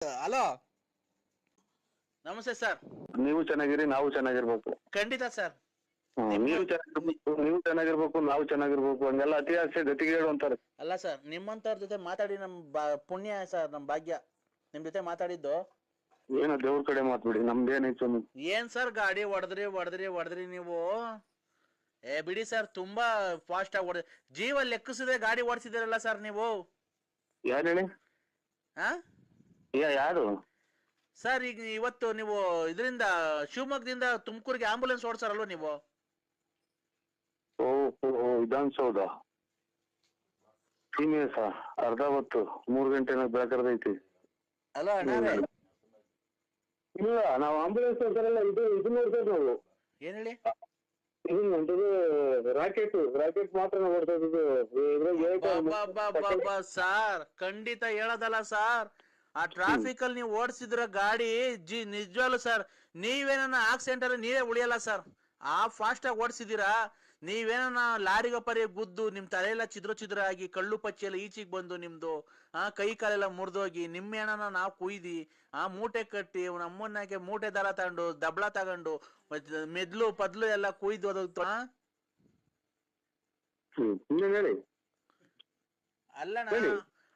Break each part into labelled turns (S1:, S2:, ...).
S1: Hello, ನಮಸ್ತೆ sir.
S2: ನೀವು ಚೆನ್ನಾಗಿರಿ, ನಾವು ಚೆನ್ನಾಗಿರ್ಬೇಕು.
S1: ಖಂಡಿತ ಸರ್.
S2: ನೀವು ಚೆನ್ನಾಗಿರ್ಬೇಕು, ನಾವು ಚೆನ್ನಾಗಿರ್ಬೇಕು. ಹಂಗೆಲ್ಲ ಅತಿ ಆಸೆ ಗತಿಗೇಡು ಅಂತಾರೆ.
S1: ಅಲ್ಲ ಸರ್, ನಿಮ್ಮಂತವ್ರ ಜೊತೆ ಮಾತಾಡಿ ನಮ್ ಪುಣ್ಯ ಸರ್, ನಮ್ ಭಾಗ್ಯ ನಿಮ್ ಜೊತೆ ಮಾತಾಡಿದ್ದು.
S2: ಏನೋ ದೇವ್ರ ಕಡೆ ಮಾತ್ಬಿಡಿ, ನಮ್ದೇನೈತು.
S1: ಏನ್ ಸರ್ ಗಾಡಿ ಹೊಡೆದ್ರಿ ನೀವು. ಬಿಡಿ ಸರ್, ತುಂಬಾ ಫಾಸ್ಟ್ ಆಗಿ ಹೊಡೆದ್ರಿ. ಜೀವ ಲೆಕ್ಕಿಸದೆ ಗಾಡಿ ಓಡಿಸಿದಿರಲ್ಲ ಸರ್ ನೀವು.
S2: ಯಾರು ಹೇಳಿ? ಯಾರು
S1: ಸರ್? ಈಗ ಇವತ್ತು ನೀವು ಇದರಿಂದ ಶಿವಮೊಗ್ಗದಿಂದ ತುಮಕೂರಿಗೆ ಆಂಬುಲೆನ್ಸ್ ಓಡಿಸಾರಲ್ವ ನೀವು?
S2: ವಿಧಾನಸೌಧ ಸೀನಿಯರ್ಸ ಅರ್ಧ ಹೊತ್ತು 3 ಗಂಟೆ ಬೇಕಾರ್ದೈತಿ.
S1: ಅಲ್ಲ ಅಣ್ಣ,
S2: ಇಲ್ಲ ನಾವು ಆಂಬುಲೆನ್ಸ್ ನೋಡ್ತಾರಲ್ಲ, ಇದು ನೋಡ್ತಾ ನಾವು.
S1: ಏನ್ ಹೇಳಿ?
S2: ರಾಕೆಟ್ ಮಾತ್ರ ನೋಡ್ತಾ ಇದ್ದು.
S1: ಸರ್ ಖಂಡಿತ ಹೇಳೋದಲ್ಲ ಸರ್, ಆ ಟ್ರಾಫಿಕ್ ಅಲ್ಲಿ ನೀವು ಓಡಿಸಿದ್ರ ಗಾಡಿ ನಿಜವಾಗ್ಲು ಸರ್, ನೀವೇನ ಆಕ್ಸಿಡೆಂಟ್ ಅಲ್ಲಿ ನೀವೇ ಉಳಿಯಲ್ಲ ಸರ್. ಆ ಫಾಸ್ಟ್ ಆಗಿ ಓಡಿಸಿದೀರಾ. ನೀವೇನ ಲಾರಿಗೆ ಪರಿ ಗುದ್ದು ನಿಮ್ ತಲೆಯೆಲ್ಲ ಚಿದ್ರ ಆಗಿ ಕಳ್ಳು ಪಚ್ಚಿಯೆಲ್ಲ ಈಚಿಗೆ ಬಂದು ನಿಮ್ದು ಕೈ ಕಾಲೆಲ್ಲ ಮುರಿದೋಗಿ ನಿಮ್ಮೇನ ನಾವು ಕುಯ್ದಿ ಮೂಟೆ ಕಟ್ಟಿ ನಮ್ಮನ್ನಾಗೆ ಮೂಟೆ ದಾರ ತಗೊಂಡು ದಬ್ಳ ತಗೊಂಡು ಮೆದ್ಲು ಪದ್ಲು ಎಲ್ಲ ಕುಯ್ದು ಅದಕ್ಕೆ ಅಲ್ಲಣ್ಣ.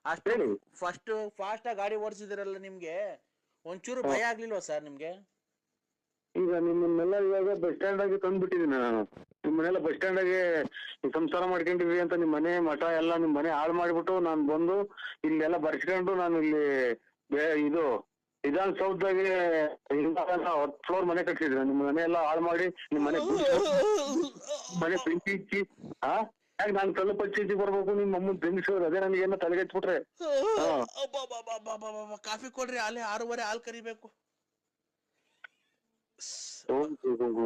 S1: ಅಷ್ಟು ಫಾಸ್ಟ್ ಆಗಿ ಗಾಡಿ ಓಡಿಸಿದಿರಲ್ಲ, ನಿಮ್ಗೆ ಒಂಚೂರು ಭಯ ಆಗ್ಲಿಲ್ವಾ ಸರ್ ನಿಮ್ಗೆ?
S2: ಈಗ ನಿಮ್ಮನ್ನೆಲ್ಲ ಇವಾಗ ಬಸ್ ಸ್ಟ್ಯಾಂಡ್ ಆಗಿ ತಂದ್ಬಿಟ್ಟಿದೀನಿ ನಾನು. ನಿಮ್ಮನ್ನೆಲ್ಲ ಬಸ್ ಸ್ಟ್ಯಾಂಡ್ ಆಗಿ ಸಂಸಾರ ಮಾಡ್ಕೊಂಡಿದ್ವಿ ಅಂತ ನಿಮ್ ಮನೆ ಮಠ ಎಲ್ಲ ನಿಮ್ ಮನೆ ಹಾಳು ಮಾಡ್ಬಿಟ್ಟು ನಾನು ಬಂದು ಇಲ್ಲೆಲ್ಲ ಬರ್ಸ್ಕೊಂಡು ನಾನು ಇಲ್ಲಿ ಇದು ವಿಧಾನಸೌಧದಾಗೆ 10 ಫ್ಲೋರ್ ಮನೆ ಕಟ್ಸಿದ್ದೀನಿ. ನಿಮ್ ಮನೆ ಎಲ್ಲ ಹಾಳು ಮಾಡಿ ನಿಮ್ ಮನೆ ಬೆಂಕಿ ಇಚ್ಚಿ ಯಾಕೆ ನಾನು ಕಲ್ಲು ಪಚ್ಚಿ ಬರ್ಬೇಕು ನಿಮ್ಮ ಅಮ್ಮನ್ ಬೆಂಗಿಸೋರು? ಅದೇ ನನಗೇನೋ ತಲೆಗೆಚ್ಬಿಟ್ರೆ.
S1: ಕಾಫಿ ಕೊಡ್ರಿ, ಅಲ್ಲಿ 6:30 ಹಾಲು ಕರಿಬೇಕು.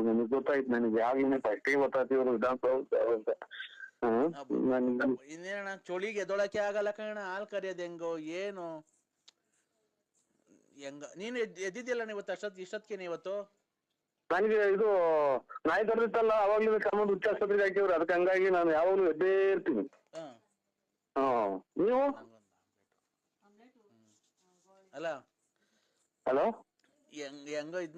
S2: ನನಗೆ ಗೊತ್ತಾಯ್ತು, ನನಗೆ ಆಗ್ಲಿನೇ ಫಸ್ಟೇ ಗೊತ್ತಾಯ್ತಿವ್ರು ವಿಧಾನಸೌಧ ಅಂತ.
S1: ಇನ್ನೇನ ಚಳಿಗೆ ಎದೊಳಕ್ಕೆ ಆಗಲ್ಲ ಕಣ, ಹಾಲು ಕರಿಯೋದು ಹೆಂಗೋ ಏನು ಹೆಂಗ? ನೀನು ಎದ್ದಿದ್ಯಲ್ಲ ಇವತ್ತು ಇಷ್ಟೊತ್ತಿಗೆ? ಇವತ್ತು
S2: ನನಗೆ ಇದು ನಾಯಿ ತರದಿತ್ತಲ್ಲ, ಅವಾಗ್ಲೂ ಕರ್ಮಂದು ಹುಚ್ಚಾಸ್ಪತ್ರೆಗೆ ಹಾಕಿವ್ರು. ಅದಕ್ಕೆ ಹಂಗಾಗಿ ನಾನು ಯಾವಾಗ್ಲೂ ಎದ್ದೇ ಇರ್ತೀನಿ. ನೀವು?
S1: ಅಲ್ಲ
S2: ಹಲೋ,
S1: ಹೆಂಗ ಇದ್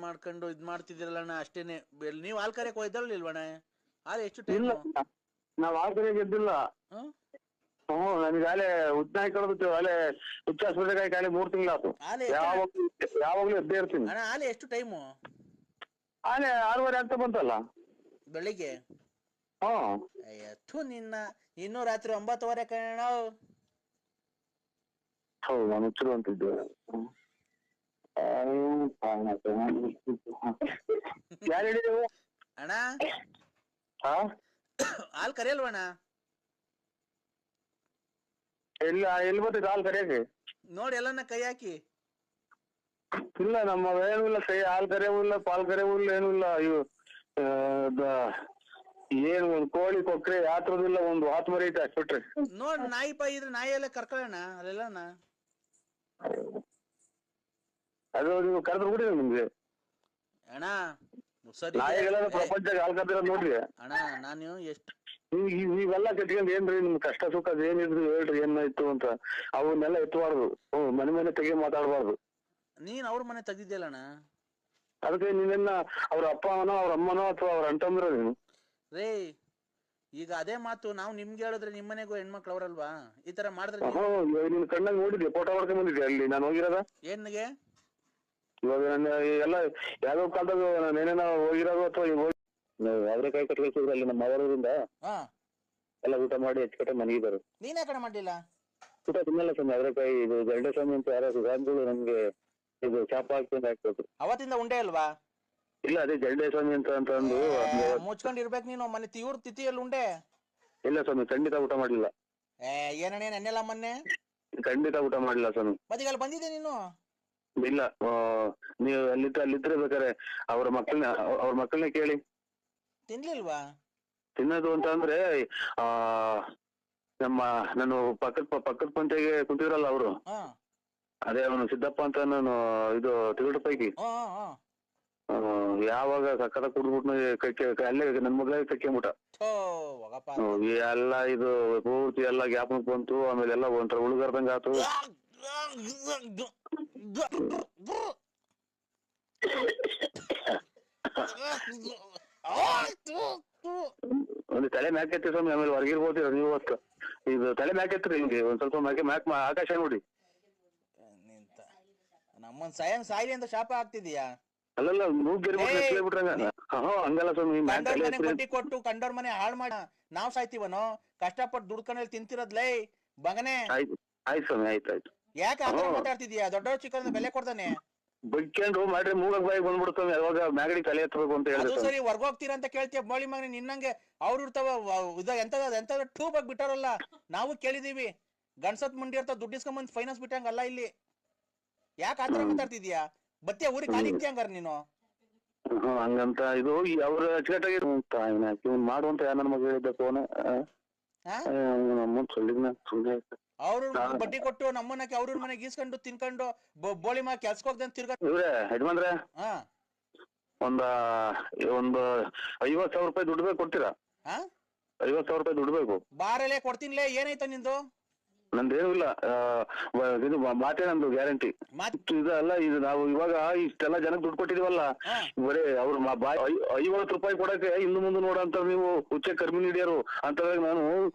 S1: ಮಾಡ್ತಿದಿರಲ್ಲಣ್ಣ ಅಷ್ಟೇನೆ. ನೀವ್ ಹಾಲ್ ಕರೆಯಕ್ ಹೋಯ್ದಲ್ಲ ಇಲ್ವಣ್ಣ? ಹಾಲು ಎಷ್ಟು ಟೈಮ್?
S2: ನಾವ್ ಹಾಲ್ ಕರೆಯಕ್ ಎದ್ದಿಲ್ಲ. ನನಗೆ ಅಲ್ಲೇ ಉದ್ನಾಯಿ ಕಳೆದು ಅಲ್ಲೇ ಹುಚ್ಚಾಸ್ಪತ್ರೆಗೆ ಹಾಕಿ ಅಲ್ಲೇ 3 ತಿಂಗಳಾಯ್ತು. ಯಾವಾಗ್ಲೂ ಎದ್ದೇ ಇರ್ತೀನಿ.
S1: ಅಣ್ಣ ಹಾಲು ಎಷ್ಟು ಟೈಮು?
S2: ಆಲೆ 6:30 ಆಗ್ತಾ ಬಂತಲ್ಲ
S1: ಬೆಳಿಗ್ಗೆ. ಅಯ್ಯೋ ನಿನ್ನ, ಇನ್ನೂ ರಾತ್ರಿ 9:15 ಕಣ.
S2: ಹೌದು, ನಾನು ಹುಚ್ಚರು ಅಂತಿದ್ದೆ. ಯಾರು ಹೇಳಿದೆವು
S1: ಅಣ್ಣ? ಹಾಲು ಕರೆಯಲ್ವಣ್ಣ?
S2: ಎಲ್ಲಿ ಬರ್ತೈತೆ ಹಾಲು ಕರೆಯಕ್ಕೆ?
S1: ನೋಡಿ ಎಲ್ಲನ್ನ ಕೈ ಹಾಕಿ.
S2: ಇಲ್ಲ, ನಮ್ಮ ಏನೂ ಇಲ್ಲ, ಕೈ ಹಾಲು ಕರೆಯವೂ ಇಲ್ಲ, ಪಾಲ್ ಕರೆಯವೂ ಇಲ್ಲ, ಏನೂ ಇಲ್ಲ. ಇವು ಏನು ಒಂದು ಕೋಳಿ ಕೊಕ್ರೆ ಯಾತ್ರದಿಲ್ಲ, ಒಂದು ವಾತ್ ಮರಿ ಐತೆ ಅಷ್ಟ್ಬಿಟ್ರೆ.
S1: ನೋಡ್ ನಾಯಿ ಪಾಯಿ ಇದ್ರೆ ನಾಯಿ ಎಲ್ಲ ಕರ್ಕೊಳ್ಳೋಣ ಅಲ್ಲೆಲ್ಲಣ್ಣ.
S2: ಅದು ನೀವು ಕರೆದ್ರು ಬಿಡಿ ನಿಮ್ಗೆ.
S1: ಅಣ್ಣ ಸರಿ,
S2: ನಾಯಿಗಳೆಲ್ಲ ಪ್ರಪಂಚಕ್ಕೆ ಹಾಲು ಕರೆದಿರೋದು ನೋಡ್ರಿ
S1: ಅಣ್ಣ. ನಾನು ಎಷ್ಟು
S2: ನೀವೆಲ್ಲ ಕಟ್ಕೊಂಡ್ ಏನ್ರಿ ನಿಮ್ ಕಷ್ಟ ಸುಖ ಏನಿದ್ರು ಹೇಳ್ರಿ, ಏನಾಯ್ತು ಅಂತ. ಅವನ್ನೆಲ್ಲ ಎತ್ತಬಾರ್ದು, ಮನೆ ತೆಗಿ ಮಾತಾಡ್ಬಾರ್ದು.
S1: ನೀನ್ ಅವ್ರ ಮನೆ ತೆಗ್ದಿದ್ಯಲ್ಲಣ್ಣ,
S2: ಅದಕ್ಕೆ ನೀವೆಲ್ಲ ಅವ್ರ ಅಪ್ಪನೋ ಅವ್ರ ಅಮ್ಮನೋ ಅಥವಾ ಅವ್ರ ಅಂಟಂದ್ರ ನೀನು
S1: ರೇ. ಈಗ ಅದೇ ಮಾತು ನಾವು ನಿಮ್ಗೆ ಹೇಳಿದ್ರೆ ನಿಮ್ಮನೆಗೂ ಹೆಣ್ಮಕ್ಳು ಅವ್ರಲ್ವಾ? ಈ ತರ ಮಾಡಿದ್ರೆ
S2: ನಿನ್ ಕಣ್ಣಾಗ ನೋಡಿದ್ದೆ, ಫೋಟೋ ಹೊಡ್ಕೊಂಡ್ ಬಂದಿದ್ದೆ ಅಲ್ಲಿ ನಾನು ಹೋಗಿರೋದ.
S1: ಏನ್ಗೆ
S2: ಇವಾಗ ನನ್ನ ಎಲ್ಲ ಯಾವ್ಯಾವ ಕಾಲದಾಗ ನಾನೇನ ಹೋಗಿರೋದು ಅಥವಾ ಯಾವ್ದ್ರ ಕೈ ಕಟ್ಕೊಳ್ತಿದ್ರು ಅಲ್ಲಿ ನಮ್ಮ ಅವರಿಂದ ಎಲ್ಲ ಊಟ ಮಾಡಿ ಹೆಚ್ಚುಕಟ್ಟೆ ಮನಗಿದ್ದಾರೆ.
S1: ನೀನೇ ಕಡೆ ಮಾಡ್ಲಿಲ್ಲ
S2: ಊಟ ತಿನ್ನಲ್ಲ ಸ್ವಾಮಿ. ಅದ್ರಕಾಯಿ ಇದು ಗರಡೆ ಸ್ವಾಮಿ ಅಂತ ಯಾರು ಸ್ವಾಮಿಗಳು ನಮ್ಗೆ ಇದು ಚಾಪ ಹಾಕ್ತಂದು ಹಾಕ್ಬೇಕು.
S1: ಅವತ್ತಿಂದ ಉಂಡೆ ಅಲ್ವಾ?
S2: ಇಲ್ಲ, ಅದೇ ಜಲ್ಡೆ ಸ್ವಾಮಿ ಅಂತ ಅಂದು
S1: ಮುಚ್ಕೊಂಡಿರ್ಬೇಕು ನೀನು. ಮನೆ ಇವ್ರ ತಿಥಿಯಲ್ಲಿ ಉಂಡೆ
S2: ಇಲ್ಲ ಸ್ವಾಮಿ, ಖಂಡಿತ ಊಟ ಮಾಡ್ಲಿಲ್ಲ.
S1: ಏನಣ್ಣ ನೆನ್ನೆಲ್ಲ ಮೊನ್ನೆ
S2: ಖಂಡಿತ ಊಟ ಮಾಡ್ಲಿಲ್ಲ ಸ್ವಾಮಿ.
S1: ಮತ್ತೆ ಅಲ್ಲಿ ಬಂದಿದ್ದೆ ನೀನು?
S2: ಇಲ್ಲ, ನೀವು ಅಲ್ಲಿದ್ರೆ ಬೇಕಾರೆ ಅವ್ರ ಮಕ್ಕಳನ್ನ ಕೇಳಿ.
S1: ತಿನ್ಲಿಲ್ವಾ?
S2: ತಿನ್ನೋದು ಅಂತ ಅಂದ್ರೆ ನಾನು ಪಕ್ಕದ ಪಂಚಾಯಿಗೆ ಕುಂತಿದ್ರಲ್ಲ ಅವರು, ಅದೇ ಅವನು ಸಿದ್ದಪ್ಪ ಅಂತ ನಾನು ಇದು ತಿರುಗಡ ಪೈಕಿ ಯಾವಾಗ ಸಕ್ಕದ ಕುಡ್ಬಿಟ್ಟು ಅಲ್ಲೇ ನನ್ ಮಗಳಿಗೆ ಕಕ್ಕೆಂಬಿಟ. ಎಲ್ಲ ಇದು ಪೂರ್ತಿ ಎಲ್ಲ ಜ್ಞಾಪನಕ್ಕೆ ಬಂತು. ಆಮೇಲೆ ಎಲ್ಲ ಒಂಥರ ಉಳುಗರ್ದಂಗ ಆತು. ಒಂದು ತಲೆ ಮ್ಯಾಕ್ ಎತ್ತಿ ಸ್ವಾಮಿ, ಆಮೇಲೆ ಹೊರಗಿರ್ಬೋದಿರ ನೀವು ಹೊತ್ತು. ಇದು ತಲೆ ಮ್ಯಾಕ್ ಎತ್ತಿರಿ ಹಿಂಗೆ ಒಂದ್ ಸ್ವಲ್ಪ ಮ್ಯಾಕ್ ಆಕಾಶ ನೋಡಿ.
S1: ನಿಂತ ನಮ್ಮನ್ ಸಾಯ್ಲಿ ಅಂತ ಶಾಪ ಆಗ್ತಿದೀಯಾ?
S2: ಅಲ್ಲಲ್ಲ ಬಿಟ್ರಂಗ. ಹಂಗಲ್ಲ ಸ್ವಾಮಿ,
S1: ಕಂಡೋರ್ ಮನೆ ಬಡ್ಡಿ ಕೊಟ್ಟು ಕಂಡೋರ್ ಮನೆ ಹಾಳು ಮಾಡ ನಾವ್ ಸಾಯ್ತೀವನೋ? ಕಷ್ಟಪಟ್ಟು ದುಡ್ಕೊಂಡ್ ತಿಂತಿರೋದ್ಲೇ ಮಗನೇ.
S2: ಆಯ್ತು ಸ್ವಾಮಿ, ಆಯ್ತು.
S1: ಯಾಕೆ ಆತರ ಮಾತಾಡ್ತಿದ್ಯಾ? ದೊಡ್ಡವ್ರ ಚಿಕ್ಕವ್ರ ಬೆಲೆ ಕೊಡ್ತಾನೆ.
S2: ಬೈಕೊಂಡು ಮಾಡ್ರಿ ಮೂಗಕ್ ಬಾಯಿ ಬಂದ್ಬಿಡ್ತಾವೆ, ಯಾವಾಗ ಮ್ಯಾಗಡಿ ತಲೆ ಎತ್ತಬೇಕು ಅಂತ
S1: ಅದು
S2: ಹೇಳಿದ್ರೆ.
S1: ಸರಿ, ಹೊರ್ಗೋಗ್ತೀರ ಅಂತ ಕೇಳ್ತೀಯ ಬೋಳಿ ಮಗನೇ. ನಿನ್ನಂಗೆ ಅವ್ರು ಇರ್ತಾವ ಎಂತ ಟೂಬ್ ಆಗಿ ಬಿಟ್ಟಾರಲ್ಲ. ನಾವು ಕೇಳಿದೀವಿ, ಗಣಸತ್ ಮುಂಡಿ ಇರ್ತಾವ ದುಡ್ಡು ಇಸ್ಕೊಂಬಂದ್ ಫೈನಾನ್ಸ್ ಬಿಟ್ಟಂಗಲ್ಲ ಇಲ್ಲಿ. ಯಾಕೆ ಆತರ ಮಾತಾಡ್ತಿದ್ಯಾ? ಬತ್ತಿಯ ಊರಿಗೆ ಕಾಲಿಕ್ತಿ ಹಂಗಾರ ನೀನು?
S2: ಹಂಗಂತ ಇದು ಅವ್ರ ಅಚ್ಚುಕಟ್ಟಾಗಿ ಇವ್ನ್ ಮಾಡುವಂತ ನನ್ನ ಮಗ ಹೇಳಿದ್ದ ಫೋನ್ ಸುಮ್ಮನೆ
S1: ಅವ್ರ ಬಡ್ಡಿ ಕೊಟ್ಟು ನಮ್ಮನ್ನಕ್ಕೆ ಅವ್ರ ಮನೆಗೆ ಗೀಸ್ಕೊಂಡು ತಿನ್ಕೊಂಡು ಬೋಳಿ ಮಗ ಕೆಲ್ಸಕ್ಕೆ ಹೋಗ್ದಂತ ತಿರ್ಗ.
S2: ಇವ್ರೆ ಯಜಮಾನ್ರೆ, ಒಂದು 50,000 ರೂಪಾಯಿ ದುಡ್ಡು ಬೇಕು, ಕೊಡ್ತೀರಾ? 50,000 ರೂಪಾಯಿ ದುಡ್ಡು ಬೇಕು.
S1: ಬಾರಲ್ಲೇ ಕೊಡ್ತೀನಿಲೇ. ಏನಾಯ್ತ ನಿಂದು?
S2: ನಂದೇನು ಇಲ್ಲ, ಇದು ಮಾತೇ ನಂದು ಗ್ಯಾರಂಟಿ. ಇದಲ್ಲ, ಇದು ನಾವು ಇವಾಗ ಇಷ್ಟೆಲ್ಲ ಜನಕ್ಕೆ ದುಡ್ಡು ಕೊಟ್ಟಿದೀವಲ್ಲ, ಬರೀ ಅವ್ರ 50 ರೂಪಾಯಿ ಕೊಡಕ್ಕೆ ಹಿಂದೆ ಮುಂದೆ ನೋಡಂತ ನೀವು ಹುಚ್ಚೆ ಕರ್ಮಿ ಹಿಡಿಯೋರು ಅಂತ ನಾನು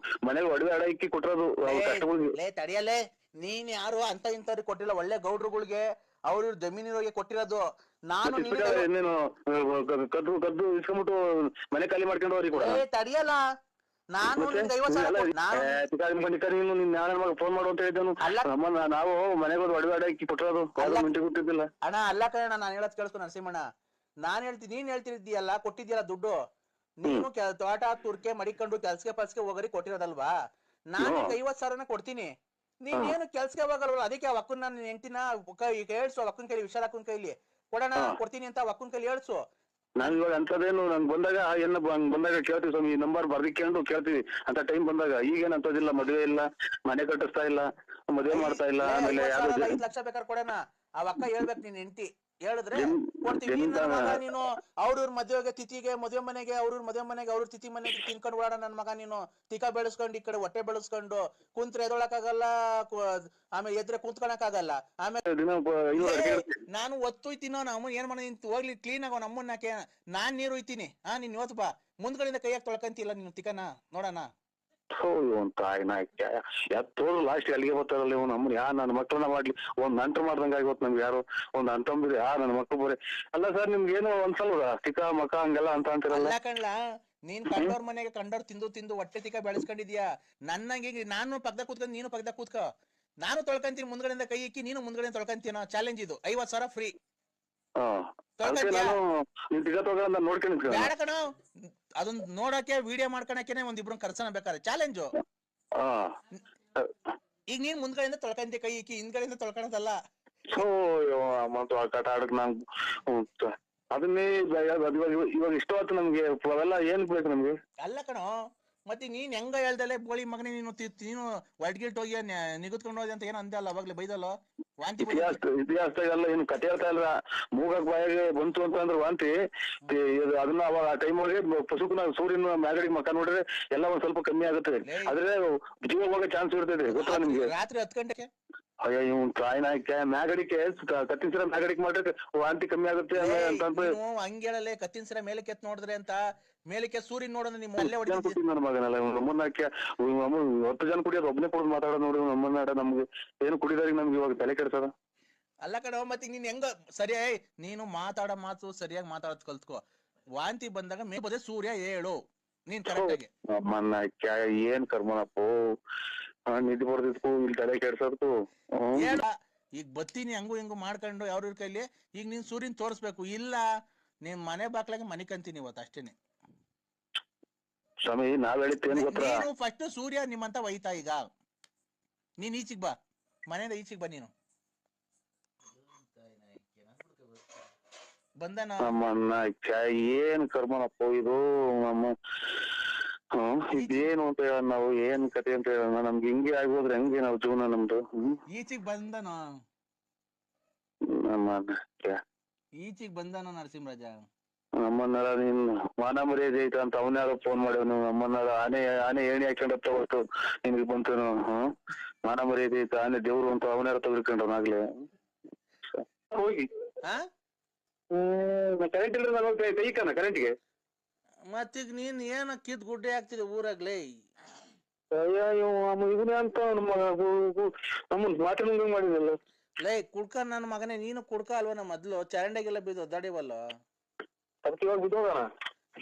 S2: ಮನೆಗೆ ಒಡವೆ ಅಡ ಇಕ್ಕಿ ಕೊಟ್ಟಿರೋದು ಕಷ್ಟಗಳಿಗೆ.
S1: ತಡಿಯಲ್ಲೇ, ನೀನ್ ಯಾರು ಅಂತ ಇಂಥವ್ರಿಗೆ ಕೊಟ್ಟಿಲ್ಲ, ಒಳ್ಳೆ ಗೌಡ್ರುಗಳಿಗೆ ಅವ್ರ ಜಮೀನಿರೋರಿಗೆ ಕೊಟ್ಟಿರೋದು. ನಾನು
S2: ನೀನು ಕದ್ದು ಇಸ್ಕೊಂಡ್ಬಿಟ್ಟು ಮನೆ ಖಾಲಿ ಮಾಡ್ಕೊಂಡು ಅವ್ರಿಗೆ ಕೊಡ.
S1: ತಡಿಯಲ್ಲ, ನಾನು
S2: ಫೋನ್ ಮಾಡು ಅಂತ ಹೇಳಿದ್ದನು. ನಾವು ಮನೆಗೆ ಒಡವೆ ಅಡ ಇಕ್ಕಿ ಕೊಟ್ಟಿರೋದು, ಕೊಟ್ಟಿದ್ದಿಲ್ಲ.
S1: ಅಣ್ಣ ಅಲ್ಲ ಕಣ, ನಾನು ಹೇಳದ್ ಕೇಳಿಸ್ಕೊ ನರಸಿಂಹಣ್ಣ. ನೀನ್ ಹೇಳ್ತಿದ್ದೀಯಲ್ಲ, ಕೊಟ್ಟಿದ್ಯಲ್ಲ ದುಡ್ಡು, ನೀನು ತೋಟ ತುರ್ಕೆ ಮಡಿಕೊಂಡು ಕೆಲ್ಸಕ್ಕೆ ಹೋಗರಿ ಕೊಟ್ಟಿರೋದಲ್ವಾ? ನಾನು 50,000 ಕೊಡ್ತೀನಿ, ನೀನ್ ಏನು ಕೆಲ್ಸಕ್ಕೆ ಹೋಗಲ್ವಲ್ಲ. ಅದಕ್ಕೆ ಆ ಅಕ್ಕನ್ ನನ್ನ ಹೆಂಡತಿನ ಹೇಳ್ಸು, ಅಕ್ಕನ ಕೈಲಿ, ವಿಶಾಲ ಅಕ್ಕನ ಕೈಲಿ ಕೊಡೋಣ ಕೊಡ್ತೀನಿ ಅಂತ ಅಕ್ಕನ ಕೈಲಿ ಹೇಳ್ಸು.
S2: ನಾನ್ ಇವಾಗ ಅಂತದೇನು ನಂಗೆ ಬಂದಾಗ ಬಂದಾಗ ಕೇಳ್ತೀವಿ ಸ್ವಾಮಿ, ಈ ನಂಬರ್ ಬರ್ದಿಕೊಂಡು ಕೇಳ್ತೀವಿ ಅಂತ ಟೈಮ್ ಬಂದಾಗ. ಈಗೇನ್ ಅಂತದಿಲ್ಲ, ಮದುವೆ ಇಲ್ಲ, ಮನೆ ಕಟ್ಟಿಸ್ತಾ ಇಲ್ಲ, ಮದುವೆ ಮಾಡ್ತಾ ಇಲ್ಲ. ಆಮೇಲೆ
S1: 5 ಲಕ್ಷ ಬೇಕಾದ್ರೆ ಕೊಡೋಣ, ಆ ಅಕ್ಕ ಹೇಳ್ಬೇಕು ನಿನ್ ಹೆಂಡತಿ ಹೇಳಿದ್ರೆ ಕೊಡ್ತೀವಿ. ನೀನು ಅವ್ರ ಮದುವೆಗೆ ತಿಥಿಗೆ ಮದುವೆ ಮನೆಗೆ ಅವ್ರ ತಿಥಿ ಮನೆಗೆ ತಿನ್ಕೊಂಡು ಓಡಾಡ ನನ್ ಮಗ. ನೀನು ತಿಕ್ಕ ಬೆಳೆಸ್ಕೊಂಡು ಈ ಕಡೆ ಹೊಟ್ಟೆ ಬೆಳೆಸ್ಕೊಂಡು ಕುಂತ್ರೆ ಎದೊಳಕಾಗಲ್ಲ, ಆಮೇಲೆ ಎದ್ರೆ ಕುಂತ್ಕೊಳಕ್ ಆಗಲ್ಲ. ಆಮೇಲೆ ನಾನು ಒತ್ತೊಯ್ತೀನೋ ನಮ್ಮ ಏನ್ ಮಾಡ ಹೋಗ್ಲಿ ಕ್ಲೀನ್ ಆಗೋ ನಮ್ಮನ್ನಕ್ಕೆ ನಾನ್ ನೀರು ಒಯ್ತೀನಿ. ನೀನ್ ಇವತ್ತು ಬಾ, ಮುಂದ್ಗಡೆಯಿಂದ ಕೈಯಾಗ ತೊಳ್ಕಂತಿಲ್ಲ ನೀನು ತಿಕ್ಕನ ನೋಡೋಣ.
S2: ಲಾಸ್ಟ್ ಅಲ್ಲಿಗೆ ಬರ್ತಾರಲ್ಲ ಇವ್ ನಮ್ಮನ್ನ ನನ್ನ ಮಕ್ಳನ್ನ ಮಾಡ್ಲಿ ಒಂದ್ ನಂಟ್ರು ಮಾಡ್ದಂಗ ಆಗಿವತ್ ನಮ್ಗೆ. ಯಾರು ಒಂದ್ ಅಂತಂಬಿರಿ ನನ್ನ ಮಕ್ಳು ಬರೀ ಅಲ್ಲ ಸರ್, ನಿಮ್ಗೆ ಏನೋ ಒಂದ್ಸಲ ತಿಕ್ಕ ಮಕ್ಕ ಹಂಗೆಲ್ಲ ಅಂತ ಅಂತಿರಲ್ಲ
S1: ಕಣ್ಲಾ. ನೀನ್ ಕಂಡೋರ್ ಮನೆಗೆ ಕಂಡೋರ್ ತಿಂದು ಹೊಟ್ಟೆ ತಿಕ್ಕ ಬೆಳೆಸ್ಕೊಂಡಿದ್ಯಾ. ನನ್ನಂಗೆ ನಾನು ಪಕ್ಕದಾಗ ಕೂತ್ಕೊಂಡು ನೀನು ಪಕ್ಕದಾಗ ಕೂತ್ಕೋ, ನಾನು ತೊಳ್ಕಂತೀನಿ ಮುಂದ್ಗಡೆಯಿಂದ ಕೈ ಇಕ್ಕಿ, ನೀನು ಮುಂದ್ಗಡೆ ತೊಳ್ಕಂತೀನೋ. ಚಾಲೆಂಜ್ ಇದು, 50,000 ಫ್ರೀ. ಬೇಡ ಕಣೋ, ಅದನ್ನ ನೋಡಕ್ಕೆ ವಿಡಿಯೋ ಮಾಡ್ಕೊಳಕ್ಕೆ ಒಂದಿಬ್ರು ಕರ್ಸನ ಬೇಕಾದ್ರೆ ಚಾಲೆಂಜು. ಈಗ ನೀನ್ ಮುಂದ್ಗಡೆಯಿಂದ ತೊಳ್ಕಂತಿ ಕೈ ಇಕ್ಕಿ, ಹಿಂದ್ಗಡೆಯಿಂದ ತೊಳ್ಕೊಳದಲ್ಲ.
S2: ಅದನ್ನೇ ಇವಾಗ ಇಷ್ಟವಾಯ್ತು ನಮ್ಗೆ, ಅವೆಲ್ಲ ಏನ್ ಬೇಕು ನಮ್ಗೆ?
S1: ಅಲ್ಲ ಕಣೋ, ಮತ್ತೆ ನೀನ್ ಹೆಂಗ ಹೇಳ್ದಲ್ಲೇ ಬೋಳಿ ಮಗನೇ ನೀನು ಒಡ್ಗಿಟ್ ಹೋಗಿ ನಿಗದ್ಕೊಂಡು ಹೋಗಿ ಅಂತ ಏನೋ ಅಂದೆ ಅಲ್ಲ ಅವಾಗ್ಲೇ ಬೈದಲ್ಲ. ವಾಂತಿ
S2: ಇತಿಹಾಸದಾಗೆಲ್ಲ ಏನು ಕತೆ ಹೇಳ್ತಾ ಇಲ್ಲ, ಮೂಗಕ್ ಬಾಯಿಗೆ ಬಂತು ಅಂತ ಅಂದ್ರೆ ವಾಂತಿ. ಅದನ್ನ ಅವಾಗ ಆ ಟೈಮ್ ಒಳಗೆ ಪಸುಕನ ಸೂರ್ಯನ ಮ್ಯಾಗಡಿಗೆ ಮಕ್ಕ ನೋಡಿದ್ರೆ ಎಲ್ಲ ಒಂದ್ ಸ್ವಲ್ಪ ಕಮ್ಮಿ ಆಗುತ್ತೆ, ಆದ್ರೆ ಜೀವ ಹೋಗೋ ಚಾನ್ಸ್ ಇರ್ತದೆ. ಗೊತ್ತಾ ನಿಮ್ಗೆ?
S1: ರಾತ್ರಿ 10 ಗಂಟೆಗೆ
S2: ಅಯ್ಯ ಇವ್ನ್ ಕಾಯಿನಾಯ್ಕೆ ಮ್ಯಾಗಡಿಕೆ ಕತ್ತಿನ ಸರ ಮ್ಯಾಗಡಿಗೆ ಮಾಡಿದ್ರೆ ವಾಂತಿ ಕಮ್ಮಿ ಆಗುತ್ತೆ ಅಂತ
S1: ಹಂಗೇಳಲೆ. ಕತ್ತಿನ ಸರ ಮೇಲಕ್ಕೆ ಎತ್ ನೋಡಿದ್ರೆ ಅಂತ ಮೇಲಕ್ಕೆ ಸೂರ್ಯನ್ ನೋಡೋಣ ನಿಮ್ಮ ಅಲ್ಲೇ ಹೊಡಿತೀನಿ.
S2: ನನ್ನ ಮಗನಲ್ಲ ನಮ್ಮನ್ನಕ್ಕೆ 10 ಜನ ಕುಡಿಯೋದು ಒಬ್ಬನೇ ಕುಡಿದು ಮಾತಾಡೋದು ನೋಡಿ ನಮ್ಮನ್ನ. ನಮ್ಗೆ ಏನು ಕುಡಿದವ್ರಿಗೆ ನಮ್ಗೆ ಇವಾಗ ತಲೆ ಕೆಡ್ಸದ.
S1: ಅಲ್ಲ ಕಣ, ಮತ್ತೆ ನೀನ್ ಹೆಂಗ ಸರಿ ನೀನು ಮಾತಾಡೋ ಮಾತು ಸರಿಯಾಗಿ ಮಾತಾಡೋದ್ ಕಲ್ತ್ಕೋ. ವಾಂತಿ ಬಂದಾಗ ಮೇಲ್ಪದೆ ಸೂರ್ಯ ಹೇಳು ನೀನ್ ಕರೆಕ್ಟ್ ಆಗಿ.
S2: ನಮ್ಮನ್ನ ಏನ್ ಕರ್ಮನಪ್ಪೋ, ನಿಧಿ ಬರ್ದಿದ್ಕು ಇಲ್ಲಿ ತಲೆ ಕೆಡ್ಸೋದ್ಕು.
S1: ಈಗ ಬತ್ತೀನಿ ಹಂಗು ಹಿಂಗು ಮಾಡ್ಕೊಂಡು ಅವ್ರ ಕೈಲಿ. ಈಗ ನೀನ್ ಸೂರ್ಯನ್ ತೋರಿಸ್ಬೇಕು, ಇಲ್ಲ ನಿಮ್ ಮನೆ ಬಾಕ್ಲಾಗೆ ಮನೆ ಕಂತೀನಿ ಇವತ್ತು ಅಷ್ಟೇನೆ.
S2: ಸ್ವಾಮಿ ನಾವ್ ಹೇಳಿದ್ದೇನು ಗೊತ್ತಾ,
S1: ನೀನು ಫಸ್ಟ್ ಸೂರ್ಯ ನಿಮ್ಮಂತ ಒಯ್ತಾ. ಈಗ ನೀನ್ ಈಚಿಗ್ ಬಾ, ಮನೆಯಿಂದ ಈಚಿಗ್ ಬಾ. ನೀನು ಬಂದನ
S2: ನಮ್ಮನ್ನ ಏನ್ ಕರ್ಮನಪ್ಪ ಇದು. ನಮ್ಮ ಇದೇನು ಅಂತ ಹೇಳ, ನಾವು ಏನ್ ಕತೆ ಅಂತ ಹೇಳೋಣ. ನಮ್ಗೆ ಹಿಂಗೆ ಆಗೋದ್ರೆ ಹೆಂಗೆ ನಾವು ಜೀವನ ನಮ್ದು?
S1: ಈಚಿಗ್ ಬಂದನ ಈಚಿಗ್ ಬಂದನ ನರಸಿಂಹರಾಜ.
S2: ನಮ್ಮನ್ನೆಲ್ಲ ನೀನ್ ಮಾನ ಮರ್ಯಾದೆ ಐತ ಅಂತ ಅವನ್ಯಾರೋ ಫೋನ್ ಮಾಡ್ಯಾವ. ನಮ್ಮನ್ನೆಲ್ಲ ಆನೆ ಏಣಿ ಹಾಕೊಂಡತ್ತ ಹೊರತು ನಿನ್ಗೆ ಬಂತು. ಮಾನ ಮರ್ಯಾದೆ ತಾನೇ ದೇವ್ರು ಅಂತ ಅವನಾರ ತೆಗೆದುಕೊಂಡ್ರನಾಗ್ಲೇ ಹೋಗಿ
S1: ಹಾ
S2: ಕರೆಂಟ್ ಇಲ್ಲದ್ರೆ ನಾನು ಕೈಕನ ಕರೆಂಟ್ಗೆ.
S1: ಮತ್ತೀಗ ನೀನ್ ಏನ ಕಿತ್ ಗುಡ್ಡೆ ಆಗ್ತಿದೆ ಊರಾಗ್ಲೇ.
S2: ಇದನ್ನೇ ಅಂತ ನಮ್ಮನ್ ಮಾತಾಡ ಮಾಡಿದಲ್ಲ.
S1: ಲೈ ಕುಡ್ಕ ನನ್ನ ಮಗನೇ, ನೀನು ಕುಡ್ಕ ಅಲ್ವನ ಮೊದ್ಲು ಚರಂಡಿಗೆಲ್ಲ ಬಿದ್ದು ಒದ್ದಾಡಿವಲ್ಲ.
S2: ಅದಕ್ಕೆ ಇವಾಗ ಬಿದ್ದೋಗೋಣ.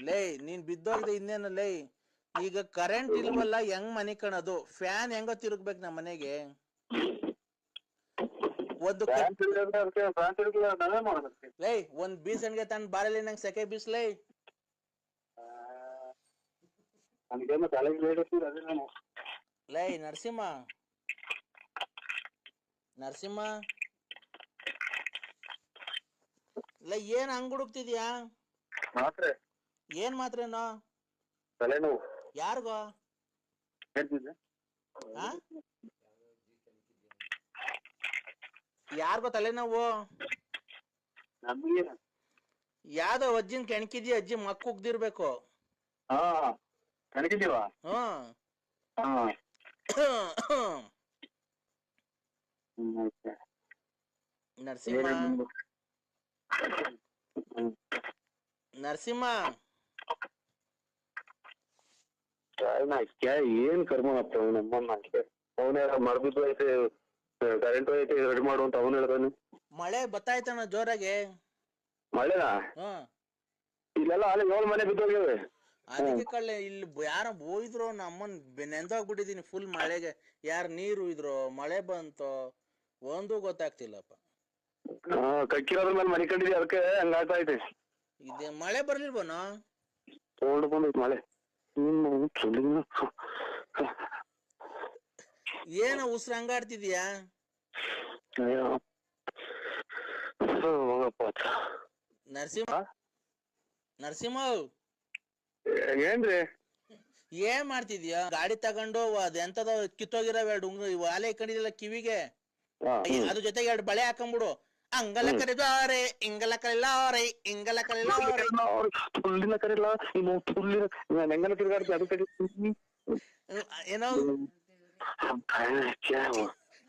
S1: ಲೇ ನೀನ್ ಬಿದ್ದೋಗಿದೆ ಇನ್ನೇನು ಲೈ. ಈಗ ಕರೆಂಟ್ ಇಲ್ವಲ್ಲ, ಹೆಂಗ್ ಮನೆ ಕಣದು? ಫ್ಯಾನ್ ಹೆಂಗ ತಿರುಗ್ಬೇಕು ನಮ್ಮ ಮನೆಗೆ? ಒಂದು ಲೈ ಒಂದ್ ಬೀಸಣ್ಗೆ ತನ್ನ ಬಾರಲ್ಲಿ ನಂಗೆ ಸೆಕೆ ಬೀಸ್ಲೈ. ಲೈ ನರಸಿಂಹ ನರಸಿಂಹ ಲೈ ಏನ್ ಹಂಗ್ ಹುಡುಕ್ತಿದ್ಯಾ? ಏನ್ ಮಾತ್ರೇನೋ?
S2: ತಲೆನೋವು
S1: ಯಾರಿಗೋ? ಯಾರಿಗೋ ತಲೆನೋವು? ಯಾವ್ದೋ ಅಜ್ಜಿನ ಕೆಣಕಿದ್ಯಾ? ಅಜ್ಜಿ ಮಕ್ಕ ಉಗ್ದಿರ್ಬೇಕು.
S2: ಕಣಕಿದೀವ.
S1: ನರಸಿಂಹ ನರಸಿಂಹ
S2: ಏನ್ ಕರ್ಮಪ್ಪ ನಮ್ಮನ್ನ ಅವನೇ ಮರ್ಬಿದ್ದು ಐತೆ, ಕರೆಂಟ್ ಐತೆ ರೆಡಿ ಮಾಡುವಂತ ಅವನು ಹೇಳ್ತಾನೆ.
S1: ಮಳೆ ಬತ್ತಾಯ್ತಣ್ಣ ಜೋರಾಗೆ.
S2: ಮಳೆನಾ? ಇಲ್ಲೆಲ್ಲ ಅಲ್ಲಿ 7 ಮನೆ ಬಿದ್ದೋಗ್ಯವೆ.
S1: ಅದಕ್ಕೆ ಕಳ್ಳೆ ಇಲ್ಲಿ ಯಾರ ಹೋಯ್ದ್ರು ನಮ್ಮನ್ ನೆಂದೋಗ್ಬಿಟ್ಟಿದೀನಿ ಫುಲ್ ಮಳೆಗೆ. ಯಾರ ನೀರು ಇದ್ರು ಮಳೆ ಬಂತೋ ಒಂದು ಗೊತ್ತಾಗ್ತಿಲ್ಲಪ್ಪ.
S2: ಕಕ್ಕಿರೋದ್ರ ಮೇಲೆ ಮನೆ ಕಂಡಿದ್ವಿ, ಅದಕ್ಕೆ ಹಂಗಾಗ್ತಾ ಐತೆ.
S1: ಇದೇ ಮಳೆ ಬರ್ಲಿಲ್ವನೋ?
S2: ತಗೊಂಡು ಬಂದೈತೆ ಮಳೆ.
S1: ಏನ ಉಸ್ರು ಹಂಗಾಡ್ತಿದ್ಯಾ? ನರಸಿಂಹ ನರಸಿಂಹ
S2: ಏನ್ರಿ
S1: ಏನ್ ಮಾಡ್ತಿದ್ಯಾ? ಗಾಡಿ ತಗೊಂಡು ಅದೆಂತದ ಕಿತ್ತೋಗಿರೋ 2 ವಾಲೆ ಇಕ್ಕೊಂಡಿದಿಲ್ಲ ಕಿವಿಗೆ, ಅದ್ರ ಜೊತೆಗೆ 2 ಬಳೆ ಹಾಕೊಂಡ್ಬಿಡು. ಅಂಗಲ ಕರಿದಾರೆ ಇಂಗಲ ಕರಿಲಾರೆ ಇಂಗಲ ಕರಿಲಾರೆ
S2: ತುಳ್ಳಿನ ಕರಿಲ್ಲ ಇನ್ನು ತುಳ್ಳಿನ ಹೆಂಗನ ತಿರ್ಗಾಡ್ತಿ ಅದು
S1: ಏನೋ.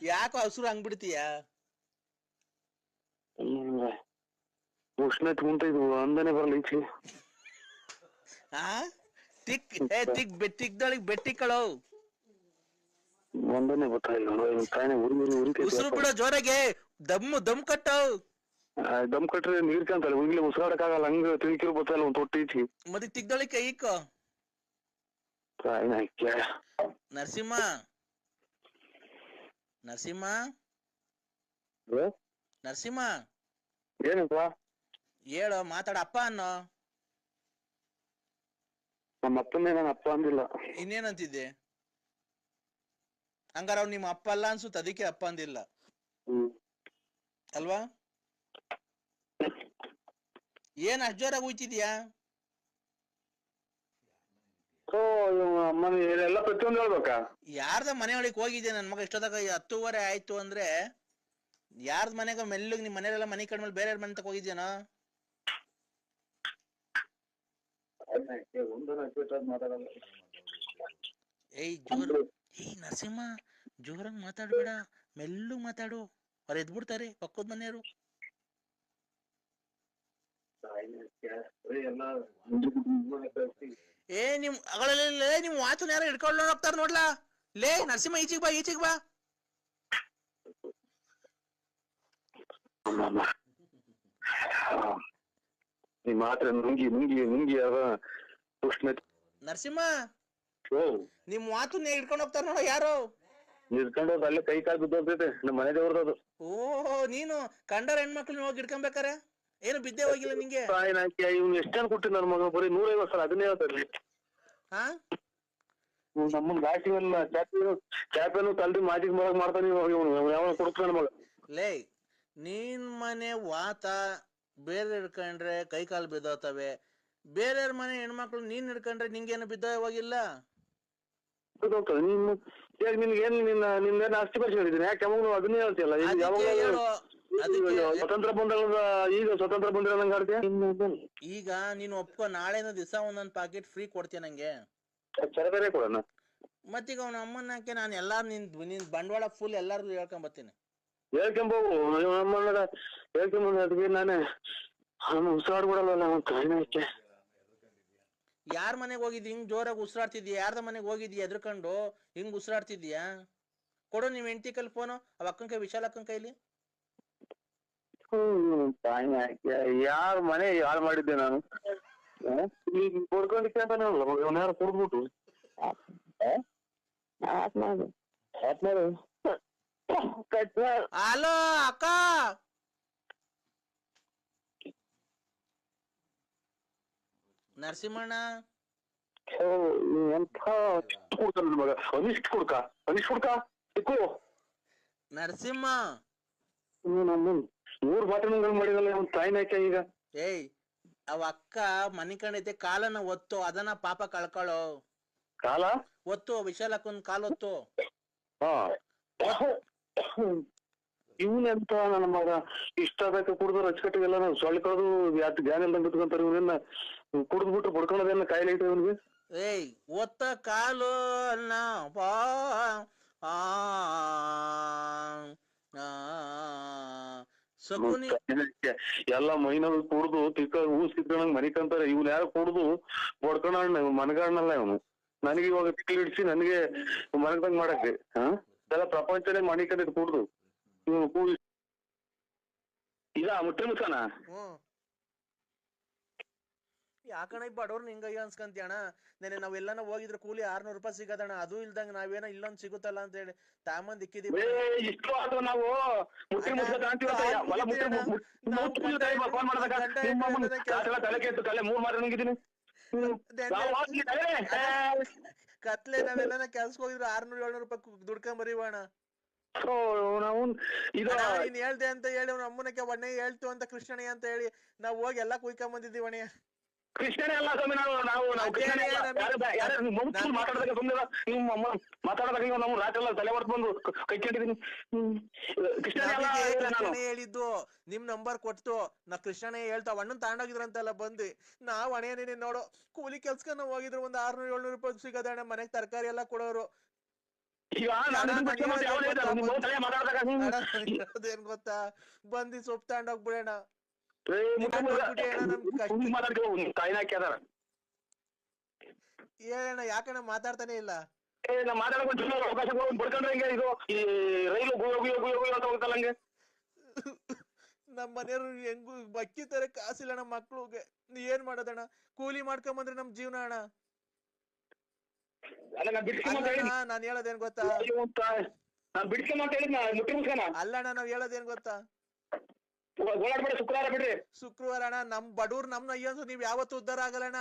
S1: ಯಾಕೋ ಹಸುರು ಹಂಗ್ಬಿಡ್ತೀಯ?
S2: ಉಷ್ಣ ಕುಂತ ಇದು ಅಂದನೆ ಬರಲ್ಲ ಈಚೆ.
S1: ತಿಕ್ದೊಳಗ್ ಬೆಟ್ಟಿ ಕಳೋ
S2: ಒಂದನೆ ಗೊತ್ತಾಗಿಲ್ಲ.
S1: ಉಸಿರು ಬಿಡೋ ಜೋರಾಗೆ, ದಮ್ ಕಟ್ಟೋ.
S2: ದಮ್ ಕಟ್ರೆ ನೀರ್ ಕಾಂತಲ್ಲ, ಇಲ್ಲಿ ಉಸಿರಾಡಕ್ ಆಗಲ್ಲ, ಹಂಗ ತಿಳ್ಕಿರ್ ಬತ್ತಲ್ಲ ಒಂದ್ ತೊಟ್ಟಿ ಈಚೆ.
S1: ಮತ್ತೆ ತಿಕ್ದೊಳಗ್ ಕೈ ಇಕ್ಕೋ. ನರಸಿಂಹ ನರಸಿಂಹ ನರಸಿಂಹ
S2: ಏನಪ್ಪ?
S1: ಹೇಳೋ, ಮಾತಾಡ. ಅಪ್ಪ ಅನ್ನೋ.
S2: ನಮ್ಮ ಅಪ್ಪನ್ನೇ ನಾನು ಅಪ್ಪ ಅಂದಿಲ್ಲ.
S1: ಇನ್ನೇನಂತಿದ್ದೆ? ಹಂಗಾರ ಅವ್ನು ನಿಮ್ಮ ಅಪ್ಪ ಅಲ್ಲ ಅನ್ಸುತ್ತ, ಅದಕ್ಕೆ ಅಪ್ಪ ಅಂದಿಲ್ಲ ಅಲ್ವಾ? ಏನ್ ಅಷ್ಟ್ ಜೋರಾಗಿ ಹೋಯ್ತಿದ್ಯಾ?
S2: ಎಲ್ಲ ಪ್ರತಿಯೊಂದು ಹೇಳ್ಬೇಕಾ?
S1: ಯಾರ್ದ ಮನೆ ಒಳಗೆ ಹೋಗಿದ್ದೆ ನನ್ ಮಗ ಇಷ್ಟೊತ್ತಾಗ? 10:15 ಆಯ್ತು ಅಂದ್ರೆ ಯಾರ್ದ ಮನೆಗ ಮೆಲ್ಲಗ್ ನಿಮ್ ಮನೆಯಲ್ಲ ಮನೆ ಕಡ್ಮೇಲೆ ಬೇರೆ ಮನೆ ತಕ ಹೋಗಿದ್ಯಾನೋ? ಏಯ್ ನರಸಿಂಹ, ಜೋರಾಗಿ ಮಾತಾಡ್ಬೇಡ, ಮೆಲ್ಲಗ್ ಮಾತಾಡು, ಅವ್ರು ಎದ್ಬಿಡ್ತಾರೆ ಪಕ್ಕದ ಮನೆಯವರು. ನಿಮ್ ವಾಚನ್ ಯಾರು ಹಿಡ್ಕೊಂಡು ಹೋಗ್ತಾರ ನೋಡ್ಲಾ. ಲೇ ನರಸಿಂಹ, ಈಚಿಗ್ ಬಾ.
S2: ಮಾತ್ರ ನುಂಗಿ ಅದ ಉಷ್ಣ.
S1: ನರಸಿಂಹ, ನಿಮ್ ವಾತುನ್ ಹಿಡ್ಕೊಂಡು ಹೋಗ್ತಾರ ನೋಡ ಯಾರು?
S2: ಹಿಡ್ಕೊಂಡು ಹೋದ್ ಅಲ್ಲೇ ಕೈ ಕಾಲು ಬಿದ್ದೋಗ್ತೈತೆ, ನಮ್ಮ ಮನೆ ದೇವ್ರದದು.
S1: ಓಹೋ, ನೀನು ಕಂಡರ ಹೆಣ್ಮಕ್ಳು ಹೋಗಿ ಹಿಡ್ಕೊಂಬೇಕಾರೆ ಏನು ಬಿದ್ದೆ ಹೋಗಿಲ್ಲ ನಿಂಗೆ?
S2: ಇವ್ನು ಎಷ್ಟೇನ್ ಕೊಟ್ಟಿ ನನ್ನ ಮಗ, ಬರೀ 150 ಸಲ ಅದನ್ನೇ ಹೇಳ್ತಾರ್ರಿ. ನಮ್ಮನ್ ಗಾಡಿಲ್ಲ ಚಾಪೇನು ತಲ್ದಿ ಮಾಜಿಗ್ ಮಗ ಮಾಡ್ತಾನೆ ಯಾವ ಕೊಡ್ತಾನ ಮಗ.
S1: ಲೇ ನೀನ್ ಮನೆ ವಾತ ಬೇರೆ ಹಿಡ್ಕೊಂಡ್ರೆ ಕೈ ಕಾಲು ಬಿದ್ದೋತವೆ, ಬೇರೆಯವ್ರ ಮನೆ ಹೆಣ್ಮಕ್ಳು ನೀನ್ ಹಿಡ್ಕೊಂಡ್ರೆ ನಿಂಗೇನು ಬಿದ್ದೋ ಹೋಗಿಲ್ಲ?
S2: ನಿನ್ನೇನು ಅಷ್ಟು ಪರಿಚಯ ಹೇಳಿದ್ದೀನಿ, ಯಾಕೆ ಅದನ್ನೇ ಹೇಳ್ತಿಯಲ್ಲ. ಸ್ವತಂತ್ರ ಬಂದಾಗ ಈಗ ಸ್ವತಂತ್ರ ಬಂದಿರೋ ನಂಗೆ ಆಡ್ತೀಯ.
S1: ಈಗ ನೀನು ಒಪ್ಕೊ, ನಾಳೆನ ದಿವಸ ಒಂದೊಂದ್ ಪಾಕೆಟ್ ಫ್ರೀ ಕೊಡ್ತೀಯ ನಂಗೆ.
S2: ಚರದರೆ ಕೊಡೋಣ.
S1: ಮತ್ತೀಗ ಅವನ ಅಮ್ಮನ ಹಾಕಿ ನಾನು ಎಲ್ಲಾರು ನಿನ್ ಬಂಡವಾಳ ಫುಲ್ ಎಲ್ಲಾರ್ಗು ಹೇಳ್ಕೊಂಬತ್ತೀನಿ.
S2: ಹೇಳ್ಕೊಂಬೋಗು ನಮ್ಮನ್ನ ಹೇಳ್ಕೊಂಬಂದು ಅದಕ್ಕೆ ನಾನೇ ಉಸಿರಾಡ್ಬಿಡಲ್ಲ ಅವ್ನ ತಾಯಿನ ಹಾಕಿ.
S1: ಯಾರ ಮನೆಗೆ ಹೋಗಿದ್ದಿ ಹಿಂಗ್ ಜೋರಾಗಿ ಉಸಿರಾಡ್ತಿದ್ಯಾ? ಯಾರ್ದ ಮನೆಗೆ ಹೋಗಿದ್ಯಾ ಎದ್ರಕೊಂಡು ಹಿಂಗ್ ಉಸಿರಾಡ್ತಿದ್ಯಾ? ಕೊಡು ನಿಮ್ ಹೆಂಡತಿ ಕೈಲಿ ಫೋನು, ಅವ್ ಅಕ್ಕನ ಕೈ, ವಿಶಾಲ್ ಅಕ್ಕನ ಕೈಲಿ.
S2: ತಾಯಿನ ಹಾಕಿ ಯಾರ ಮನೆ ಯಾರು ಮಾಡಿದ್ದೆ ನಾನು? ಈಗ ಕೊಡ್ಕೊಂಡಿದ್ದೆ ಅಂತ ಯಾರು ಕೊಡ್ಬಿಟ್ಟು
S1: ಹಲೋ ಅಕ್ಕ, ನರಸಿಂಹಣ್ಣ.
S2: ಎಂಥ ಕೊಡ್ತಾನ ಮಗ, ಅನಿಷ್ಟ್ ಹುಡ್ಕ ಸಿಕ್ಕು
S1: ನರಸಿಂಹ.
S2: ನಮ್ಮ 3 ಬಾಟಲ್ಗಳು ಮಾಡಿದಲ್ಲ ಅವ್ನ ತಾಯಿನ ಹಾಕಿ. ಈಗ
S1: ಏಯ್, ಅವ ಅಕ್ಕ ಮನಿ ಕಂಡೈತೆ, ಕಾಲನ್ನ ಒತ್ತು, ಅದನ್ನ ಪಾಪ ಕಳ್ಕೊಳ್ಳೋ.
S2: ಕಾಲ
S1: ಒತ್ತು, ವಿಶಾಲ್ ಅಕ್ಕನ್ ಕಾಲ್ ಒತ್ತು.
S2: ಇವನೆಂತ ನನ್ನ ಮಗ ಇಷ್ಟ ಬೇಕು ಕುಡ್ದು ರಚಕಟ್ಟಿಗೆಲ್ಲ ನಾವು ಸೊಳ್ಳೆ ಕಳೆದು ಯಾತ್ ಜ್ಞಾನ ಇಲ್ದಂಗ್ ಬಿಟ್ಕೊಂತಾರೆ. ಇವನನ್ನ ಕುಡ್ದು ಬಿಟ್ಟು ಬಡ್ಕೊಳ್ಳೋದೇನ ಕಾಯಿಲೆ ಐತೆ ಇವನ್ಗೆ.
S1: ಏಯ್, ಒತ್ತ ಕಾಲು ಅನ್ನ ಸಕುನಿ
S2: ಎಲ್ಲ ಮೈನಲ್ಲಿ ಕುಡ್ದು ತಿಕ್ಕ ಊಸಿದ್ದಂಗ್ ಮನಿಕಂತಾರೆ. ಇವ್ನ ಯಾರು ಕುಡ್ದು ಬಡ್ಕೊಂಡ ಮನಗಾಡ್ನಲ್ಲ ಇವನು. ನನಗೆ ಇವಾಗ ತಿಕ್ಕಲಿ ಹಿಡಿಸಿ ನನಗೆ ಮನಗದಂಗ್ ಮಾಡಕ್ಕೆ ಎಲ್ಲ ಪ್ರಪಂಚನೇ ಮನಿಕಂದಿದ್ ಕುಡ್ದು ಇವನು ಕೂಡಿ ಇದ ಮುಟ್ಟಿ ಮುಚ್ಕನ.
S1: ಯಾಕಣ ಈ ಬಡವ್ರು ಹಿಂಗಯ್ಯ ಅನ್ಸ್ಕಂತೀಯಣ? ನೆನೆ ನಾವೆಲ್ಲನ ಹೋಗಿದ್ರೆ ಕೂಲಿ 600 ರೂಪಾಯಿ ಸಿಗದಣ್ಣ. ಅದು ಇಲ್ದಂಗ ನಾವೇನೋ ಇಲ್ಲೊಂದ್ ಸಿಗುತ್ತಲ್ಲ ಅಂತ ಹೇಳಿ ತಾಮಂದ್ ಇಕ್ಕಿದೀವಿ.
S2: ಇಷ್ಟು ಆದ್ರೂ ನಾವು ಮುಟ್ಟಿ ಮುಚ್ಕ ತಲೆ ಕೆಟ್ಟು ತಲೆ 3 ಮಾರ ನಂಗಿದ್ದೀನಿ.
S1: ಕತ್ಲೆ ನಾವೆಲ್ಲನ ಕೆಲ್ಸಕ್ ಹೋಗಿದ್ರೆ 600-700 ರೂಪಾಯಿ ದುಡ್ಕೊಂಡ್ ಬರೀವಣ. ನೀನ್ ಹೇಳ್ದೆ ಅಂತ ಹೇಳಿ ಅವ್ನ ಅಮ್ಮನಕ್ಕೆ ಒಣ್ಣೆ ಹೇಳ್ತು ಅಂತ ಕೃಷ್ಣಣ್ಣ ಅಂತ ಹೇಳಿ ನಾವ್ ಹೋಗಿ ಎಲ್ಲಾ ಕುಯ್ಕೊಂಡ್ ಬಂದಿದ್ದೀವಿ ಅಣ್ಣ.
S2: ಕೃಷ್ಣನೇ ಅಲ್ಲ ಸ್ವಾಮಿ, ಮಾತಾಡದಾಗ ಸುಮ್ಮನೆ ನಿಮ್ಮ ಮಾತಾಡದಾಗ ನಾವು ರಾತ್ರಿ ಎಲ್ಲ ತಲೆ ಹೊಡೆದು ಬಂದು ಕೈಕೊಂಡಿದೀನಿ.
S1: ಕೃಷ್ಣನೇ ಹೇಳಿದ್ದು, ನಿಮ್ ನಂಬರ್ ಕೊಟ್ಟು ನಾ ಕೃಷ್ಣನೇ ಹೇಳ್ತಾವ ಅಣ್ಣನ್ ತಗೊಂಡೋಗಿದ್ರಂತೆಲ್ಲ ಬಂದು ನಾವ್ ಹಣೆಯೇನೆ ನೋಡೋ ಕೂಲಿ ಕೆಲ್ಸಕ್ಕ ನಾವ್ ಹೋಗಿದ್ರು ಒಂದ್ 600-700 ರೂಪಾಯಿ ಸಿಗದ ಅಣ್ಣ. ಮನೆಗ್ ತರಕಾರಿ ಎಲ್ಲ ಕೊಡೋರು. ಏನ್ ಗೊತ್ತಾ, ಬಂದಿ ಸೊಪ್ಪು ತಗೊಂಡೋಗ್ಬಿಡೋಣ. ಹೇಳಣ್ಣ, ಯಾಕಣ್ಣ ಮಾತಾಡ್ತಾನೆ ಇಲ್ಲ? ನಮ್ ಮನೆಯವ್ರು ಹೆಂಗು ಬಕ್ಕಿ ತರ ಕಾಸಿಲ್ಲಣ್ಣ ಮಕ್ಳುಗೆ. ಏನ್ ಮಾಡೋದಣ್ಣ? ಕೂಲಿ ಮಾಡ್ಕೊಂಬಂದ್ರೆ ನಮ್ ಜೀವನ ಅಣ್ಣ. ನಾನ್ ಹೇಳೋದೇನ್ ಗೊತ್ತಾ, ಅಲ್ಲಣ್ಣ ನಾವ್ ಹೇಳೋದೇನ್ ಗೊತ್ತಾ, ಶುಕ್ರವಾರ ಅಣ್ಣ ನಮ್ ಬಡವ್ರು ನಮ್ನ ಅಯ್ಯೋ ನೀವ್ ಯಾವತ್ತು ಉದ್ದಾರ ಆಗಲ್ಲಣ್ಣ.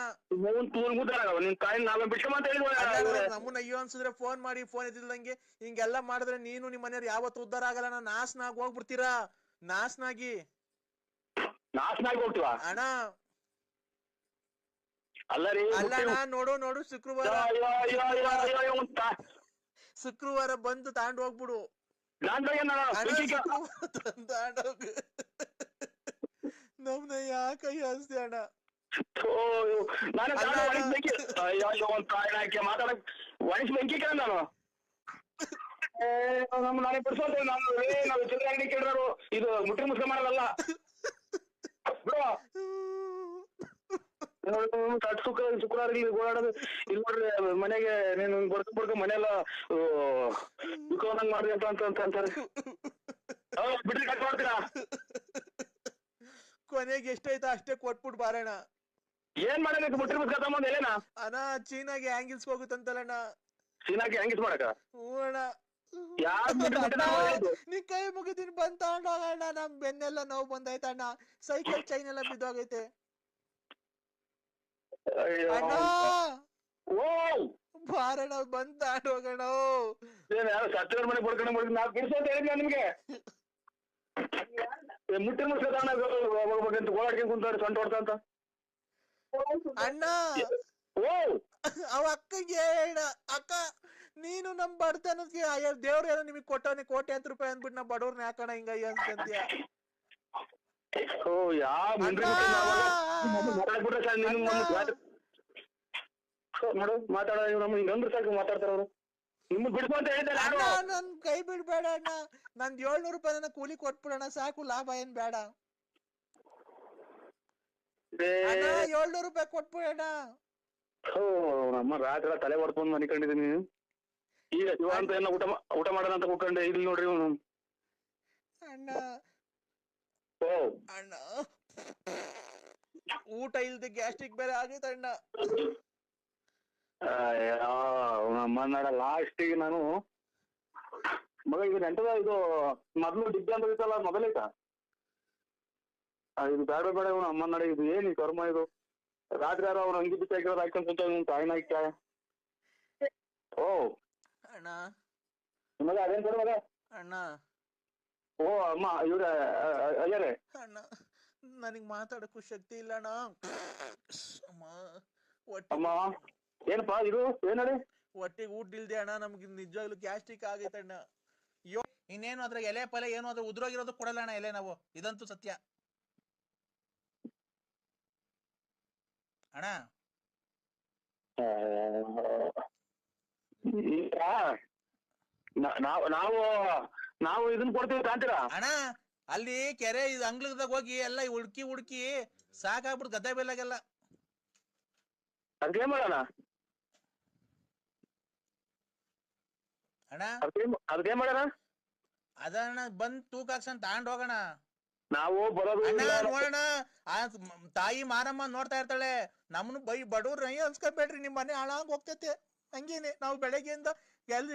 S1: ನಮ್ಮನ್ನ ಅಯ್ಯೋ ಅನ್ಸಿದ್ರೆ ಫೋನ್ ಮಾಡಿ, ಫೋನ್ ಎದ್ದಿಲ್ದಂಗೆ ಹಿಂಗೆಲ್ಲಾ ಮಾಡಿದ್ರೆ ನೀನು ನಿಮ್ ಮನೆಯವ್ರು ಯಾವತ್ತು ಉದ್ದಾರ ಆಗಲ್ಲಣ್ಣ. ನಾಶನಾಗ್ ಹೋಗ್ಬಿಡ್ತೀರಾ, ನಾಶನಾಗಿ
S2: ಹೋಗ್ತೀವ
S1: ಅಣ್ಣ.
S2: ಅಲ್ಲಣ್ಣ
S1: ನೋಡು ಶುಕ್ರವಾರ ಬಂದು ತಗೊಂಡ್ ಹೋಗ್ಬಿಡು. ನಮ್ನ ಯಾಕಯ್ಯ ಅನ್ಸ್ತಿ ಅಣ್ಣ?
S2: ನಾನೇ ಬಿಡ್ಸೋದು. ನಾವು ಚಿಲ್ಲರೆ ಅಂಗಡಿ ಕೇಳಿದ್ರು ಇದು ಮುಟ್ಟಿ ಮುಸ್ಕ ಮಾಡಲ್ಲ ಶುಕ್ರವಾರ ಇಲ್ಲಿ ಓಡಾಡೋದು. ಇಲ್ಲಿ ನೋಡ್ರಿ ಮನೆಗೆ ನೀನು ಬಡ್ಕ ಮನೆಯೆಲ್ಲ ಮಾಡ್ರಿ ಅಂತ ಅಂತಾರೆ. ಬಿಡ್ರಿ ಕಟ್ ಮಾಡ್ತೀರಾ?
S1: ಕೊನೆಗೆ ಎಷ್ಟೈತ ಅಷ್ಟೇ ಕೊಟ್ಬಿಟ್ಟು ಬಾರಣ.
S2: ಏನ್ ಮಾಡಬೇಕು? ಮುಟ್ಟಿ ಮುಸ್ಕ ತಗೊಂಡ್ ಎಲ್ಲೇನ
S1: ಅಣ್ಣ ಚೀನಾಗೆ ಹ್ಯಾಂಗಿಲ್ಸ್ ಹೋಗುತ್ತಂತಲ್ಲಣ್ಣ.
S2: ಚೀನಾಗೆ ಹ್ಯಾಂಗಿಲ್ಸ್ ಮಾಡಕ?
S1: ಹ್ಞೂ ಅಣ್ಣ. ನೀ ಕೈ ಮುಗಿದೀನಿ ಬಂದ್ ತಗೊಂಡೋಗಣ್ಣ. ನಮ್ ಬೆನ್ನೆಲ್ಲ ನೋವು ಬಂದೈತಣ್ಣ. ಸೈಕಲ್ ಚೈನ್ ಎಲ್ಲ ಬಿದ್ದೋಗೈತೆ ಅಣ್ಣ. ಬಾರಣ್ಣ ಬಂದ್ ತಗೊಂಡೋಗಣ.
S2: ಸತ್ತಿರ ಮನೆ ಬಡ್ಕೊಂಡು ನಾವು ಬಿಡಿಸೋ ಅಂತ ಹೇಳಿದ್ನ ನಿಮ್ಗೆ. ಮುಟ್ಟಿ ಮುಸ್ಕ ತಗೊಂಡ ಓಡಾಡ್ಕೊಂಡ್ ಕುಂತಾರೆ ಸೊಂಟ ಹೊಡ್ತ ಅಂತ
S1: ಅಣ್ಣ. ಅವ ಅಕ್ಕಗೆ ಹೇಳ, ಅಕ್ಕ ನೀನು ನಮ್ ಬಡತನಕ್ಕೆ ದೇವ್ರ ಏನೋ ನಿಮಗ್ ಕೊಟ್ಟವನಿ ಕೋಟ್ಯಾಂತರ ರೂಪಾಯಿ ಅಂದ್ಬಿಟ್ಟು ನಮ್ ಬಡವ್ರನ್ನ ಯಾಕಣ ಹಿಂಗ ಅನ್ಸ್ಕಂತೀಯ?
S2: ನೋಡು ಮಾತಾಡೋ ನಮ್ಗೆ ಹಿಂಗಂದ್ರೆ ಸಾಕು ಮಾತಾಡ್ತಾರ ಅವ್ರು. ನಿಮ್ಮನ್ ಬಿಡ್ಕೊ ಅಂತ ಹೇಳಿದ್ದೆ ನಾನು.
S1: ಅಣ್ಣ ನನ್ ಕೈ ಬಿಡ್ಬೇಡ ಅಣ್ಣ, ನಂದ್ 700 ರೂಪಾಯಿ ನನ್ನ ಕೂಲಿ ಕೊಟ್ಬಿಡಣ ಸಾಕು, ಲಾಭ ಏನ್ ಬೇಡ ಅಣ್ಣ. 700 ರೂಪಾಯಿ ಕೊಟ್ಬಿಡಣ.
S2: ನಮ್ಮ ರಾತ್ರಿ ತಲೆ ಹೊಡ್ಕೊಂಡ್ ಮನಿಕೊಂಡಿದೀನಿ. ಈಗ ಶಿವ ಅಂತ ಎಲ್ಲ ಊಟ ಮಾಡೋಣ ಅಂತ ಕೂತ್ಕೊಂಡೆ, ಇಲ್ಲಿ ನೋಡ್ರಿ ಇವನು.
S1: ಅಣ್ಣ ಅಣ್ಣ ಊಟ ಇಲ್ದೆ ಗ್ಯಾಸ್ಟ್ರಿಕ್ ಬೇರೆ ಆಗೈತೆ ಅಣ್ಣ.
S2: ನಮ್ಮನ್ನಾಡ ಲಾಸ್ಟಿಗೆ ನಾನು ಮಗ ಇದು ನೆಂಟದ ಇದು ಮೊದ್ಲು ಡಿಗ್ಗಿ ಅಂತ ಇತ್ತಲ್ಲ ಮೊದಲೈತ ಇದು ಬೇಡ ಬೇಡ ಇವನು ಅಮ್ಮನಾಡ ಇದು ಏನ್ ಈ ಕರ್ಮ ಇದು. ರಾತ್ರಿ ಯಾರು ಅವ್ನು ಅಂಗಿ ಬಿಚ್ಚ ಹಾಕಿರೋದು ಹಾಕೊಂಡ್ ಕುಂತ ತಾಯಿನ ಹಾಕ್ಯ. ಓ
S1: ಅಣ್ಣ
S2: ಮಗ ಅದೇನ್ ಕೊಡ ಮಗ.
S1: ಅಣ್ಣ
S2: ಓ ಅಮ್ಮ ಇವ್ರ ಅಯ್ಯರೇ.
S1: ಅಣ್ಣ ನನಗ್ ಮಾತಾಡಕ್ಕೂ ಶಕ್ತಿ ಇಲ್ಲ ಅಣ್ಣ.
S2: ಅಮ್ಮ ಏನಪ್ಪಾ ಇದು ಏನಲ್ಲಿ
S1: ಒಟ್ಟಿಗೆ ಊಟ ಇಲ್ದೆ ಅಣ್ಣ, ನಮ್ಗೆ ನಿಜವಾಗ್ಲೂ ಗ್ಯಾಸ್ಟ್ರಿಕ್ ಆಗೈತೆ ಅಣ್ಣ. ಇನ್ನೇನು ಅದ್ರ ಎಲೆ ಪಲೆ ಏನು ಅದ್ರ ಉದ್ರೋಗಿರೋದು ಕೊಡಲ್ಲ ಅಣ್ಣ ಎಲೆ ನಾವು, ಇದಂತೂ ಸತ್ಯ ಅಣ್ಣ.
S2: ನಾವು ನಾವು ಇದನ್ನ ಕೊಡ್ತೀವಿ ಕಾಂತೀರಾ
S1: ಅಣ್ಣ. ಅಲ್ಲಿ ಕೆರೆ ಇದು ಅಂಗ್ಲದಾಗ ಹೋಗಿ ಎಲ್ಲ ಹುಡ್ಕಿ ಹುಡ್ಕಿ ಸಾಕಾಗ್ಬಿಡ್ತು ಗದ್ದೆ ಬೆಲ್ಲಾಗೆಲ್ಲ.
S2: ಅದಕ್ಕೆ ಮಾಡೋಣ
S1: ಅಣ್ಣ,
S2: ಅದಕ್ಕೆ ಮಾಡೋಣ
S1: ಅದನ್ನ ಬಂದ್ ತೂಕ ಹಾಕ್ಸನ್ ತಗೊಂಡ್ ಹೋಗೋಣ.
S2: ನಾವು ಬರೋದು
S1: ಅಣ್ಣ ನೋಡೋಣ, ಆ ತಾಯಿ ಮಾರಮ್ಮ ನೋಡ್ತಾ ಇರ್ತಾಳೆ ನಮ್ಮನ್ನು ಬಡವ್ರ ಅನ್ಸ್ಕೊಬೇಡ್ರಿ, ನಿಮ್ ಮನೆ ಹಾಳಾಗ್ ಹೋಗ್ತೈತೆ. ಹಂಗೇನೆ ನಾವು ಬೆಳಗ್ಗೆಯಿಂದ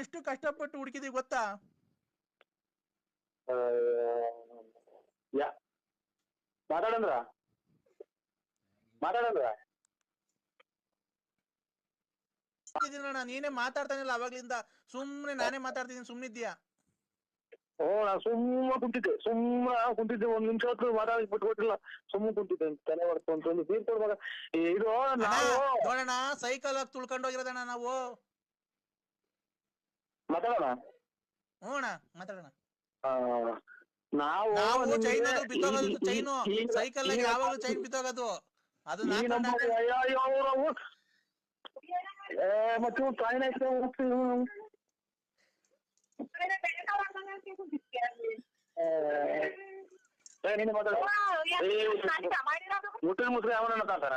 S1: ಎಷ್ಟು ಕಷ್ಟಪಟ್ಟು ಹುಡುಕಿದೀವಿ ಗೊತ್ತಾ.
S2: ಮಾತಾಡಂದ್ರ
S1: ಅಣ್ಣ ನೀನೇ ಮಾತಾಡ್ತಾನಿಲ್ಲ ಅವಾಗ್ಲಿಂದ, ಸುಮ್ನೆ ನಾನೇ ಮಾತಾಡ್ತಿದ್ದೀನಿ, ಸುಮ್ನಿದ್ಯಾ.
S2: ನಾನು ಸುಮ್ಮನೆ ಕುಂತಿದ್ದೆ ಒಂದ್ ನಿಮಿಷ ಹೊತ್ತು ಮಾತಾಡಕ್ ಬಿಟ್ಕೊಟ್ಟಿಲ್ಲ, ಸುಮ್ಮನೆ ಕುಂತಿದ್ದೆ ತಲೆ ಹೊಡ್ಕೊಂತ ನೀರ್ ಕೊಡ್ಬೇಕ. ಇದು
S1: ನೋಡೋಣ ಸೈಕಲ್ ತುಳ್ಕೊಂಡು ಹೋಗಿರೋದಣ್ಣ ನಾವು.
S2: ಮಾತಾಡೋಣ.
S1: ಹ್ಞೂ ಅಣ್ಣ ಮಾತಾಡೋಣ.
S2: ನಾವು
S1: ಚೈನು ಸೈಕಲ್ ಯಾವಾಗಲೂ ಚೈನ್ ಬಿತ್ತೋಗೋದು ಅದು
S2: ಮತ್ತೆ ತಾಯಿನ ಮುಟ್ಟಿನ ಮುಸ್ರಿ ಯಾವನ ತಾಂತಾರ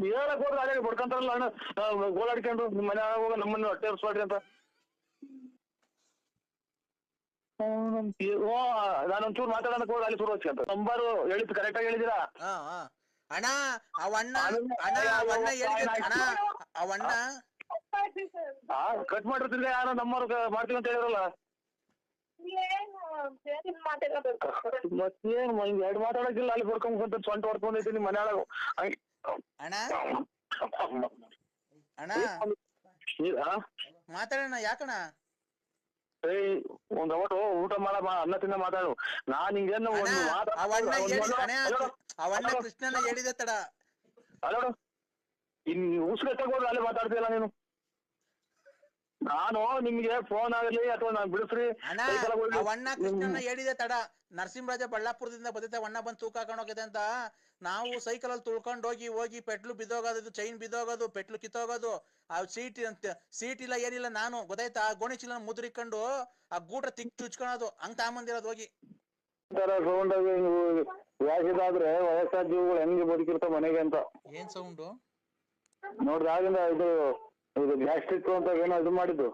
S2: ಹೇಳಕ್ ಹೋದ್ರೆ ಅದೇ ಬಡ್ಕೊಂತಾರಲ್ಲ ಅಣ್ಣ, ಗೋಳಾಡ್ಕೊಂಡು ನಿಮ್ಮ ಮನೆ ಹೋಗ ನಮ್ಮನ್ನ ಹೊಟ್ಟೆ ಹರ್ಸ್ಬಾಡ್ರಿ ಅಂತ. ನಾನೊಂಚೂರು ಮಾತಾಡೋದಕ್ಕೆ ಹೋಗಿ ಅಲ್ಲಿ ಶುರು ಹಚ್ಕೊಂತ ನಂಬರು ಹೇಳಿದ್ದು ಕರೆಕ್ಟ್ ಆಗಿ ಹೇಳಿದಿರಾ
S1: ಅಣ್ಣ. ಅವಣ್ಣ ಅವಣ್ಣ
S2: ಕಟ್ ಮಾಡಿರ್ತಿದ್ರೆ ಯಾರು ನಮ್ಮವ್ರು ಮಾಡ್ತೀವಿ ಅಂತ ಹೇಳಿರಲ್ಲ. ಮತ್ತೇನ್ ಎರಡು ಮಾತಾಡೋಕಿಲ್ಲ, ಅಲ್ಲಿ ಬರ್ಕೊಂಡ್ ಸೊಂಟ ಹೊಡ್ಕೊಂಡಿದ್ದೀನಿ ಮನೆ ಒಳಗ.
S1: ಅಣ್ಣ ಅಣ್ಣ ಮಾತಾಡೋಣ ಯಾಕಣ್ಣ.
S2: ಒಂದ್ ಅವತ್ತು ಊಟ ಮಾಡ ಅನ್ನ ತಿನ್ನ ಮಾತಾಡು. ನಾನ್ ಹಿಂಗೇನು
S1: ಅವಣ್ಣ ಕೃಷ್ಣನ ಹೇಳಿದೆ ತಡ
S2: ಅಲ್ಲೋಡು ಇನ್ ಉಸಿರು ತಗೋದು ಅಲ್ಲಿ ಮಾತಾಡ್ತೀಯಲ್ಲ ನೀನು. ನಾನು ನಿಮ್ಗೆ ಫೋನ್ ಆಗಲಿ ಅಥವಾ ನಾನ್ ಬಿಡಿಸ್ರಿ.
S1: ಅವಣ್ಣ ಕೃಷ್ಣನ ಹೇಳಿದೆ ತಡ, ನರಸಿಂಹರಾಜ ಬಳ್ಳಾಪುರದಿಂದ ಬದೈತೆ ಅಣ್ಣ ಬಂದ್ ತೂಕ ಹಾಕೊಂಡ್ ಹೋಗಿದೆ ಅಂತ. ನಾವು ಸೈಕಲ್ ಅಲ್ಲಿ ತುಳ್ಕೊಂಡ್ ಹೋಗಿ ಪೆಟ್ಲು ಬಿದ್ದೋಗೋದು, ಚೈನ್ ಬಿದ್ದೋಗೋದು, ಪೆಟ್ಲು ಕಿತ್ತೋಗೋದು, ಆ ಸೀಟ್ ಇಲ್ಲ ಏನಿಲ್ಲ. ನಾನು ಗೊತ್ತಾಯ್ತಾ ಗೋಣಿ ಚೀಲ ಮುದ್ರಿಕೊಂಡು ಆ ಗೂಟ್ರ ಚುಚ್ಕೊಳೋದು ಹಂಗ್ ತಗೊಂಬಂದಿರೋದು ಹೋಗಿ.
S2: ಯಾಕಿದಾದ್ರೆ ವಯಸ್ಸಾದ ಜೀವಗಳು ಹೆಂಗೆ ಬದುಕಿರ್ತಾವ ಮನೆಗೆ ಅಂತ.
S1: ಏನ್ ಸೌಂಡು
S2: ನೋಡ್ರಿ ಆಗಿಂದ ಇದು ಗ್ಯಾಸ್ಟ್ರಿಕ್ ಅಂತ ಏನೋ ಇದು ಮಾಡಿದ್ದು.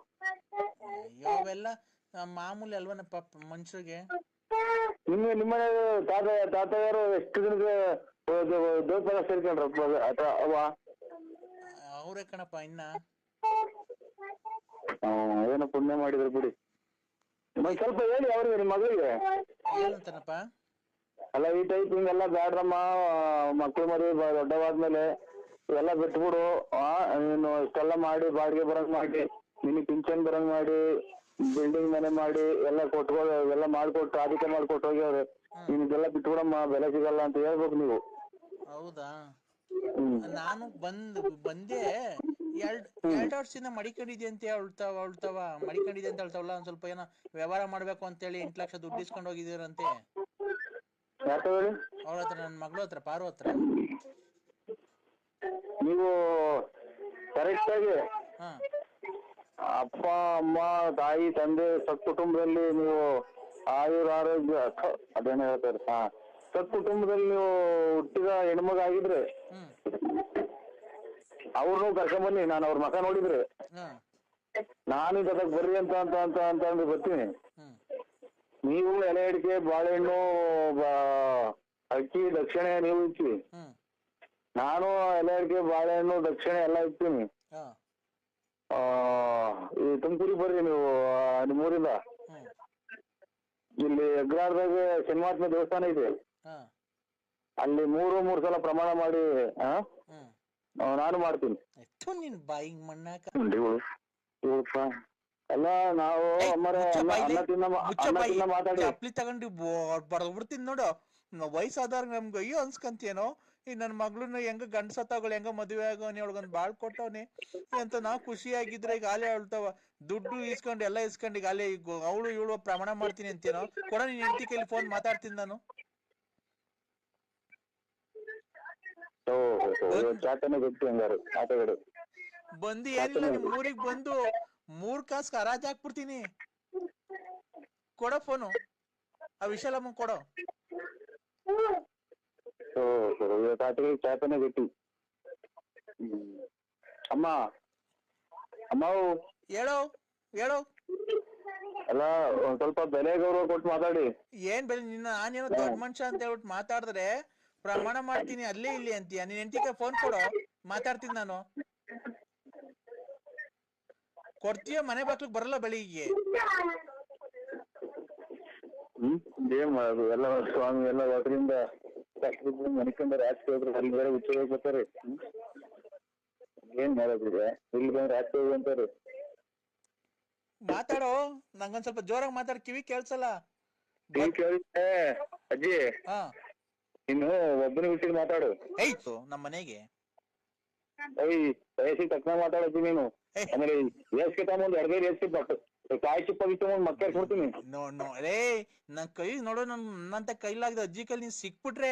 S1: ಅವೆಲ್ಲ ಮಾಮೂಲಿ ಅಲ್ವನಪ್ಪ ಮನುಷ್ಯರಿಗೆ.
S2: ನಿಮ್ಮನೆ ತಾತಯ್ಯರು ಎಷ್ಟು ದಿನಕ್ಕೆ ದೇವಸ್ಥಾನ ಸೇರ್ಕೊಂಡ್ರ ಅವ
S1: ಅವ್ರೇ ಕಣಪ್ಪ ಇನ್ನ
S2: ಏನೋ ಪುಣ್ಯ ಮಾಡಿದ್ರು ಬಿಡಿ. ಸ್ವಲ್ಪ ಹೇಳಿ ಅವ್ರಿಗೆ ನಿಮ್ ಮಗಳಿಗೆ
S1: ಏನಂತಾನಪ್ಪ.
S2: ಅಲ್ಲ ಈ ಟೈಪ್ ಹಿಂಗೆಲ್ಲ ಬ್ಯಾಡ್ರಮ್ಮ, ಮಕ್ಳು ಮದುವೆ ದೊಡ್ಡವಾದ್ಮೇಲೆ ಎಲ್ಲ ಬಿಟ್ಬಿಡು. ನೀನು ಇಷ್ಟೆಲ್ಲ ಮಾಡಿ ಬಾಡಿಗೆ ಬರಂಗ್ ಮಾಡಿ, ನಿನಗೆ ಪಿಂಚನ್ ಬರಂಗ್ ಮಾಡಿ, ಬಿಲ್ಡಿಂಗ್ ಮನೆ ಮಾಡಿ ಎಲ್ಲ ಎಲ್ಲ ಮಾಡ್ಕೊಟ್ಟು ಆದಿತ್ಯ ಮಾಡ್ಕೊಟ್ಟು ಹೋಗ್ಯವ್ರೆ. ನಿಮ್ಗೆಲ್ಲ ಬಿಟ್ಬಿಡಮ್ಮ, ಬೆಲೆ ಸಿಗಲ್ಲ ಅಂತ ಹೇಳ್ಬೇಕು ನೀವು.
S1: ಹೌದಾ, ನಾನು ಬಂದೆ ಎರಡ್ ವರ್ಷದಿಂದ ಮಡಿಕೊಂಡಿದ್ದೆ ಅಂತ ಹೇಳ್ತಾವ ಮಡಿಕೊಂಡಿದ್ದೆ ಅಂತ ಹೇಳ್ತಾವಲ್ಲ. ಒಂದ್ ಸ್ವಲ್ಪ ಏನೋ ವ್ಯವಹಾರ ಮಾಡ್ಬೇಕು ಅಂತೇಳಿ 8 ಲಕ್ಷ ದುಡ್ಡು ಇಸ್ಕೊಂಡು ಹೋಗಿದ್ದೀರಂತೆ ಅವ್ರ ಹತ್ರ, ನನ್ ಮಗಳ ಹತ್ರ, ಪಾರು ಹತ್ರ.
S2: ನೀವು ಕರೆಕ್ಟ್ ಆಗಿ
S1: ಹಾ
S2: ಅಪ್ಪ ಅಮ್ಮ ತಾಯಿ ತಂದೆ ಸತ್ಕುಟುಂಬದಲ್ಲಿ ನೀವು ಆರೋಗ್ಯ ಅದೇನೋ ಹೇಳ್ತಾರೆ. ಸತ್ಕುಟುಂಬದಲ್ಲಿ ನೀವು ಹುಟ್ಟಿದ ಹೆಣ್ಮಗ ಆಗಿದ್ರೆ
S1: ಹ್ಮ್
S2: ಅವ್ರನ್ನೂ ಕರ್ಕೊಂಬನ್ನಿ, ನಾನು ಅವ್ರ ಮಕ ನೋಡಿದ್ರೆ
S1: ಹಾ
S2: ನಾನು ಇದಕ್ಕೆ ಬರ್ರಿ ಅಂತ ಅಂತ ಅಂತ ಅಂತ ಅಂದು ಬರ್ತೀನಿ.
S1: ಹ್ಮ್
S2: ನೀವು ಎಲೆ ಅಡಿಕೆ ಬಾಳೆಹಣ್ಣು ಅಕ್ಕಿ ದಕ್ಷಿಣೆ ನೀವು ಇಕ್ಕಿ,
S1: ಹ್ಮ್
S2: ನಾನು ಎಲೆ ಅಡಿಕೆ ಬಾಳೆಹಣ್ಣು ದಕ್ಷಿಣೆ ಎಲ್ಲ ಇಕ್ತೀನಿ.
S1: ಹಾ
S2: ಈ ತುಮಕೂರಿಗೆ ಬರ್ರಿ ನೀವು ನಿಮ್ಮೂರಿಂದ.
S1: ಹ್ಮ್
S2: ಇಲ್ಲಿ ಅಗ್ರಾರದಾಗ ಶನಿಮಾತ್ಮ ದೇವಸ್ಥಾನ ಇದೆ,
S1: ಹಾ
S2: ಅಲ್ಲಿ ಮೂರು ಸಲ ಪ್ರಮಾಣ ಮಾಡಿ
S1: ಹ್ಮ್
S2: ನಾನು ಮಾಡ್ತೀನಿ.
S1: ನಿನ್ ಬಾಯಿಗೆ ಮಣ್ಣಾಕ
S2: ಎಲ್ಲ ನಾವು ಅನ್ನ ಮಾತಾಡಿ
S1: ಚಪ್ಲಿ ತಗೊಂಡು ಬಡದ್ಬಿಡ್ತೀನಿ ನೋಡು. ವಯಸ್ಸಾದವ್ರ ನಮ್ಗೆ ಅಯ್ಯೋ ಅನ್ಸ್ಕಂತೇನೋ, ಈ ನನ್ ಮಗ್ಳನ್ನ ಹೆಂಗ ಗಂಡ ಸತ್ತವಗಳು ಹೆಂಗ ಮದುವೆ ಆಗೋನಿ ಅವಳಗೊಂದ್ ಬಾಳ್ ಕೊಟ್ಟವನಿ ಅಂತ ನಾವ್ ಖುಷಿಯಾಗಿದ್ರೆ ಈಗ ಆಲೆ ಹೇಳ್ತಾವ ದುಡ್ಡು ಇಸ್ಕೊಂಡು ಎಲ್ಲ ಇಸ್ಕೊಂಡು ಈಗ ಆಲೆ ಈಗ ಅವಳು ಇವಳು ಪ್ರಮಾಣ ಮಾಡ್ತೀನಿ ಅಂತೇನೋ. ಕೊಡ ನಿನ್ ಹೆಂಡತಿ ಕೈಲಿ ಫೋನ್ ಮಾತಾಡ್ತೀನಿ ನಾನು. ಬಂದು ಏನಿಲ್ಲ ನಿಮ್ ಊರಿಗೆ ಬಂದು 3 ಕಾಸು ಹರಾಜ್ ಹಾಕ್ಬಿಡ್ತೀನಿ. ಕೊಡೋ ಫೋನು, ಆ ವಿಶಾಲಮ್ಮ ಕೊಡೋ.
S2: ಚಾತನೆ ಗಟ್ಟಿ. ಅಮ್ಮ ಅಮ್ಮ
S1: ಹೇಳೋ ಹೇಳೋ.
S2: ಎಲ್ಲ ಒಂದ್ ಸ್ವಲ್ಪ ಬೆಲೆ ಗೌರವ ಕೊಟ್ಟು ಮಾತಾಡಿ.
S1: ಏನ್ ಬೆಲೆ? ನಿನ್ನ ನಾನೇನೋ ದೊಡ್ಡ ಮನುಷ್ಯ ಅಂತ ಹೇಳ್ಬಿಟ್ಟು ಮಾತಾಡಿದ್ರೆ ಪ್ರಮಾಣ ಮಾಡ್ತೀನಿ ಅಲ್ಲೇ ಇಲ್ಲಿ ಅಂತೀಯ. ನಿನ್ ಹೆಂಡತಿಗೆ ಫೋನ್ ಕೊಡೋ, ಮಾತಾಡ್ತೀನಿ ನಾನು. ಕೊಡ್ತೀಯ? ಮನೆ ಬಾಕ್ಲಿಗೆ ಬರಲ್ಲ ಬೆಳಿಗ್ಗೆ.
S2: ಏನ್ ಮಾಡೋದು, ಎಲ್ಲ ಸ್ವಾಮಿ ಎಲ್ಲ ಅದರಿಂದ ಮನಿಕೊಂಡ್ರೆ ರಾತ್ರಿ ಹೋದ್ರೆ ಅಲ್ಲಿ ಬೇರೆ ಉಚ್ಚ ಬರ್ತಾರೆ. ಏನ್ ಮಾಡೋದಿಲ್ಲ, ಇಲ್ಲಿ ಬಂದ್ರೆ ರಾತ್ರಿ ಹೋಗಿ ಅಂತಾರೆ.
S1: ಮಾತಾಡೋ, ನಂಗೊಂದ್ ಸ್ವಲ್ಪ ಜೋರಾಗಿ ಮಾತಾಡ, ಕಿವಿ ಕೇಳ್ಸಲ್ಲ.
S2: ಕೇಳಿದ್ದೆ ಅಜ್ಜಿ,
S1: ಹಾ
S2: ಇನ್ನು ಒಬ್ಬನೇ ಬಿಟ್ಟಿದ್ ಮಾತಾಡು.
S1: ಏಯ್ತು ನಮ್ಮ ಮನೆಗೆ
S2: ವಯಸ್ಸಿಗೆ ತಕ್ಕ ಮಾತಾಡಜ್ಜಿ ನೀನು. ಆಮೇಲೆ ಏಸ್ಗೆ ತಗೊಂಡ್ 2 ಏಸ್ಗೆ ಬಟ್ಟು ಕಾಯಿ ಚಿಪ್ಪ ಮತ್ತೆ ಕೊಡ್ತೀನಿ.
S1: ರೇ ನನ್ ಕೈ ನೋಡು, ನನ್ನಂತ ಕೈಲಾಗ್ದ ಅಜ್ಜಿ ಕೈಲಿ ನೀನ್ ಸಿಕ್ಬಿಟ್ರೆ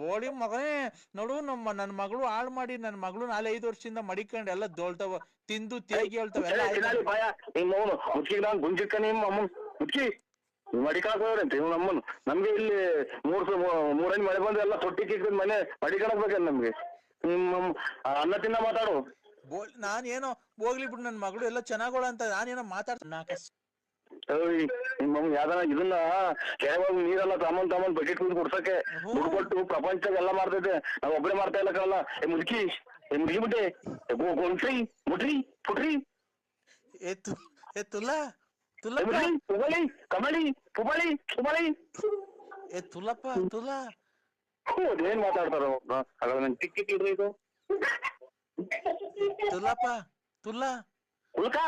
S1: ಬೋಳಿ ಮಗನೇ ನೋಡು. ನನ್ ಮಗಳು ಹಾಳು ಮಾಡಿ ನನ್ ಮಗಳು 4-5 ವರ್ಷದಿಂದ ಮಡಿಕೊಂಡು ಎಲ್ಲ ದೋಳ್ತಾವ, ತಿಂದು ತೇಗಿ ಹೇಳ್ತಾವ
S2: ಮುಚ್ಚಿ ಮಡಿಕಾಕಂತೆ ನಮ್ಮನ್ನು. ನಮ್ಗೆ ಇಲ್ಲಿ 3 ಹನಿ ಮಳೆ ಬಂದು ಎಲ್ಲ ತೊಟ್ಟಿ ಕಿಕ್ಕಿದ ಮನೆ ಮಡಿಕಾಕ್ಬೇಕಲ್ಲ ನಮ್ಗೆ. ಅನ್ನ ತಿನ್ನ ಮಾತಾಡು.
S1: ನಾನೇನೋ ಹೋಗ್ಲಿ ಬಿಡು, ನನ್ ಮಗಳು ಎಲ್ಲ ಚೆನ್ನಾಗೋಳ ಅಂತ ನಾನೇನೋ ಮಾತಾಡ್ತೀನಿ.
S2: ನಿಮ್ಮ ಯಾವ್ದಾನ ಇದನ್ನ ಕೆಳಗೆ ನೀರೆಲ್ಲ ತಮ್ಮನ್ ಬಕೆಟ್ ಕೂತ್ ಕುಡ್ಸಕ್ಕೆ ದುಡ್ಡು ಕೊಟ್ಟು ಪ್ರಪಂಚದಾಗ ಎಲ್ಲ ಮಾಡ್ತೈತೆ, ನಾವ್ ಒಬ್ಬರೇ ಮಾಡ್ತಾ ಇಲ್ಲ ಕಲ್ಲ. ಮುದುಕಿ ಮುಗಿಬಿಟ್ಟೆ ಗೊಂಟ್ರಿ ಮುಟ್ರಿ ಪುಟ್ರಿ
S1: ತುಲಾ
S2: ಪುಬಳಿ ಕಮಳಿ ಪುಬಳಿ ಸುಬಳಿ
S1: ತುಲಪ್ಪ ತುಲಾ
S2: ಏನ್ ಮಾತಾಡ್ತಾರ ಟಿಕ್ ಟಿಕ್ ಇಡ್ರಿ ಇದು
S1: ತುಲಪ್ಪ ತುಲಾ
S2: ಉಲ್ಕ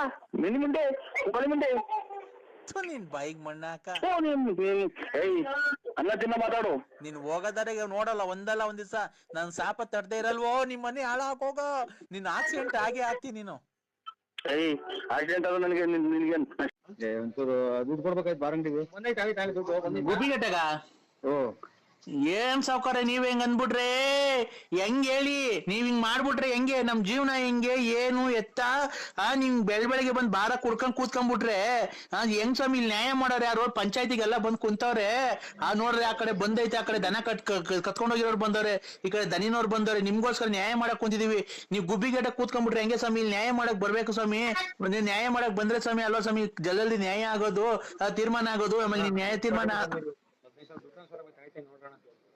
S2: ಮಿನಿ ಮುಂಡೆ ಪುಬಳಿ ಮುಂಡೆ
S1: ನಿನ್ ಬಾಯಿಗೆ ಮಣ್ಣಾಕ.
S2: ಅನ್ನ ತಿನ್ನ ಮಾತಾಡು.
S1: ನೀನ್ ಹೋಗೋದಾರೆ ನೋಡಲ್ಲ, ಒಂದಲ್ಲ ಒಂದ್ ದಿವ್ಸ ನನ್ ಶಾಪ ತಡ್ದೇ ಇರಲ್ವೋ. ನಿಮ್ ಮನೆ ಹಾಳಾಕೋಗ, ನಿನ್ ಆಕ್ಸಿಡೆಂಟ್ ಆಗೇ ಆಗ್ತಿ ನೀನು.
S2: ಆಕ್ಸಿಡೆಂಟ್ ಆದ್ರೆ ನನಗೆ ನಿನಗೆ ಒಂಚೂರು ದುಡ್ಡು ಕೊಡ್ಬೇಕಾಯ್ತು ಬಾರಂಗಿಗೆ
S1: ಗುಬ್ಬಿಗಟ್ಟೆಗ. ಏನ್ ಸಾವ್ಕಾರ ನೀವ್ ಹೆಂಗ್ ಅನ್ಬಿಟ್ರೆ ಹೆಂಗ್ ಹೇಳಿ? ನೀವ್ ಹಿಂಗ್ ಮಾಡ್ಬಿಟ್ರೆ ಹೆಂಗೆ? ನಮ್ ಜೀವನ ಹೆಂಗೆ ಏನು ಎತ್ತ? ನಿಂಗ್ ಬೆಳಗ್ಗೆ ಬಂದ್ ಬಾರ ಕುಡ್ಕೊಂಡ್ ಕೂತ್ಕೊಂಡ್ಬಿಟ್ರೆ ಹೆಂಗ್ ಸ್ವಾಮಿ? ಇಲ್ಲಿ ನ್ಯಾಯ ಮಾಡೋರು ಯಾರು? ಪಂಚಾಯತಿಗೆಲ್ಲ ಬಂದ್ ಕುಂತವ್ರೆ. ನೋಡ್ರಿ ಆ ಕಡೆ ಬಂದೈತೆ, ಆ ಕಡೆ ದನ ಕತ್ಕೊಂಡೋಗಿರೋರು ಬಂದವ್ರೆ, ಈ ಕಡೆ ದನಿನವ್ರು ಬಂದವ್ರೆ. ನಿಮ್ಗೋಸ್ಕರ ನ್ಯಾಯ ಮಾಡಕ್ ಕುಂತಿದೀವಿ. ನೀವ್ ಗುಬ್ಬಿಗೇಟ ಕೂತ್ಕೊಂಡ್ಬಿಟ್ರೆ ಹೆಂಗೆ ಸ್ವಾಮಿ? ಇಲ್ಲಿ ನ್ಯಾಯ ಮಾಡಕ್ ಬರ್ಬೇಕು ಸ್ವಾಮಿ. ನೀವ್ ನ್ಯಾಯ ಮಾಡಕ್ ಬಂದ್ರೆ ಸ್ವಾಮಿ ಅಲ್ವಾ ಸ್ವಾಮಿ ಜಲ್ದಿ ನ್ಯಾಯ ಆಗೋದು, ತೀರ್ಮಾನ ಆಗೋದು. ಆಮೇಲೆ ನೀವ್ ನ್ಯಾಯ ತೀರ್ಮಾನ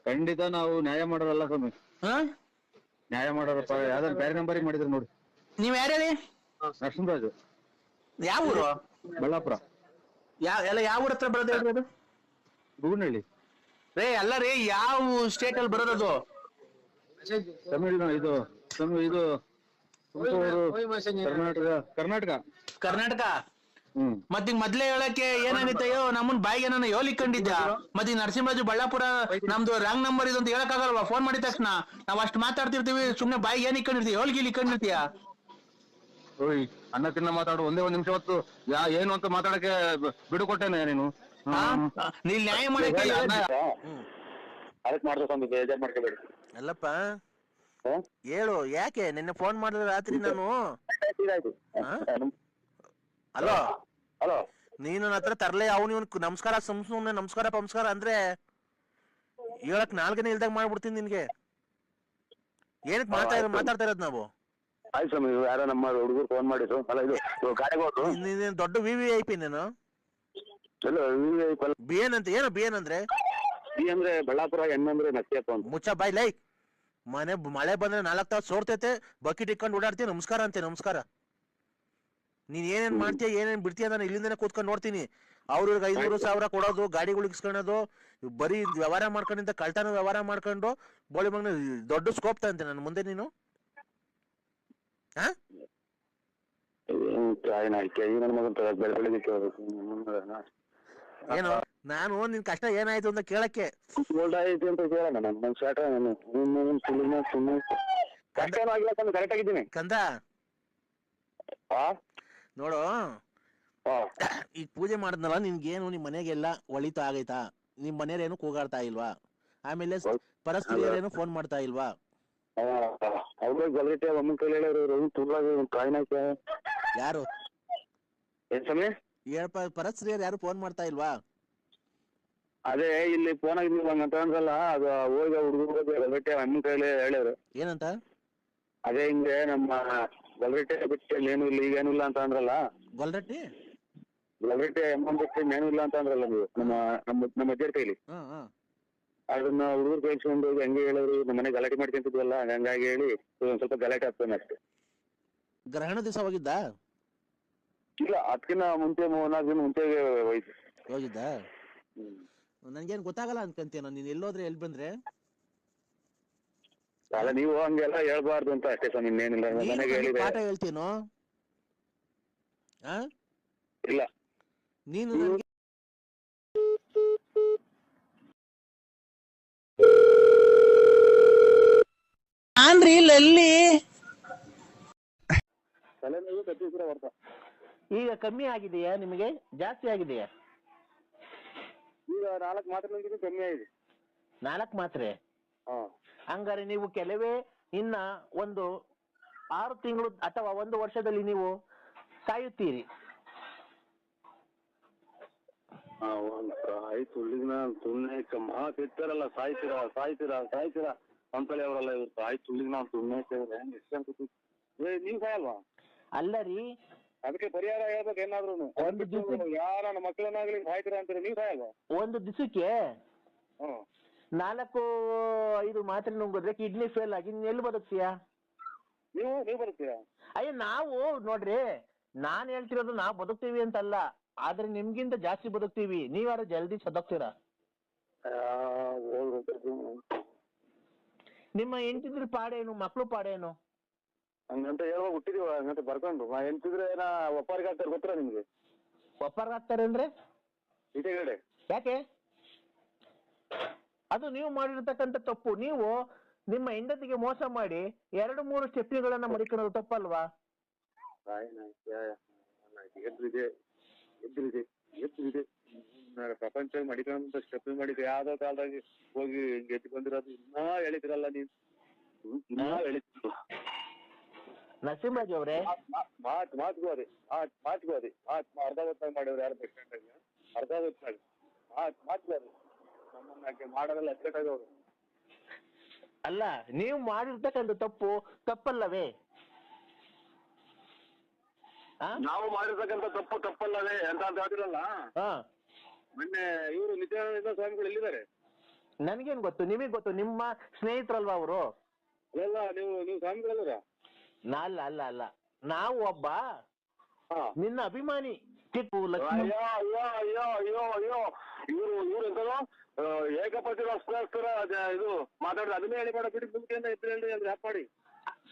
S2: ಖಂಡಿತ ನಾವು ನ್ಯಾಯ ಮಾಡೋರಲ್ಲ ಸ್ವಾಮಿ. ನ್ಯಾಯ ಮಾಡೋರಪ್ಪ. ಯಾವ್ದಾರು ಬೇರೆ ನಂಬರಿಗೆ ಮಾಡಿದ್ರು ನೋಡಿ.
S1: ನೀವ್ ಯಾರು ಹೇಳಿ?
S2: ನರಸಿಂಹರಾಜು.
S1: ಯಾವ ಊರು?
S2: ಬಳ್ಳಾಪುರ.
S1: ಯಾವ ಊರ ಹತ್ರ ಬರೋದು ಹೇಳ್ಬೋದು?
S2: ಬೂನಹಳ್ಳಿ.
S1: ರೇ ಅಲ್ಲ ರೀ, ಯಾವ ಸ್ಟೇಟ್ ಅಲ್ಲಿ ಬರೋದು?
S2: ತಮಿಳ್ನಾಡು. ಇದು ತುಮಕೂರು, ಕರ್ನಾಟಕ.
S1: ಕರ್ನಾಟಕ. ಮತ್ತೀಗ ಮೊದ್ಲೇ ಹೇಳಕ್ಕೆ ಏನಾಗಿತ್ತಯ್ಯೋ? ನಮ್ಮನ್ ಬಾಯಿಗೆ ನಾನು ಯೋಲಿಕೊಂಡಿದ್ದ. ಮತ್ತೆ ನರಸಿಂಹರಾಜು ಬಳ್ಳಾಪುರ ನಮ್ದು ರಾಂಗ್ ನಂಬರ್ ಇದು ಅಂತ ಹೇಳಕ್ ಆಗಲ್ವಾ? ಫೋನ್ ಮಾಡಿದ ತಕ್ಷಣ ನಾವ್ ಅಷ್ಟ್ ಮಾತಾಡ್ತಿರ್ತೀವಿ, ಸುಮ್ನೆ ಬಾಯಿಗೆ ಏನ್ ಇಕ್ಕೊಂಡಿರ್ತೀವಿ? ಯೋಲ್ಗಿಲ್ ಇಕ್ಕೊಂಡಿರ್ತೀಯ?
S2: ಅನ್ನ ತಿನ್ನ ಮಾತಾಡು. ಒಂದೇ 1 ನಿಮಿಷ ಹೊತ್ತು ಏನು ಅಂತ ಮಾತಾಡಕ್ಕೆ ಬಿಡು ಕೊಟ್ಟೇನೆ ನೀನು.
S1: ನೀವ್ ನ್ಯಾಯ ಮಾಡಕ್ಕೆ
S2: ಅದಕ್ಕೆ ಮಾಡ್ಬೇಕು, ಬೇಜಾರ್ ಮಾಡ್ಕೋಬೇಡಿ.
S1: ಅಲ್ಲಪ್ಪ, ಹೇಳು, ಯಾಕೆ ನಿನ್ನೆ ಫೋನ್ ಮಾಡಿದ್ರೆ ರಾತ್ರಿ ನಾನು
S2: ಆಯ್ತು.
S1: ಅಲೋ
S2: ಹಲೋ,
S1: ನೀನು ನನ್ನ ಹತ್ರ ತರ್ಲೆ ಅವ್ನು ಇವನ್ ನಮಸ್ಕಾರ ಸುಮ್ನೆ ನಮಸ್ಕಾರ ಅಂದ್ರೆ ಹೇಳಕ್ ನಾಲ್ಕನೇ ಇಲ್ದಾಗ ಮಾಡ್ಬಿಡ್ತೀನಿ ನಿನ್ಗೆ. ಏನಕ್ಕೆ ಮಾತಾಡ್ತಾ ಇರೋದು ನಾವು?
S2: ಆಯ್ತು ಸ್ವಾಮಿ, ಯಾರೋ ನಮ್ಮ ಹುಡುಗರು ಫೋನ್ ಮಾಡಿದ್ರು. ಅಲ್ಲ ಇದು ಗಾಡಿಗೆ ಹೋದ್ರು.
S1: ನೀನ್ ದೊಡ್ಡ VVIP ನೀನು. ಬಿ ಏನ್ ಅಂತ, ಏನು ಬಿ ಏನ್ ಅಂದ್ರೆ?
S2: ಬಿ ಅಂದ್ರೆ ಬಳ್ಳಾಪುರ, ಎನ್ ಅಂದ್ರೆ ನಕ್ಕಿಯಪ್ಪ ಅಂತ.
S1: ಮುಚ್ಚ ಬಾಯ್ ಲೈ. ಮಳೆ ಬಂದ್ರೆ 4 ತಾಸು ಸೋರ್ತೈತೆ, ಬಕೆಟ್ ಇಟ್ಕೊಂಡು ಓಡಾಡ್ತೀಯ, ನಮಸ್ಕಾರ ಅಂತೆ. ನಮಸ್ಕಾರ. ನೀನ್ ಏನೇನ್ ಮಾಡ್ತೀಯ ಏನೇನ್ ಬಿಡ್ತೀಯ ನಾನು ಇಲ್ಲಿಂದನೇ ಕೂತ್ಕೊಂಡು ನೋಡ್ತೀನಿ. ಅವ್ರಿಗೆ 500,000 ಕೊಡೋದು, ಗಾಡಿಗಳು ಇಸ್ಕೊಳ್ಳೋದು, ಬರೀ ವ್ಯವಹಾರ ಮಾಡ್ಕೊಂಡಿಂದ ಕಳ್ತನ ವ್ಯವಹಾರ ಮಾಡ್ಕೊಂಡು ಬೋಳಿ ಮಗನ ದೊಡ್ಡ ಸ್ಕೋಪ್ ತಂತೆ ನನ್ನ ಮುಂದೆ ನೀನು. ಏನು ನಾನು ನಿನ್ ಕಷ್ಟ ಏನಾಯ್ತು ಅಂತ ಕೇಳಕ್ಕೆ
S2: ಅಂತ ಕೇಳೋಣ. ಕರೆಕ್ಟ್ ಆಗಿದ್ದೀನಿ
S1: ಕಂದ. ನೋಡು, ಈಗ ಪೂಜೆ ಮಾಡಿದ್ನಲ್ಲ, ನಿನ್ಗೇನು ನಿಮ್ ಮನೆಗೆಲ್ಲ ಒಳಿತಾ ಆಗೈತಾ? ನಿಮ್ ಮನೆಯವ್ರೇನು ಕೂಗಾಡ್ತಾ ಇಲ್ವಾ? ಆಮೇಲೆ ಪರಸ್ತ್ರೀಯರೇನು ಫೋನ್ ಮಾಡ್ತಾ ಇಲ್ವಾ? ಯಾರು ಪರಸ್ತ್ರೀಯರು ಯಾರು ಫೋನ್ ಮಾಡ್ತಾ ಇಲ್ವಾ?
S2: ಅದೇ ಇಲ್ಲಿ ಫೋನ್ ಆಗಿದ್ವಿ ಅಂತ ಅಂದ್ರಲ್ಲ, ಅದು ಹೋಗಿ ಹುಡುಗರು ಗಲ್ಗಟ್ಟೆ ಅಮ್ಮನ ಕೈಲಿ ಹೇಳ್ಯಾರು.
S1: ಏನಂತ?
S2: ಅದೇ ಹಿಂಗೆ ನಮ್ಮ ಗಲ್ಗಟ್ಟೆ ಬಿಟ್ಟು ಏನು ಇಲ್ಲ, ಈಗೇನು ಇಲ್ಲ ಅಂತ ಅಂದ್ರಲ್ಲ. ಗಲ್ಗಟ್ಟೆ ಅಮ್ಮನ್ ಬಿಟ್ಟು ಏನು ಇಲ್ಲ ಅಂತ ಅಂದ್ರಲ್ಲ ನೀವು, ನಮ್ಮ ಅಜ್ಜರ ಕೈಲಿ. ಅದನ್ನ ಹುಡುಗರು ಕೈಸ್ಕೊಂಡು ಹೋಗಿ ಹಂಗೆ ಹೇಳೋರು, ನಮ್ಮ ಮನೆ ಗಲಾಟೆ ಮಾಡ್ಕೊಂತಿದ್ವಲ್ಲ, ಹಂಗಾಗಿ ಹೇಳಿ ಒಂದ್ ಸ್ವಲ್ಪ ಗಲಾಟೆ ಆಗ್ತಾನೆ ಅಷ್ಟೇ.
S1: ಗ್ರಹಣ ದಿವಸ ಹೋಗಿದ್ದ?
S2: ಇಲ್ಲ, ಅದಕ್ಕಿಂತ ಮುಂಚೆ 4 ದಿನ ಮುಂಚೆ
S1: ಹೋಗಿದ್ದ. ನನ್ಗೇನ್ ಗೊತ್ತಾಗಲ್ಲ ಅನ್ಕಂತೀಯ ನೀನ್ ಎಲ್ಲೋದ್ರೆ ಎಲ್ಲಿ ಬಂದ್ರೆ.
S2: ಅಲ್ಲ, ನೀವು ಹಂಗೆಲ್ಲ ಹೇಳ್ಬಾರ್ದು ಅಂತ ಅಷ್ಟೇ ಸ್ವಾಮಿ, ಇನ್ನೇನಿಲ್ಲ. ನನಗೆ ಹೇಳಿದ್ರೆ
S1: ಪಾಠ ಹೇಳ್ತೀನೋ?
S2: ಇಲ್ಲ,
S1: ನೀನು
S3: ಆನ್ರಿ ಇಲ್ಲಿ
S2: ತಲೆನೋವು ಕತ್ತಿಸಿರ ಬರ್ತ.
S1: ಈಗ ಕಮ್ಮಿ ಆಗಿದೆಯಾ ನಿಮಗೆ, ಜಾಸ್ತಿ ಆಗಿದೆಯಾ?
S2: ಈಗ 4 ಮಾತ್ರೆ ಕಮ್ಮಿ ಆಗಿದೆ.
S1: 4 ಮಾತ್ರೆ? ಹಂಗಾರೆ ನೀವು ಕೆಲವೇ ಇನ್ನ ಒಂದು 6 ತಿಂಗಳು ಅಥವಾ 1 ವರ್ಷದಲ್ಲಿ ನೀವು ಸಾಯುತ್ತೀರಿ.
S2: ಮಾತಿರ್ತಾರಲ್ಲ, ಸಾಯ್ತೀರಾ ಅಂತಲೇ ಅವರಲ್ಲ ಇವ್ರು. ಆಯ್ತು ಸುಳ್ಳಿಗೆ ನಾವು ಸುಮ್ಮನೆ ನೀವ್ ಸಾಯಲ್ವಾ?
S1: ಅಲ್ಲ ರೀ,
S2: ಅದಕ್ಕೆ ಪರಿಹಾರ ಹೇಳ್ಬೇಕು ಏನಾದ್ರು. ಯಾರ ನಮ್ಮ ಮಕ್ಕಳನ್ನಾಗ್ಲಿ ಸಾಯ್ತೀರಾ ಅಂತೀರಿ, ನೀವ್ ಸಾಯಲ್ವಾ?
S1: ಒಂದು ದಿವಸಕ್ಕೆ 4-5 ಮಾತ್ರೆ ನುಂಗಿದ್ರೆ ಕಿಡ್ನಿ ಫೇಲ್ ಆಗಿ ನೀನ್ ಎಲ್ಲಿ ಬದುಕ್ತೀಯಾ?
S2: ನೀವು ಬದುಕ್ತೀರಾ?
S1: ಅಯ್ಯೋ, ನಾವು ನೋಡ್ರಿ, ನಾನ್ ಹೇಳ್ತಿರೋದು ನಾವು ಬದುಕ್ತೀವಿ ಅಂತಲ್ಲ, ಆದ್ರೆ ನಿಮ್ಗಿಂತ ಜಾಸ್ತಿ ಬದುಕ್ತೀವಿ. ನೀವ್ಯಾರು ಜಲ್ದಿ ಸದೋಗ್ತೀರಾ? ನಿಮ್ಮ ಹೆಂಡತಿದ್ರ ಪಾಡೇನು, ಮಕ್ಳು ಪಾಡೇನು?
S2: ಹಂಗಂತ ಹೇಳುವಾಗ ಹುಟ್ಟಿದೀವ, ಹಂಗಂತ ಬರ್ಕೊಂಡು ಎಂತಿದ್ರೆ ಒಪ್ಪಾರಿಗೆ ಆಗ್ತಾರೆ ಗೊತ್ತರ ನಿಮ್ಗೆ?
S1: ಒಪ್ಪಾರ್ಗ ಆಗ್ತಾರೆ ಅಂದ್ರೆ
S2: ಇದೇ ಹೇಳಿ.
S1: ಯಾಕೆ? ಅದು ನೀವು ಮಾಡಿರ್ತಕ್ಕಂಥ ತಪ್ಪು. ನೀವು ನಿಮ್ಮ ಹೆಂಡತಿಗೆ ಮೋಸ ಮಾಡಿ 2-3 ಸ್ಟೆಪ್ನಿಗಳನ್ನ ಮಡಿಕೊಳ್ಳೋದು ತಪ್ಪಲ್ವಾ?
S2: ಎದ್ರಿದೆ ಪ್ರಪಂಚ ಮಡಿಕೊಂಡ ಸ್ಟೆಪ್ ಮಾಡಿದ್ರೆ ಯಾವ್ದೋ ಕಾಲದಾಗ ಹೋಗಿ ಗೆದ್ದು ಬಂದಿರೋದು ಇನ್ನೂ ಹೇಳಿದ್ರಲ್ಲ ನೀವು.
S1: ನರಸಿಂಹರಾಜ್ ಅವರೇ,
S2: ಮಾತುಗೋದೆ ಅರ್ಧ ಹೊತ್ತಾಗಿ ಮಾಡಿವ್ರು ಯಾರು ಬಸ್ ಸ್ಟ್ಯಾಂಡ್ ಆಗಿ, ಅರ್ಧ ಹೊತ್ತಾಗಿ ಮಾತುಗೋದೆ ನಮ್ಮನ್ನ ಮಾಡೋದಲ್ಲ ಎಚ್ಚೆಟಾಗವ್ರು.
S1: ಅಲ್ಲ, ನೀವು ಮಾಡಿರ್ತಕ್ಕಂಥ ತಪ್ಪಲ್ಲವೇ?
S2: ನಾವು ಮಾಡಿರ್ತಕ್ಕಂಥ ತಪ್ಪಲ್ಲವೇ ಅಂತ ಹೇಳ್ತಿರಲ್ಲ. ಮೊನ್ನೆ ಇವರು ನಿತ್ಯಾನಂದ ಸ್ವಾಮಿಗಳು ಎಲ್ಲಿದ್ದಾರೆ?
S1: ನನ್ಗೇನ್ ಗೊತ್ತು, ನಿಮಗ್ ಗೊತ್ತು, ನಿಮ್ಮ ಸ್ನೇಹಿತರಲ್ವಾ ಅವರು?
S2: ಅಲ್ಲ, ನೀವು ಸ್ವಾಮಿಗಳಲ್ಲ?
S1: ಅಲ್ಲ, ನಾವು ಒಬ್ಬ ನಿನ್ನ ಅಭಿಮಾನಿ ಟಿಪ್ಪು ಲಕ್ಷ್ಮಿ.
S2: ಅಯ್ಯೋ ಇವ್ರು ಎಂತೋ ಏಕಪತಿ ರಸ್ತರ ಇದು ಮಾತಾಡಿದ್ರೆ ಅದನ್ನೇ ಹೇಳಿ ಬೇಡ ಬಿಡಿ, ಮುಂಚೆಯಿಂದ ಇದ್ರೆ ಹೇಳಿ ಅಂದ್ರೆ ಹ್ಯಾಪ್ ಮಾಡಿ.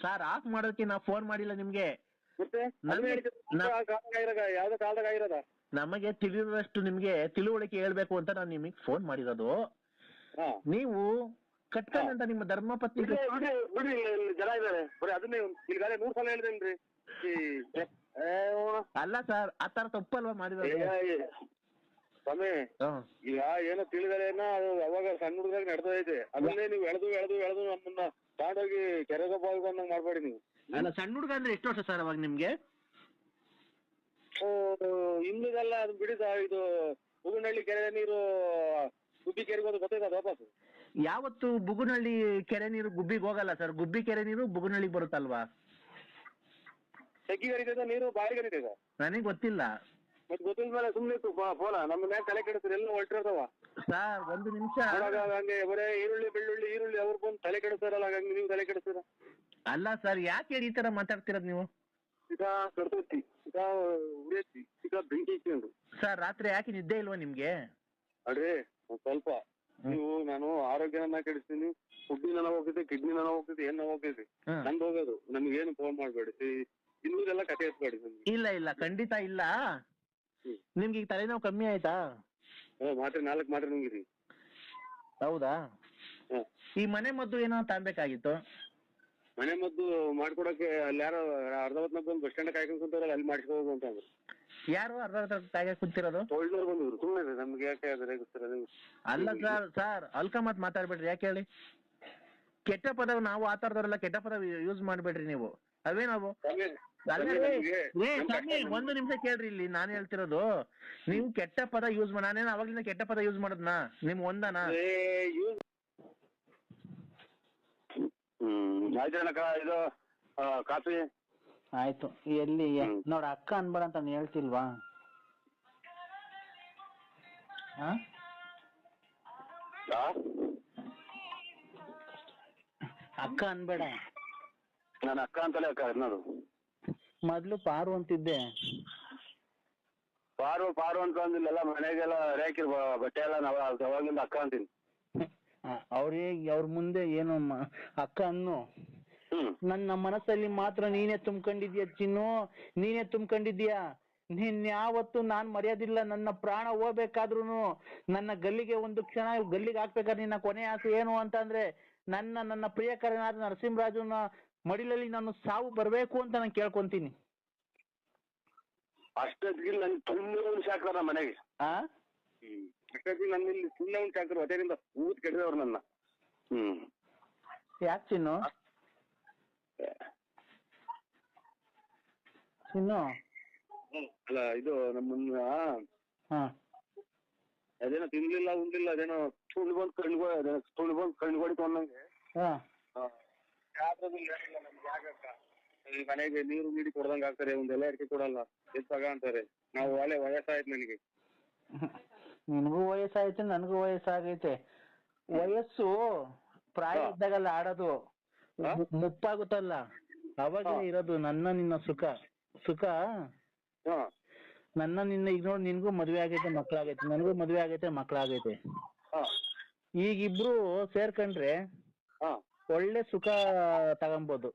S1: ಸರ್, ಆಫ್ ಮಾಡೋದಕ್ಕೆ ನಾ ಫೋನ್ ಮಾಡಿಲ್ಲ ನಿಮ್ಗೆ.
S2: ಮತ್ತೆ ಯಾವ್ದೋ ಕಾಲದಾಗ ಆಗಿರೋದ?
S1: ನಮಗೆ ತಿಳಿದಷ್ಟು ನಿಮ್ಗೆ ತಿಳುವಳಿಕೆ ಹೇಳ್ಬೇಕು ಅಂತ ನಾನು ನಿಮಗೆ ಫೋನ್ ಮಾಡಿರೋದು. ನೀವು ಕಟ್ಕೊಂಡಂತ ನಿಮ್ಮ ಧರ್ಮಪತ್ನಿ
S2: ಬಿಡಿ ಜನ ಇದ್ದಾರೆ, ಬರೀ ಅದನ್ನೇ ಈಗಾಗಲೇ 3 ಸಲ ಹೇಳಿದೇನ್ರಿ.
S1: ಅಲ್ಲ ಸರ್, ಆ ತರ ತಪ್ಪಲ್ವಾ ಮಾಡಿರೋದು?
S2: ಸ್ವಾಮಿ ಈಗ ಏನೋ ತಿಳಿದರೇನ ಅದು ಅವಾಗ ಸಣ್ಣ ಹುಡುಗರಾಗ ನಡ್ದೋ ಐತೆ ಅದನ್ನೇ ನೀವು ಎಳೆದು ನಮ್ಮನ್ನ ತಾಂಡೋಗಿ ಕೆರೆಗೆ ಬಂದಂಗ್ ಮಾಡ್ಬೇಡಿ ನೀವು.
S1: ಅಲ್ಲ ಸಣ್ಣ ಹುಡುಗ ಅಂದ್ರೆ ಎಷ್ಟು ವರ್ಷ ಸರ್ ಅವಾಗ ನಿಮ್ಗೆ?
S2: ಇನ್ನದೆಲ್ಲ ಅದು ಬಿಡಿದ ಇದು ಬುಗುನಹಳ್ಳಿ ಕೆರೆ ನೀರು ಗುಬ್ಬಿ ಕೆರೆಗೆ ಹೋದ ಗೊತ್ತೈತ ವಾಪಸ್?
S1: ಯಾವತ್ತು ಬುಗುನಹಳ್ಳಿ ಕೆರೆ ನೀರು ಗುಬ್ಬಿಗೆ ಹೋಗಲ್ಲ ಸರ್. ಗುಬ್ಬಿ ಕೆರೆ ನೀರು ಬುಗುನಹಳ್ಳಿಗೆ ಬರುತ್ತಲ್ವಾ?
S2: ತೆಗ್ಗಿ ಹರಿತದ ನೀರು ಬಾರಿ ಹರಿತದ?
S1: ನನಗೆ ಗೊತ್ತಿಲ್ಲ.
S2: ಮತ್ತೆ ಗೊತ್ತಿಲ್ಲ ಮೇಲೆ ಸುಮ್ಮನೆ ಫೋನ ನಮ್ಮ ಮ್ಯಾಗ ತಲೆ ಕೆಡಿಸ್ತಾರೆ ಎಲ್ಲ ಹೊರಟಿರ್ತಾವ
S1: ಸರ್. ಒಂದು ನಿಮಿಷ.
S2: ಹಂಗೆ ಬರೇ ಈರುಳ್ಳಿ ಬೆಳ್ಳುಳ್ಳಿ ಈರುಳ್ಳಿ ಅವ್ರು ಬಂದು ತಲೆ ಕೆಡಿಸ್ತಾರಲ್ಲ, ಹಂಗೆ ನೀವು ತಲೆ ಕೆಡಿಸ್ತೀರ?
S1: ಅಲ್ಲ ಸರ್, ಯಾಕೆ ಈ ತರ ಮಾತಾಡ್ತಿರೋದು ನೀವು?
S2: ಈಗ ಕಡ್ತೈತಿ, ಈಗ ಉಳಿಯೈತಿ, ಈಗ ಬೆಂಕಿ ಇಟ್ಕೊಂಡು.
S1: ಸರ್ ರಾತ್ರಿ ಯಾಕೆ ನಿದ್ದೆ ಇಲ್ವಾ ನಿಮ್ಗೆ?
S2: ಅಡ್ರಿ ಸ್ವಲ್ಪ ನೀವು ನಾನು ಆರೋಗ್ಯನ ಕೆಡಿಸ್ತೀನಿ, ಫುಡ್ಡಿ ನನಗೆ ಹೋಗ್ತೈತಿ, ಕಿಡ್ನಿ ನನಗೆ ಹೋಗ್ತೈತಿ, ಏನ್ ಹೋಗ್ತೈತಿ, ನಂದು ಹೋಗೋದು. ನಮ್ಗೇನು ಫೋನ್ ಮಾಡ್ಬೇಡಿ, ಇನ್ನೂದೆಲ್ಲ ಕತೆ ಎತ್ಬೇಡಿ ನಮ್ಗೆ.
S1: ಇಲ್ಲ ಖಂಡಿತ ಇಲ್ಲ. ನಿಮ್ಗೆ ಈಗ ತಲೆನೋವು ಕಮ್ಮಿ ಆಯ್ತಾ?
S2: ಮಾತ್ರೆ 4 ಮಾತ್ರೆ ನುಂಗಿರಿ.
S1: ಹೌದಾ? ಈ ಮನೆ ಮದ್ದು ಏನೋ ತಾಂಬೇಕಾಗಿತ್ತು.
S2: ಮನೆ ಮದ್ದು ಮಾಡ್ಕೊಡಕ್ಕೆ ಅಲ್ಲಿ ಯಾರೋ ಅರ್ಧ ಹೊತ್ನಾಗ ಬಂದು ಬಸ್ ಸ್ಟ್ಯಾಂಡ್ ಕಾಯ್ಕೊಂಡು ಕುಂತಾರಲ್ಲ, ಅಲ್ಲಿ ಮಾಡಿಸ್ಕೋಬೇಕು ಅಂತ ಅಂದ್ರು.
S1: ಯಾರು ಅರ್ಧ ಕಾಯ್ಗೆ ಕುಂತಿರೋದು?
S2: ತೊಳ್ದವ್ರು ಬಂದಿದ್ರು. ಸುಮ್ಮನೆ ನಮ್ಗೆ ಯಾಕೆ ಅದ್ರ ಗೊತ್ತಿರೋದು?
S1: ಅಲ್ಲ ಸರ್ ಅಲ್ಕಮತ್ ಮಾತಾಡ್ಬೇಡ್ರಿ. ಯಾಕೆ ಹೇಳಿ? ಕೆಟ್ಟ ಪದ ನಾವು ಆತರದವರೆಲ್ಲ ಕೆಟ್ಟ ಪದ ಯೂಸ್ ಮಾಡ್ಬೇಡ್ರಿ ನೀವು. ಅವೇನವು? ಒಂದು ನಿಮಿಷ ಕೇಳ್ರಿ, ಇಲ್ಲಿ ನಾನು ಹೇಳ್ತಿರೋದು. ನೀವು ಕೆಟ್ಟ ಪದ ಯೂಸ್ ಮಾಡಿ, ನಾನೇನು ಅವಾಗ್ಲಿಂದ ಕೆಟ್ಟ ಪದ ಯೂಸ್ ಮಾಡದ್ನಾ? ನಿಮ್ ಒಂದನಾ?
S2: ಆಯ್ತು ಇದು ಕಾಫಿ
S3: ಆಯ್ತು. ಎಲ್ಲಿ ನೋಡ ಅಕ್ಕ ಅನ್ಬೇಡ ಅಂತ ನಾನು ಹೇಳ್ತಿಲ್ವಾ? ಅಕ್ಕ ಅನ್ಬೇಡ.
S2: ನಾನು ಅಕ್ಕ ಅಂತಲೇ ಅಕ್ಕ ಅನ್ನೋದು.
S3: ಮೊದ್ಲು ಪಾರು ಅಂತಿದ್ದೆ.
S2: ಪಾರು ಅಂತ ಅಂದಿಲ್ಲ, ಮನೆಗೆಲ್ಲ ರೇಕಿರ್ ಬಟ್ಟೆ ಎಲ್ಲ ನಾವು ಅವಾಗಿಂದ ಅಕ್ಕ ಅಂತೀನಿ.
S3: ಅವ್ರ ಮುಂದೆ ಏನು ಅಕ್ಕ ಅನ್ನು. ನನ್ನ ಮನಸ್ಸಲ್ಲಿ ಮಾತ್ರ ನೀನೇ ತುಂಬ್ಕೊಂಡಿದ್ಯಾ ಚಿನ್ನು, ನೀನೇ ತುಂಬ್ಕೊಂಡಿದ್ಯಾ. ನೀನ್ ಯಾವತ್ತು ನಾನ್ ಮರ್ಯಾದಿಲ್ಲ. ನನ್ನ ಪ್ರಾಣ ಹೋಗ್ಬೇಕಾದ್ರುನು, ನನ್ನ ಗಲ್ಲಿಗೆ ಒಂದು ಕ್ಷಣ ಗಲ್ಲಿಗೆ ಹಾಕ್ಬೇಕಾದ್ರೆ ನಿನ್ನ ಕೊನೆ ಆಸೆ ಏನು ಅಂತ ಅಂದ್ರೆ, ನನ್ನ ಪ್ರಿಯಕರನಾದ ನರಸಿಂಹರಾಜನ ಮಡಿಲಲ್ಲಿ ನಾನು ಸಾವು ಬರ್ಬೇಕು ಅಂತ ನಾನು ಕೇಳ್ಕೊಂತೀನಿ.
S2: ಅಷ್ಟೊತ್ತಿಗೆ ನನ್ ತುಂಬ ಶಾಕ್ರ ಮನೆಗೆ. ಅಷ್ಟೊತ್ತಿಗೆ ನನ್ನ ಇಲ್ಲಿ ತುಂಬ ಶಾಕ್ರ ಹೊಟ್ಟೆಯಿಂದ ಊದ್ ಕೆಟ್ಟಿದವ್ರು ನನ್ನ.
S3: ಯಾಕೆ ಚಿನ್ನು?
S2: ಅಲ್ಲ ಇದು ನಮ್ಮನ್ನ ಅದೇನೋ ತಿನ್ಲಿಲ್ಲ ಉಂಡ್ಲಿಲ್ಲ, ಅದೇನೋ ಸುಳ್ಳು ಬಂದು ಕಣ್ಗೊಡಿತು ಅನ್ನಂಗೆ. ಮನೆಗೆ ನೀರು ನೀಡಿ ಕೊಡ್ದಂಗ ಆಗ್ತಾರೆ, ಒಂದೆಲ್ಲ ಅಡಿಕೆ ಕೊಡಲ್ಲ, ಎತ್ತಾಗ ಅಂತಾರೆ. ನಾವು ವಯಸ್ಸಾಯ್ತು ನನಗೆ.
S3: ನಿನಗೂ ವಯಸ್ಸಾಯ್ತು, ನನಗೂ ವಯಸ್ಸಾಗೈತೆ. ವಯಸ್ಸು ಪ್ರಾಯ ಇದ್ದಾಗಲ್ಲ ಆಡೋದು, ಮುಪ್ಪಾಗುತ್ತಲ್ಲ ಅವಾಗ ಇರೋದು ನನ್ನ ನಿನ್ನ ಸುಖ. ನನ್ನ ನಿನ್ನ ಈಗ ನೋಡಿ, ನಿನ್ಗೂ ಮದ್ವೆ ಆಗೈತೆ, ಮಕ್ಳಾಗೈತೆ, ನನಗೂ ಮದ್ವೆ ಆಗೈತೆ, ಮಕ್ಳಾಗೈತೆ. ಈಗಿಬ್ರು ಸೇರ್ಕೊಂಡ್ರೆ ಒಳ್ಳೆ ಸುಖ ತಗೊಂಬೋದು.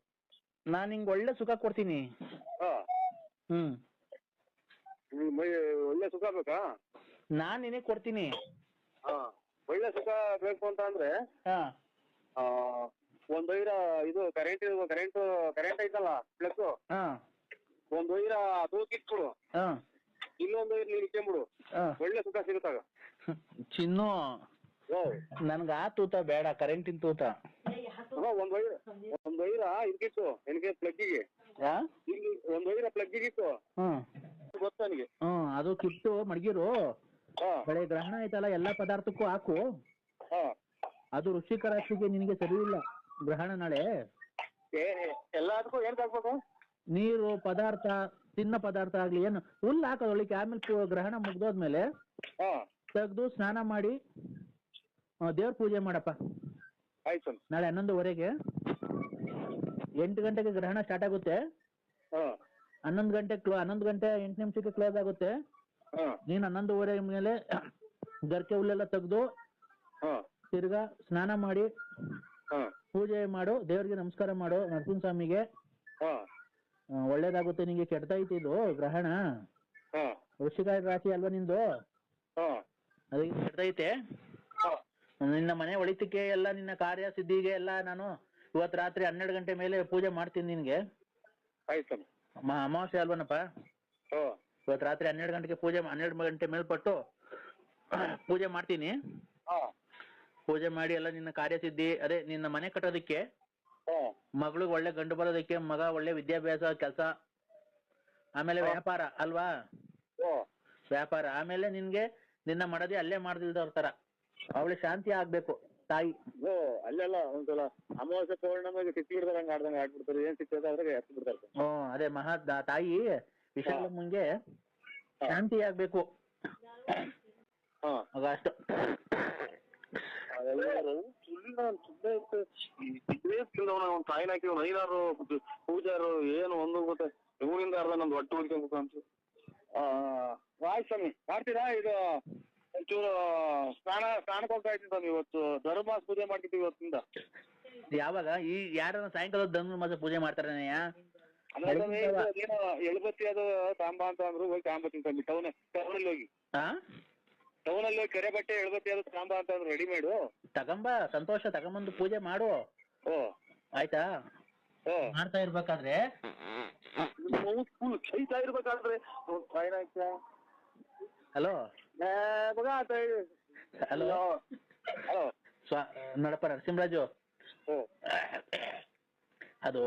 S3: ನಾನ್ ಹಿಂಗ್ ಒಳ್ಳೆ ಸುಖ ಕೊಡ್ತೀನಿ.
S2: ಒಳ್ಳೆ ಸುಖ ಬೇಕಾ?
S3: ನಾನ್ ನಿನಗ್ ಕೊಡ್ತೀನಿ.
S2: ಒಳ್ಳೆ ಸುಖ ಬೇಕು ಅಂತ ಅಂದ್ರೆ ಒಂದ್ ವೈರ ಇದು ಕರೆಂಟ್ ಐತಲ್ಲ ಪ್ಲಸ್, ಒಂದ್ ವೈರ ತೂಕಿಟ್ಬಿಡು, ಇನ್ನೊಂದ್ ವೈರ್ ನೀನ್ ಇಟ್ಕೊಂಡ್ಬಿಡು, ಒಳ್ಳೆ ಸುಖ ಸಿಗುತ್ತಾಗ.
S3: ಚಿನ್ನು, ನನ್ಗ ಆ ತೂತ ಬೇಡ, ಕರೆಂಟಿನ ತೂತ.
S2: ಒಂದ್ ವೈರ ಇದಕ್ಕಿತ್ತು ನನಗೆ ಪ್ಲಗ್ಗಿಗೆ, ಒಂದ್ ವೈರ ಪ್ಲಗ್ಗಿಗೆ ಇತ್ತು ಗೊತ್ತ ನನಗೆ.
S3: ಅದು ಕಿತ್ತು ಮಡಗಿರು. ಬೆಳೆ ಗ್ರಹಣ ಆಯ್ತಲ್ಲ, ಎಲ್ಲಾ ಪದಾರ್ಥಕ್ಕೂ ಹಾಕು. ಅದು ಋಷಿಕರಾಶಿಗೆ ನಿನಗೆ ಸರಿ ಇಲ್ಲ ಗ್ರಹಣ ನಾಳೆ.
S2: ಎಲ್ಲದಕ್ಕೂ ಏನ್ ಹಾಕ್ಬೇಕು?
S3: ನೀರು ಪದಾರ್ಥ, ತಿನ್ನ ಪದಾರ್ಥ ಆಗ್ಲಿ ಏನು ಹುಲ್ಲು ಹಾಕೋದೊಳಿಕೆ. ಆಮೇಲೆ ಗ್ರಹಣ ಮುಗ್ದೋದ್ಮೇಲೆ ತೆಗ್ದು ಸ್ನಾನ ಮಾಡಿ ದೇವ್ರ ಪೂಜೆ ಮಾಡಪ್ಪ.
S2: ಆಯ್ತು.
S3: ನಾಳೆ 11:15ಗೆ 8 ಗಂಟೆಗೆ ಗ್ರಹಣ ಸ್ಟಾರ್ಟ್ ಆಗುತ್ತೆ. 11 ಗಂಟೆ 8 ನಿಮಿಷಕ್ಕೆ ಕ್ಲೋಸ್ ಆಗುತ್ತೆ. ನೀನ್ 11:15 ಮೇಲೆ ಗರ್ಕೆ ಹುಲ್ಲೆಲ್ಲ ತೆಗ್ದು ತಿರ್ಗಾ ಸ್ನಾನ ಮಾಡಿ ಪೂಜೆ ಮಾಡು, ದೇವ್ರಿಗೆ ನಮಸ್ಕಾರ ಮಾಡು, ನರಸಿಂಹಸ್ವಾಮಿಗೆ. ಒಳ್ಳೇದಾಗುತ್ತೆ ನಿಂಗೆ. ಕೆಡ್ತೈತಿ ಇದು ಗ್ರಹಣ. ವೃಶ್ಚಿಕ ರಾಶಿ ಅಲ್ವಾ ನಿಂದು, ಅದಕ್ಕೆ ಕೆಡ್ತೈತೆ. ನಿನ್ನ ಮನೆ ಒಳಿತಕ್ಕೆ ಎಲ್ಲ, ನಿನ್ನ ಕಾರ್ಯ ಸಿದ್ಧಿಗೆ ಎಲ್ಲ ನಾನು ಇವತ್ತು ರಾತ್ರಿ 12 ಗಂಟೆ ಮೇಲೆ ಪೂಜೆ ಮಾಡ್ತೀನಿ ನಿನ್ಗೆ. ಅಮಾವಾಸ್ಯೆ ಅಲ್ವನಪ್ಪ? ಇವತ್ತು ರಾತ್ರಿ 12 ಗಂಟೆಗೆ ಪೂಜೆ, 12 ಗಂಟೆ ಮೇಲ್ಪಟ್ಟು ಪೂಜೆ ಮಾಡ್ತೀನಿ.
S2: ಹಾ
S3: ಪೂಜೆ ಮಾಡಿ ಎಲ್ಲ ನಿನ್ನ ಕಾರ್ಯಸಿದ್ಧಿ, ಅದೇ ನಿನ್ನ ಮನೆ ಕಟ್ಟೋದಕ್ಕೆ,
S2: ಹಾ
S3: ಮಗಳಿಗೆ ಒಳ್ಳೆ ಗಂಡು ಬರೋದಕ್ಕೆ, ಮಗ ಒಳ್ಳೆ ವಿದ್ಯಾಭ್ಯಾಸ, ಕೆಲಸ, ಆಮೇಲೆ ವ್ಯಾಪಾರ ಅಲ್ವಾ,
S2: ಓ
S3: ವ್ಯಾಪಾರ, ಆಮೇಲೆ ನಿನ್ಗೆ ನಿನ್ನ ಮಡದಿ ಅಲ್ಲೇ ಮಾಡ್ದಿಲ್ದವ್ರ ತರ ಅವಳು ಶಾಂತಿ ಆಗ್ಬೇಕು ತಾಯಿ.
S2: ಓ ಅಲ್ಲೆಲ್ಲ ಒಂದ್ಸಲ ಅಮಾವಾಸ್ಯೆ ಪೌರ್ಣಮಿಗೆ ಸಿಕ್ಕಿ ಬಿಡ್ತಾರೆ, ಹಂಗ ಆಡ್ದಂಗೆ ಆಡ್ಬಿಡ್ತಾರೆ, ಏನ್ ಸಿಕ್ತದೆ ಅದ್ರಾಗ ಎತ್ತು ಬಿಡ್ತಾರೆ.
S3: ಅದೇ ತಾಯಿ ವಿಶಾಲಮ್ಮಂಗೆ ಶಾಂತಿ ಆಗ್ಬೇಕು
S2: ಹಾ
S3: ಆಗ ಅಷ್ಟು.
S2: ಅವ್ನ ತಾಯಿನ ಹಾಕಿ ಐದಾರು ಪೂಜಾರು ಏನು ಒಂದು ಗೊತ್ತೆ ಊರಿಂದ ಅರ್ಧ ನಮ್ದು ಒಟ್ಟು ಉಳ್ಕೊಬೇಕು ಅಂತ. ಆಯ್ತು ಸ್ವಾಮಿ, ಮಾಡ್ತೀರಾ? ಇದು ಒಂಚೂರು ಸ್ನಾನಕ್ಕೆ ಹೋಗ್ತಾ ಇದ್ದೀನಿ ಸ್ವಾಮಿ, ಇವತ್ತು ಧರ್ಮಾಸ ಪೂಜೆ ಮಾಡ್ತಿದ್ದೀವಿ ಇವತ್ತಿಂದ.
S3: ಯಾವಾಗ ಈ ಯಾರನ್ನ ಸಾಯಂಕಾಲ ಧನುರ್ಮಾಸ ಪೂಜೆ ಮಾಡ್ತಾರನಯ್ಯ?
S2: ಏನೋ ಎಳ್ಬತ್ತಿ ಅದು ತಾಂಬ ಅಂತ ಅಂದ್ರು, ಹೋಗಿ ತಾಂಬತ್ತೀನಿ ಸ್ವಾಮಿ. ಟೌನಲ್ಲಿ ಹೋಗಿ ಟೌನಲ್ಲಿ ಹೋಗಿ ಕೆರೆ ಬಟ್ಟೆ ಎಳ್ಬತ್ತಿ ಅದು ತಾಂಬ ಅಂತ ಅಂದ್ರು, ರೆಡಿಮೇಡು
S3: ತಗೊಂಬ, ಸಂತೋಷ, ತಗೊಂಬಂದು ಪೂಜೆ ಮಾಡು.
S2: ಓ
S3: ಆಯ್ತಾ? ಮಾಡ್ತಾ ಇರ್ಬೇಕಾದ್ರೆ
S2: ಫುಲ್ ಚೈತಾ ಇರ್ಬೇಕಾದ್ರೆ
S3: ಹಲೋ ಹಲೋ
S2: ಹಲೋ
S3: ನೋಡಪ್ಪ ನರಸಿಂಹರಾಜು, ಅದು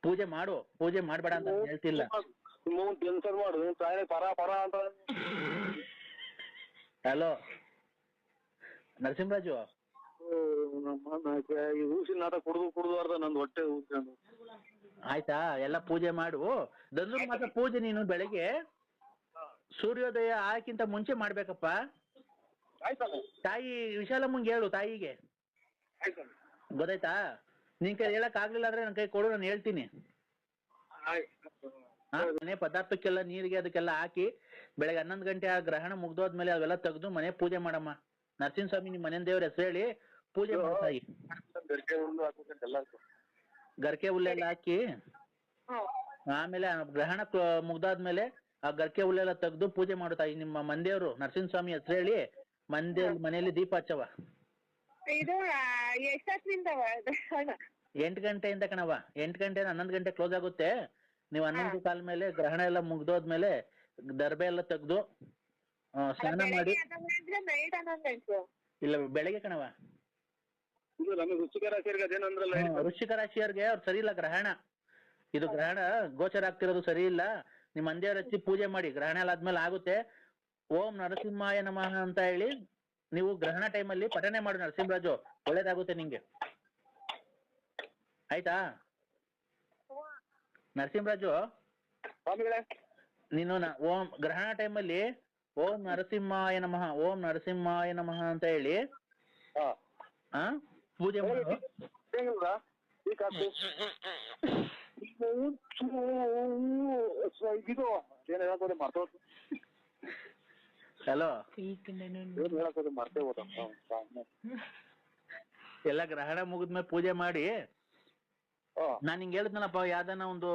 S3: ಪೂಜೆ ಮಾಡು, ಪೂಜೆ ಮಾಡ್ಬೇಡ ಅಂತ ಹೇಳ್ತಿಲ್ಲ.
S2: ಟೆನ್ಷನ್ ಮಾಡು, ಪರ ಪರ ಅಂತ.
S3: ಹಲೋ ನರಸಿಂಹರಾಜು,
S2: ಊಸಿನ ನಾಟ ಕುಡ್ದು ಅರ್ಧ ನಂದು ಹೊಟ್ಟೆ ಊದ್ಕೊಂಡು.
S3: ಆಯ್ತಾ? ಎಲ್ಲ ಪೂಜೆ ಮಾಡು. ಧನುರ್ಮಾಸ ಪೂಜೆ ನೀನು ಬೆಳಗ್ಗೆ ಸೂರ್ಯೋದಯ ಆಗಿಂತ ಮುಂಚೆ ಮಾಡ್ಬೇಕಪ್ಪ. ತಾಯಿ ವಿಶಾಲಮ್ಮಂಗೆ ಹೇಳು, ತಾಯಿಗೆ ಗೊತ್ತಾಯ್ತಾ? ನಿನ್ ಕೈ ಹೇಳಕ್ ಆಗ್ಲಿಲ್ಲ ಅಂದ್ರೆ ನನ್ ಕೈ ಕೊಡು, ನಾನು ಹೇಳ್ತೀನಿ. ಮನೆ ಪದಾರ್ಥಕ್ಕೆಲ್ಲ ನೀರಿಗೆ ಅದಕ್ಕೆಲ್ಲ ಹಾಕಿ ಬೆಳಗ್ಗೆ 11 ಗಂಟೆ ಆ ಗ್ರಹಣ ಮುಗ್ದೋದ್ಮೇಲೆ ಅವೆಲ್ಲ ತೆಗೆದು ಮನೆ ಪೂಜೆ ಮಾಡಮ್ಮ. ನರಸಿಂಹ ಸ್ವಾಮಿ ನಿಮ್ಮ ಮನೆ ದೇವ್ರ ಹೆಸರು ಹೇಳಿ ಪೂಜೆ ಮಾಡ್ತಾಯಿ. ಗರ್ಕೆ ಹುಲ್ಲೆಲ್ಲ ಹಾಕಿ ಆಮೇಲೆ ಗ್ರಹಣ ಮುಗ್ದಾದ್ಮೇಲೆ ಆ ಗರ್ಕೆ ಹುಲ್ಲೆಲ್ಲ ತೆಗ್ದು ಪೂಜೆ ಮಾಡುತ್ತಾಯಿ. ನಿಮ್ಮ ಮಂದೇವ್ರು ನರಸಿಂಹ ಸ್ವಾಮಿ ಹೆಸರು ಹೇಳಿ ಮನೆಯಲ್ಲಿ ದೀಪ ಹಚ್ಚವ.
S4: ಇದು ಎಷ್ಟೊತ್ತಿನಿಂದ
S3: 8 ಗಂಟೆಯಿಂದ ಕಣವ. 8 ಗಂಟೆ 11 ಗಂಟೆ ಕ್ಲೋಸ್ ಆಗುತ್ತೆ. ನೀವು 11 ಕಾಲ ಮೇಲೆ ಗ್ರಹಣ ಎಲ್ಲ ಮುಗ್ದೋದ್ಮೇಲೆ ದರ್ಬೆ ಎಲ್ಲ ತೆಗ್ದು ಸ್ನಾನ ಮಾಡಿ. ಇಲ್ಲ ಬೆಳಗ್ಗೆ ಕಣವ. ವೃಶ್ಚಿಕ ರಾಶಿಯವ್ರಿಗೆ ಅವ್ರು ಸರಿ ಇಲ್ಲ ಗ್ರಹಣ. ಇದು ಗ್ರಹಣ ಗೋಚರ ಆಗ್ತಿರೋದು ಸರಿ ಇಲ್ಲ. ನಿಮ್ ಮಂದಿಯವ್ರ ಹಚ್ಚಿ ಪೂಜೆ ಮಾಡಿ, ಗ್ರಹಣ ಎಲ್ಲ ಆದ್ಮೇಲೆ ಆಗುತ್ತೆ. ಓಂ ನರಸಿಂಹಾಯ ನಮಃ ಅಂತ ಹೇಳಿ ನೀವು ಗ್ರಹಣ ಟೈಮಲ್ಲಿ ಪಠನೆ ಮಾಡು ನರಸಿಂಹರಾಜು, ಒಳ್ಳೇದಾಗುತ್ತೆ ನಿಂಗೆ. ಆಯ್ತಾ ನರಸಿಂಹರಾಜು? ನೀನು ಓಂ ಗ್ರಹಣ ಟೈಮಲ್ಲಿ ಓಂ ನರಸಿಂಹಾಯ ನಮಃ, ಓಂ ನರಸಿಂಹಾಯ ನಮಃ ಅಂತ ಹೇಳಿ ಪೂಜೆ ಮಾಡು. ಹಲೋ, ಎಲ್ಲ ಗ್ರಹಣ ಮುಗಿದ್ಮೇಲೆ ಪೂಜೆ ಮಾಡಿ. ನಾನ್ ಹಿಂಗ್ ಹೇಳಿದ್ನಲ್ಲಪ್ಪ, ಯಾವ್ದನ ಒಂದು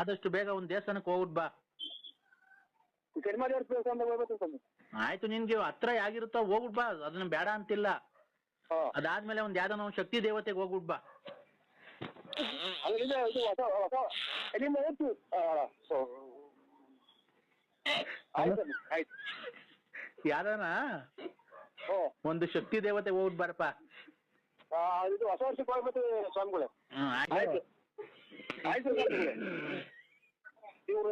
S3: ಆದಷ್ಟು ಬೇಗ ಒಂದ್ ದೇವಸ್ಥಾನಕ್ಕೆ ಹೋಗ್ಬಿಟ್ ಬಾ. ಆಯ್ತು, ನಿನ್ಗೆ ಹತ್ರ ಯಾಗಿರುತ್ತೋ ಹೋಗ್ಬಿಟ್ ಬಾ, ಅದನ್ನ ಬೇಡ ಅಂತಿಲ್ಲ. ಅದಾದ್ಮೇಲೆ ಒಂದ್ ಯಾವ್ದಾನ ಒಂದ್ ಶಕ್ತಿ ದೇವತೆಗೆ ಹೋಗ್ಬಿಟ್ ಬಾ. ಯಾವ್ದಾನ ಒಂದು ಶಕ್ತಿ ದೇವತೆ ಹೋಗ್ಬಿಟ್ ಬಾರಪ್ಪ.
S2: ಹೊಸ ವರ್ಷಕ್ಕೆ ಹೋಗ್ಬೇಕು ಸ್ವಾಮಿಗಳೇ.
S3: ಆಯ್ತು.
S2: ಇವ್ರು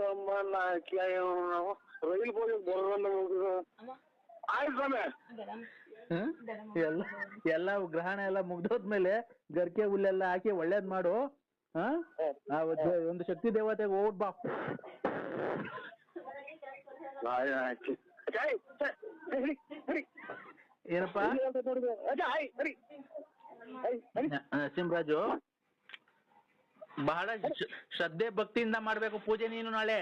S2: ರೈಲ್ ಬೋಗಿ ಆಯ್ತು ಸ್ವಾಮಿ.
S3: ಎಲ್ಲ ಗ್ರಹಣ ಎಲ್ಲ ಮುಗ್ದೋದ್ಮೇಲೆ ಗರ್ಕೆ ಹುಲ್ಲೆಲ್ಲ ಹಾಕಿ ಒಳ್ಳೇದ್ ಮಾಡು. ಒಂದು ಶಕ್ತಿ ದೇವತೆಗೆ ಹೋಗ್ಬಿಟ್ ಬಾ. ಏನಪ್ಪ ನರಸಿಂಹರಾಜು, ಬಹಳ ಶ್ರದ್ಧೆ ಭಕ್ತಿಯಿಂದ ಮಾಡ್ಬೇಕು ಪೂಜೆ ನೀನು ನಾಳೆ.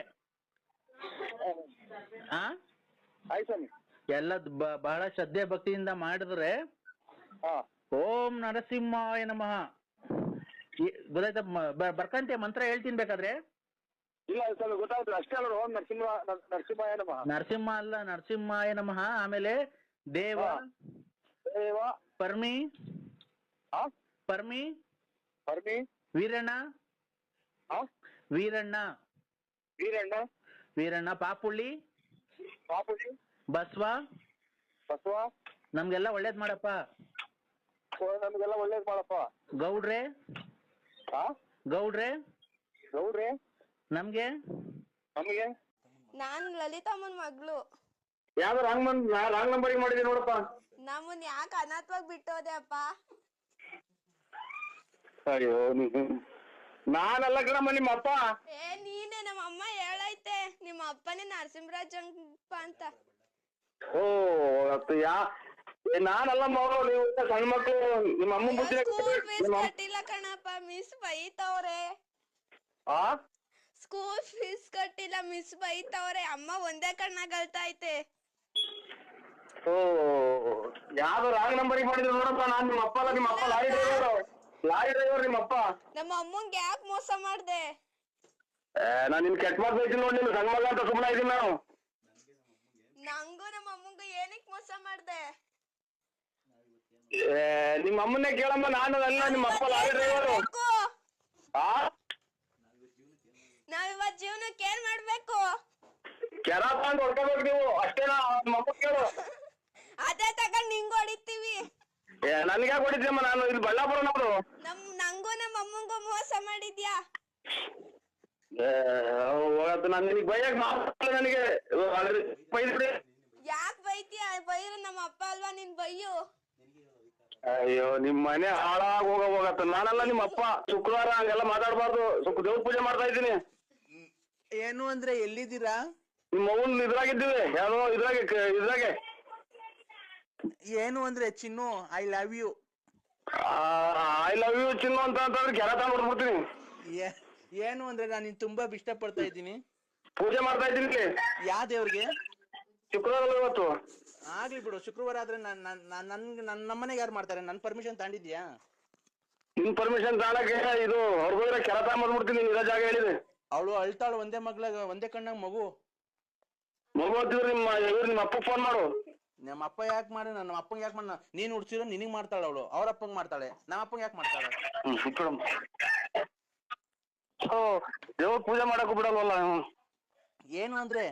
S3: ಎಲ್ಲ ಬಹಳ ಶ್ರದ್ಧೆ ಭಕ್ತಿಯಿಂದ ಮಾಡಿದ್ರೆ ಓಂ ನರಸಿಂಹಾಯ ನಮಃ ಗೊತ್ತಾಯ್ತ? ಬರ್ಕಂತೆ ಮಂತ್ರ ಹೇಳ್ತೀನಿ ಬೇಕಾದ್ರೆ.
S2: ಇಲ್ಲ ಗೊತ್ತಾಗುತ್ತೆ ಅಷ್ಟೇ ಅಲ್ಲ. ಓಂ ನರಸಿಂಹಾಯ ನಮಃ.
S3: ನರಸಿಂಹ ಅಲ್ಲ, ನರಸಿಂಹಾಯ ನಮಃ. ಆಮೇಲೆ ದೇವ
S2: ದೇವ
S3: ಪರ್ಮಿ ಪರ್ಮಿ
S2: ಪರ್ಮಿ
S3: ವೀರಣ್ಣ ವೀರಣ್ಣ
S2: ವೀರಣ್ಣ
S3: ವೀರಣ್ಣ ಪಾಪುಳ್ಳಿ
S2: ಪಾಪುಳಿ
S3: ಬಸವ
S2: ಬಸವ
S3: ನಮ್ಗೆಲ್ಲ ಒಳ್ಳೇದ್ ಮಾಡಪ್ಪ.
S2: ನಮ್ಗೆಲ್ಲ ಒಳ್ಳೇದ್ ಮಾಡಪ್ಪ.
S3: ಗೌಡ್ರೆ ಗೌಡ್ರೆ
S2: ಗೌಡ್ರೆ
S3: ನಮ್ಗೆ
S2: ನಮಗೆ
S5: ನಾನ್ ಲಲಿತಮ್ಮನ್ ಮಗಳು.
S2: ಯಾವ್ದು ರಾಂಗ್ ನಂಬರಿಗೆ ಮಾಡಿದೀನಿ ನೋಡಪ್ಪ.
S5: ನಮ್ಮನ್ ಯಾಕೆ ಅನಾಥವಾಗಿ ಬಿಟ್ಟೋದೆ ಅಪ್ಪ?
S2: ಅಯ್ಯೋ ನಾನಲ್ಲ ಕಣಮ್ಮ ನಿಮ್ಮ ಅಪ್ಪ.
S5: ನೀನೆ, ನಮ್ಮ ಅಮ್ಮ ಹೇಳೈತೆ ನಿಮ್ಮ ಅಪ್ಪನೇ ನರಸಿಂಹರಾಜಪ್ಪ ಅಂತ.
S2: ಓ ನಾನಲ್ಲ ಮಗಳು, ನೀವು ಸಣ್ಣ ಮಕ್ಕಳು. ನಿಮ್ಮ ಅಮ್ಮ ಬುದ್ಧಿ
S5: ಸ್ಕೂಲ್ ಫೀಸ್ ಕಟ್ಟಿಲ್ಲ ಕಣಪ್ಪ, ಮಿಸ್ ಬೈತವ್ರೆ. ಸ್ಕೂಲ್ ಫೀಸ್ ಕಟ್ಟಿಲ್ಲ, ಮಿಸ್ ಬೈತವ್ರೆ. ಅಮ್ಮ ಒಂದೇ ಕಣ್ಣಾಗಲ್ತಾ ಐತೆ.
S2: ಓ ಯಾವ್ದು ರಾಂಗ್ ನಂಬರಿಗೆ ಮಾಡಿದ್ರು ನೋಡಪ್ಪ. ನಾನ್ ನಿಮ್ಮ ಅಪ್ಪ ಅಲ್ಲ, ನಿಮ್ಮ ಅಪ್ಪ ಲಾರಿ ಡ್ರೈವರ್ ನಿಮ್ಮ ಅಪ್ಪ.
S5: ನಮ್ಮ ಅಮ್ಮಂಗೆ ಯಾಕೆ ಮೋಸ ಮಾಡ್ದೆ?
S2: ನಾನ್ ನಿನ್ ಕೆಟ್ಟ ಮಾತು ಬೈತೀನಿ ನೋಡಿ, ನೀನು ಸಣ್ಣ ಮಗ ಅಂತ ಸುಮ್ಮನೆ ಇದ್ದೀನಿ ನಾನು.
S5: ನಂಗೂ ನಮ್ಮ ಅಮ್ಮಂಗೂ ಏನಕ್ ಮೋಸ ಮಾಡ್ದೆ?
S2: ನಿಮ್ಮ ಅಮ್ಮನ್ನೇ ಕೇಳಮ್ಮ, ನಾನು ಅಲ್ಲ ನಿಮ್ಮ ಅಪ್ಪ ಲಾರಿ ಡ್ರೈವರು.
S5: ನಾವಿವತ್ ಜೀವನಕ್ಕೆ ಏನ್ ಮಾಡ್ಬೇಕು?
S2: ಕೆರ ತಗೊಂಡು ಹೊಡ್ಕೋಬೇಕು ನೀವು, ಅಷ್ಟೇನಾ? ನಿಮ್ಮ ಅಮ್ಮ ಕೇಳು.
S5: ಅದೇ ತಗೊಂಡ್ ನಿಂಗ್ ಹೊಡಿತೀವಿ.
S2: ನನ್ಗೆ ಯಾಕೆ ಹೊಡಿತೀಯಮ್ಮ? ನಾನು ಇಲ್ಲಿ ಬಳ್ಳಾಪುರ ನಮ್ದು.
S5: ನಂಗೂ ನಮ್ಮ ಅಮ್ಮಂಗೂ ಮೋಸ ಮಾಡಿದ್ಯಾ?
S2: ನಾನು ನಿನಗೆ ಬೈಯಕ್ ಮಾತಾಡ, ನನಗೆ ಬೈದ್ಬಿಡಿ.
S5: ಯಾಕೆ ಬೈತೀಯ? ಬೈರು ನಮ್ಮ ಅಪ್ಪ ಅಲ್ವಾ, ನೀನ್ ಬೈಯು.
S2: ಅಯ್ಯೋ ನಿಮ್ ಮನೆ ಹಾಳಾಗ ಹೋಗತ್ತ. ನಾನಲ್ಲ ನಿಮ್ಮ ಅಪ್ಪ. ಶುಕ್ರವಾರ ಹಂಗೆಲ್ಲ ಮಾತಾಡ್ಬಾರ್ದು. ದೇವ್ರ ಪೂಜೆ ಮಾಡ್ತಾ ಇದ್ದೀನಿ.
S1: ಏನು ಅಂದ್ರೆ ಎಲ್ಲಿದ್ದೀರಾ?
S2: ನಿಮ್ಮ ಅವ್ವನ್ ಇದ್ರಾಗಿದ್ದೀವಿ, ಯಾವ್ದೋ ಇದ್ರಾಗೆ.
S1: ಏನು ಅಂದ್ರೆ Chinnu, I love you.
S2: I love you Chinnu ಅಂತಂದ್ರೆ ಕೆರ ತಗೊಂಡ್ಬಿಡ್ತೀನಿ.
S1: ಏನು ಅಂದ್ರೆ ನಾನು ನಿನ್ ತುಂಬಾ ಇಷ್ಟ ಪಡ್ತಾ ಇದ್ದೀನಿ.
S2: ಪೂಜೆ ಮಾಡ್ತಾ ಇದ್ದೀನಿ.
S1: ಯಾವ ದೇವ್ರಿಗೆ?
S2: ಶುಕ್ರವಾರ ಇವತ್ತು.
S1: ಆಗ್ಲಿ ಬಿಡು, ಶುಕ್ರವಾರ ಆದ್ರೆ ನಮ್ಮನೆಗೆ ಯಾರು ಮಾಡ್ತಾರೆ? ನನ್ ಪರ್ಮಿಷನ್ ತಗೊಂಡಿದ್ಯಾ?
S2: ನಿನ್ ಪರ್ಮಿಷನ್ ತಾಳಕ್ಕೆ ಇದು ಹೊರಗೋದ್ರೆ ಕೆರ ತಗೊಂಡ್ಬಿಡ್ತೀನಿ. ಇರೋ ಜಾಗ ಹೇಳಿದೆ.
S1: ಅವಳು ಅಳ್ತಾಳು, ಒಂದೇ ಕಣ್ಣಾಗ ಮಗು
S2: ಅಂತಿದ್ರೆ ನಿಮ್ಮ ಅಪ್ಪ ಫೋನ್ ಮಾಡು.
S1: ನಮ್ಮ ಅಪ್ಪ ಯಾಕೆ ಮಾಡಿ? ನಮ್ಮ ಅಪ್ಪಂಗೆ ಯಾಕೆ ಮಾಡ? ನೀನ್ ಹುಡ್ಸಿರೋ ನಿನಗ್ ಮಾಡ್ತಾಳ ಅವಳು, ಅವ್ರ ಅಪ್ಪಂಗ್ ಮಾಡ್ತಾಳೆ. ನಮ್ಮ ಅಪ್ಪಂಗೆ ಯಾಕೆ ಮಾಡ್ತಾಳೆ?
S2: ದೇವ್ರ ಪೂಜೆ ಮಾಡಕ್ ಬಿಡಲ್ವಲ್ಲ.
S1: ಏನು ಅಂದ್ರೆ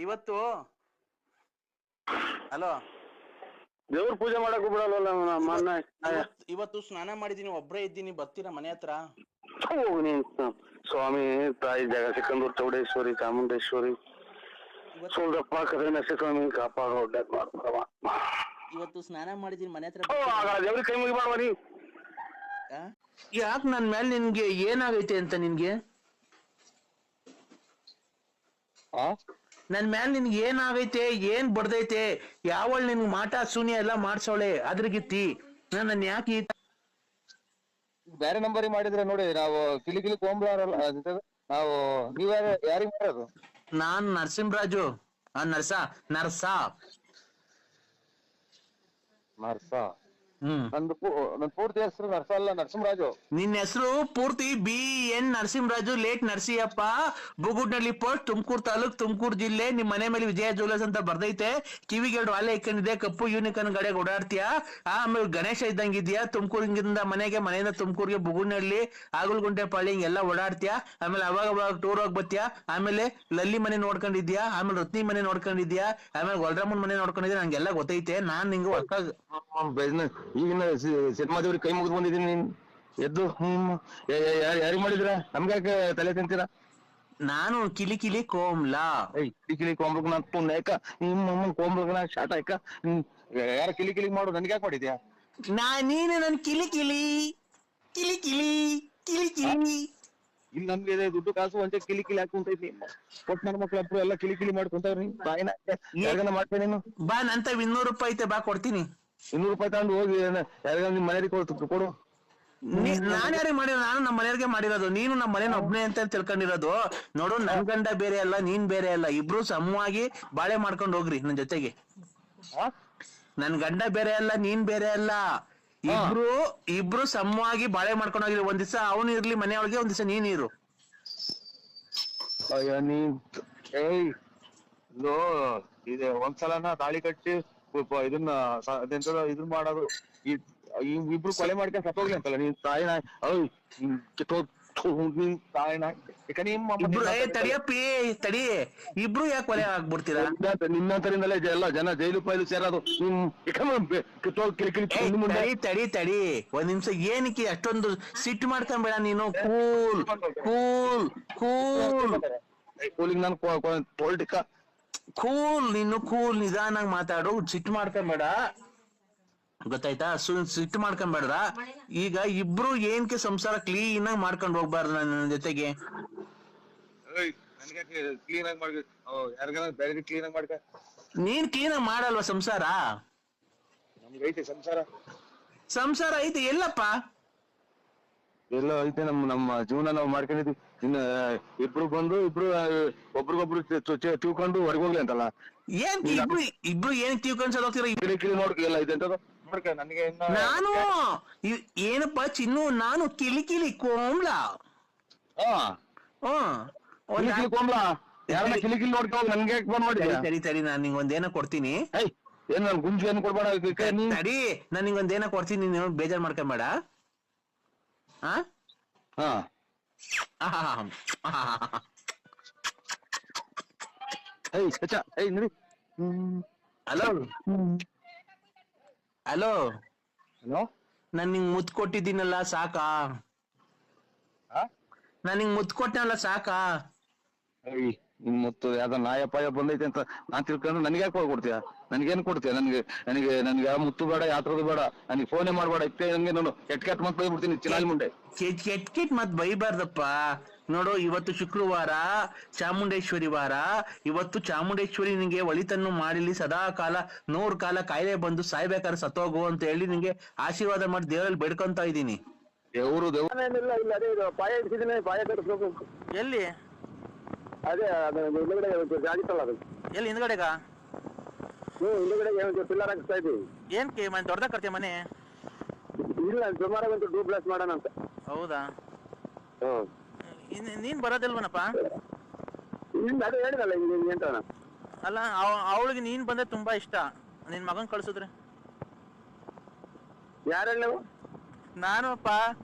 S1: ಇವತ್ತು ಹಲೋ,
S2: ದೇವ್ರ ಪೂಜೆ ಮಾಡಕ್ ಬಿಡಲ್ವಲ್ಲ.
S1: ಇವತ್ತು ಸ್ನಾನ ಮಾಡಿದೀನಿ, ಒಬ್ರೇ ಇದ್ದೀನಿ. ಬರ್ತೀರಾ ಮನೆ ಹತ್ರ?
S2: ಸ್ವಾಮಿ ತಾಯಿ ಜಾಗ ಸಿಕ್ಕಂದೂರು ಚೌಡೇಶ್ವರಿ ಚಾಮುಂಡೇಶ್ವರಿ ಸೋಲ್ದಪ್ಪ ಕದನಸಿ ಸ್ವಾಮಿ ಕಾಪಾಡೋ.
S1: ಇವತ್ತು ಸ್ನಾನ ಮಾಡಿದೀನಿ ಮನೆ ಹತ್ರ.
S2: ದೇವ್ರಿಗೆ ಕೈ ಮುಗಿಬಾರ್ವ ನೀ.
S1: ಯಾಕೆ ನನ್ ಮೇಲೆ ನಿನ್ಗೆ ಏನಾಗೈತೆ ಅಂತ? ನಿನ್ಗೆ ನನ್ ಮೇಲೆ ನಿನ್ಗೆ ಏನಾಗೈತೆ? ಏನ್ ಬಡ್ದೈತೆ? ಯಾವಳು ನಿನ್ಗೆ ಮಾಟ ಶೂನ್ಯ ಎಲ್ಲ ಮಾಡ್ಸವಳೆ ಅದ್ರಗಿತ್ತಿ? ನನ್ನ ಯಾಕೆ
S6: ಬೇರೆ ನಂಬರ್ ಮಾಡಿದ್ರೆ ನೋಡಿ, ನಾವು ಕಿಲಿ ಕೋಂಬ್ಳಾರಲ್ಲ ನಾವು. ನೀವ್ ಯಾರಿಗ್ ಮಾಡೋದು?
S1: ನಾನ್ ನರಸಿಂಹರಾಜು. ನರ್ಸ
S6: ನಂದು ಪೂರ್ತಿ ಹೆಸರು ನರ್ಸ ಅಲ್ಲ, ನರಸಿಂಹರಾಜು.
S1: ನಿನ್ನ ಹೆಸರು ಪೂರ್ತಿ BN Narasimharaju, late Narasiyappa, Bugudnalli post, Tumakuru taluk, Tumakuru ಜಿಲ್ಲೆ. ನಿಮ್ ಮನೆ ಮೇಲೆ ವಿಜಯ ಜ್ಯುವೆಲರ್ಸ್ ಅಂತ ಬರ್ದೈತೆ. ಕಿವಿಗೆ 2 ವಾಲೆ ಇಕ್ಕೊಂಡಿದೆ, ಕಪ್ಪು ಯೂನಿಕಾರ್ನ್ ಗಾಡಿಯಾಗ ಓಡಾಡ್ತೀಯಾ. ಆಮೇಲೆ ಗಣೇಶ ಇದ್ದಂಗಿದ್ಯಾ. ತುಮಕೂರಿಂದ ಮನೆಯಿಂದ ತುಮಕೂರಿಗೆ ಬುಗುಡ್ನಳ್ಳಿ, ಆಗಲ್ಗುಂಟೆ ಪಾಳಿ ಹಿಂಗೆಲ್ಲ ಓಡಾಡ್ತೀಯಾ. ಆಮೇಲೆ ಅವಾಗ ಟೂರ್ ಹೋಗಿ ಬರ್ತೀಯಾ. ಆಮೇಲೆ ಲಲ್ಲಿ ಮನೆ ನೋಡ್ಕೊಂಡಿದ್ಯಾ, ಆಮೇಲೆ ರತ್ನಿ ಮನೆ ನೋಡ್ಕೊಂಡಿದ್ಯಾ, ಆಮೇಲೆ ಗೊಲ್ರಾಮನ್ ಮನೆ ನೋಡ್ಕೊಂಡಿದ್ಯಾ. ನಂಗೆಲ್ಲ ಗೊತ್ತೈತೆ. ನಾನ್ ನಿಂಗೆ
S6: ಈಗಿನ ಸಿನಿಮಾ ದೇವ್ರಿಗೆ ಕೈ ಮುಗಿದು ಬಂದಿದ್ದೀನಿ. ನೀನ್ ಎದ್ದು ಯಾರಿಗ್ ಮಾಡಿದ್ರ? ನಮ್ಗೆ ಯಾಕೆ ತಲೆ ತಿಂತೀರಾ?
S1: ನಾನು ಕಿಲಿ ಕೋಮ್ಲಾ.
S6: ಕಿಲಿ ಕೋಂಬ್ಳಗ್ ನಾನ್ ಪುಣ್ಯಕ ನಿಮ್ಮ ಕೋಂಬ್ಳಗ್ ನಾ ಶಾಟ ಆಯ್ಕ. ಯಾರ ಕಿಲಿ ಮಾಡು, ನನ್ಗೆ ಯಾಕೆ ಮಾಡಿದ್ಯಾ?
S1: ನೀನು ನನ್ ಕಿಲಿ
S6: ಇಲ್ಲಿ ನಮ್ಗೆ ದುಡ್ಡು ಕಾಸು ಒಂದೇ ಕಿಲಿ ಹಾಕೊಂತೈತಿ. ಕೊಟ್ಟು ನನ್ನ ಮಕ್ಳು ಅಪ್ಪ ಎಲ್ಲ ಕಿಲಿ ಮಾಡ್ಕೊಂತವ್ರಿ. ತಾಯಿನ ಯಾರಿಗಾನ ಮಾಡ್ತೇನೆ ನೀನು?
S1: ಬಾ, ನಂತ 200 ರೂಪಾಯಿ ಐತೆ, ಬಾ ಕೊಡ್ತೀನಿ.
S6: 200 ರೂಪಾಯಿ ತಗೊಂಡು ಹೋಗಿ ಯಾರಿಗ ನಿಮ್ ಮನೆಯವ್ರಿಗೆ ಕೊಡು.
S1: ನಾನ್ ಯಾರಿಗೆ ಮಾಡಿರೋ? ನಾನು ನಮ್ಮ ಮನೆಯವ್ರಿಗೆ ಮಾಡಿರೋದು. ನೀನು ನಮ್ಮ ಮನೇನ ಒಬ್ನೇ ಅಂತ ತಿಳ್ಕೊಂಡಿರೋದು. ನೋಡು, ನನ್ ಗಂಡ ಬೇರೆ ಅಲ್ಲ, ನೀನ್ ಬೇರೆ ಅಲ್ಲ. ಇಬ್ರು ಸಮವಾಗಿ ಬಾಳೆ ಮಾಡ್ಕೊಂಡು ಹೋಗ್ರಿ ನನ್ ಜೊತೆಗೆ. ನನ್ ಗಂಡ ಬೇರೆ ಅಲ್ಲ, ನೀನ್ ಬೇರೆ ಅಲ್ಲ. ಇಬ್ರು ಸಮವಾಗಿ ಬಾಳೆ ಮಾಡ್ಕೊಂಡು ಹೋಗಿರಿ. ಒಂದ್ ದಿವಸ ಅವನು ಇರ್ಲಿ ಮನೆಯೊಳಗೆ, ಒಂದ್ ದಿವಸ ನೀನ್ ಇರು.
S6: ಅಯ್ಯ ಇದೆ ಒಂದ್ಸಲನ ತಾಳಿ ಕಟ್ಟಿ ಇದನ್ನ ಮಾಡೋದು. ಇಬ್ರು ಕೊಲೆ ಮಾಡ್ಕೊಂಡು ಸತ್ತೋಗ್ಲಿ ಅಂತಲ್ಲ ನೀನ್ ತಾಯಿನ ನಿನ್ ತಾಯಿನ ಯಾಕೆ ನಿಮ್ಮ
S1: ಇಬ್ರು ತಡಿಯಪ್ಪಿ ತಡಿ, ಇಬ್ರು ಯಾಕೆ ಕೊಲೆ ಆಗ್ಬಿಡ್ತೀರಾ?
S6: ನಿನ್ನಂತರಿಂದಲೇ ಎಲ್ಲ ಜನ ಜೈಲು ಪೈಲು ಸೇರೋದು.
S1: ತಡಿ ಒಂದ್ ನಿಮಿಷ, ಏನಕ್ಕೆ ಅಷ್ಟೊಂದು ಸಿಟ್ಟು ಮಾಡ್ಕೊಂಬೇಡ ನೀನು. ಕೂಲ್ ಕೂಲ್ ಕೂಲ್
S6: ಕೂಲಿಂಗ್ ನಾನು ಪೊಲಿಟಿಕ
S1: ಕೂಲ್, ನೀನು ಕೂಲ್, ನಿಧಾನಾಗ್ ಮಾತಾಡು, ಸಿಟ್ಟು ಮಾಡ್ಕೊಂಬೇಡ, ಗೊತ್ತಾಯ್ತಾ? ಸಿಟ್ಟು ಮಾಡ್ಕೊಂಬೇಡ್ರ. ಈಗ ಇಬ್ರು ಏನ್ಕೆ ಸಂಸಾರ ಕ್ಲೀನ್ ಆಗಿ ಮಾಡ್ಕೊಂಡ್ ಹೋಗ್ಬಾರ್ದು ನನ್ನ ಜೊತೆಗೆ?
S6: ಕ್ಲೀನ್ ಆಗಿ ಮಾಡ್ಕ, ಯಾರಿಗಾರ ಬೇರೆ ಕ್ಲೀನ್ ಆಗಿ ಮಾಡ್ಕ.
S1: ನೀನ್ ಕ್ಲೀನ್ ಆಗಿ ಮಾಡಲ್ವಾ ಸಂಸಾರ?
S6: ನಮ್ಗೆ ಐತೆ
S1: ಸಂಸಾರ ಐತೆ, ಎಲ್ಲಪ್ಪ?
S6: ಎಲ್ಲ ಐತೆ, ನಮ್ಮ ಜೀವನ ನಾವು ಮಾಡ್ಕೊಂಡಿದ್ವಿ. ಇನ್ನ ಇಬ್ರು ಬಂದು ಒಬ್ರಿಗೊಬ್ರು ತಿಳ್ಕೊಂಡು ಹೊರಗೆ ಹೋಗ್ಲಿ ಅಂತಲ್ಲ.
S1: ಏನ್ ಇಬ್ರು ಏನ್ ತಿಳ್ಕೊಂಡ್ಸೋದ್ ಹೋಗ್ತೀರ?
S6: ಕಿಲಿ ನೋಡ್ಕ ಎಲ್ಲ ಐತೆ ಅಂತ ನೋಡ್ಕ. ನನಗೆ
S1: ನಾನು ಏನಪ್ಪ ಚಿನ್ನು, ನಾನು ಕಿಲಿ ಕೋಮ್ಲ.
S6: ಕೋಮ್ಲ ಯಾರನ್ನ ಕಿಲಿ ನೋಡ್ಕ ಹೋಗಿ ನನ್ಗೆ ಫೋನ್ ಮಾಡಿ.
S1: ಸರಿ ನಾನ್ ನಿಂಗ್ ಒಂದೇನ ಕೊಡ್ತೀನಿ.
S6: ಏನ್ ನನ್ ಗುಂಜು ಏನ್ ಕೊಡ್ಬೇಡ.
S1: ಸರಿ ನಾನ್ ನಿಂಗ್ ಒಂದೇನ ಕೊಡ್ತೀನಿ, ನೀನು ಬೇಜಾರ್ ಮಾಡ್ಕೊಂಬೇಡ. ಹಲೋ ಹಲೋ, ನಾನ್ ನಿಂಗ್ ಮುತ್ ಕೊಟ್ಟಿದ್ದೀನಲ್ಲ, ಸಾಕಾ? ನಾನ್ ನಿಂಗ್ ಮುತ್ ಕೊಟ್ಟನಲ್ಲ, ಸಾಕಾ?
S6: ನಿಮ್ ಮತ್ತು ಯಾವ್ದೋ ನಾಯ ಪಾಯ ಬಂದೈತೆ ಅಂತ ನಾನ್ ತಿಳ್ಕೊಂಡು ನನ್ಗೆ ಯಾಕೆ ಕೊಡ್ತೀಯ? ನನ್ಗೇನ್ ಕೊಡ್ತೀಯ? ನನ್ಗೆ ಯಾವ ಮುತ್ತು ಬೇಡ, ಯಾತ್ರದು ಬೇಡ, ನನಗೆ ಫೋನೇ ಮಾಡ್ಬೇಡ. ಇತ್ತೆ ಹಂಗೆ ನಾನು ಕೆಟ್ಟ ಮತ್ ಬೈಬಿಡ್ತೀನಿ ಚಿನಾಲ್ ಮುಂಡೆ.
S1: ಕೆಟ್ ಮತ್ ಬೈಬಾರ್ದಪ್ಪ. ನೋಡು, ಇವತ್ತು ಶುಕ್ರವಾರ, ಚಾಮುಂಡೇಶ್ವರಿ ವಾರ. ಇವತ್ತು ಚಾಮುಂಡೇಶ್ವರಿ ನಿಂಗೆ ಒಳಿತನ್ನು ಮಾಡಿಲಿ, ಸದಾ ಕಾಲ 100 ಕಾಲ ಕಾಯಿಲೆ ಬಂದು ಸಾಯ್ಬೇಕಾದ್ರೆ ಸತ್ತೋಗು ಅಂತ ಹೇಳಿ ನಿಂಗೆ ಆಶೀರ್ವಾದ ಮಾಡಿ ದೇವರಲ್ಲಿ ಬೇಡ್ಕೊಂತ ಇದ್ದೀನಿ.
S2: ಪಾಯ ಇಡ್ತಿದ್ದೀನಿ, ಪಾಯ ಕಟ್ಟಿಸ್ಬೇಕು.
S1: ಎಲ್ಲಿ?
S2: ಅದೇ ಹಿಂದ್ಗಡೆ ಆಗಿತ್ತಲ್ಲ ಅದು.
S1: ಎಲ್ಲಿ ಹಿಂದ್ಗಡೆಗ?
S2: ಹಿಂದ್ಗಡೆ ಪಿಲ್ಲರ್ ಹಾಕಿಸ್ತಾ ಇದ್ದೀವಿ.
S1: ಏನ್ಕೆ ಮನೆ ದೊಡ್ಡದಾಗ ಕಟ್ತೀಯ ಮನೆ?
S2: ಇಲ್ಲ, ಸುಮಾರು ಒಂದು ಡೂಪ್ಲೆಕ್ಸ್ ಮಾಡೋಣ ಅಂತ.
S1: ಹೌದಾ? ನೀನ್ ಬರೋದಿಲ್ವನಪ್ಪ?
S2: ಅದೇ ಹೇಳಿದಲ್ಲ ಹಿಂಗೆ ಅಂತ.
S1: ಅಲ್ಲ, ಅವಳಿಗೆ ನೀನ್ ಬಂದ್ರೆ ತುಂಬಾ ಇಷ್ಟ. ನಿನ್ ಮಗನ್ ಕಳ್ಸಿದ್ರೆ?
S2: ಯಾರು ನೀವು?
S1: ನಾನು ಅಪ್ಪ,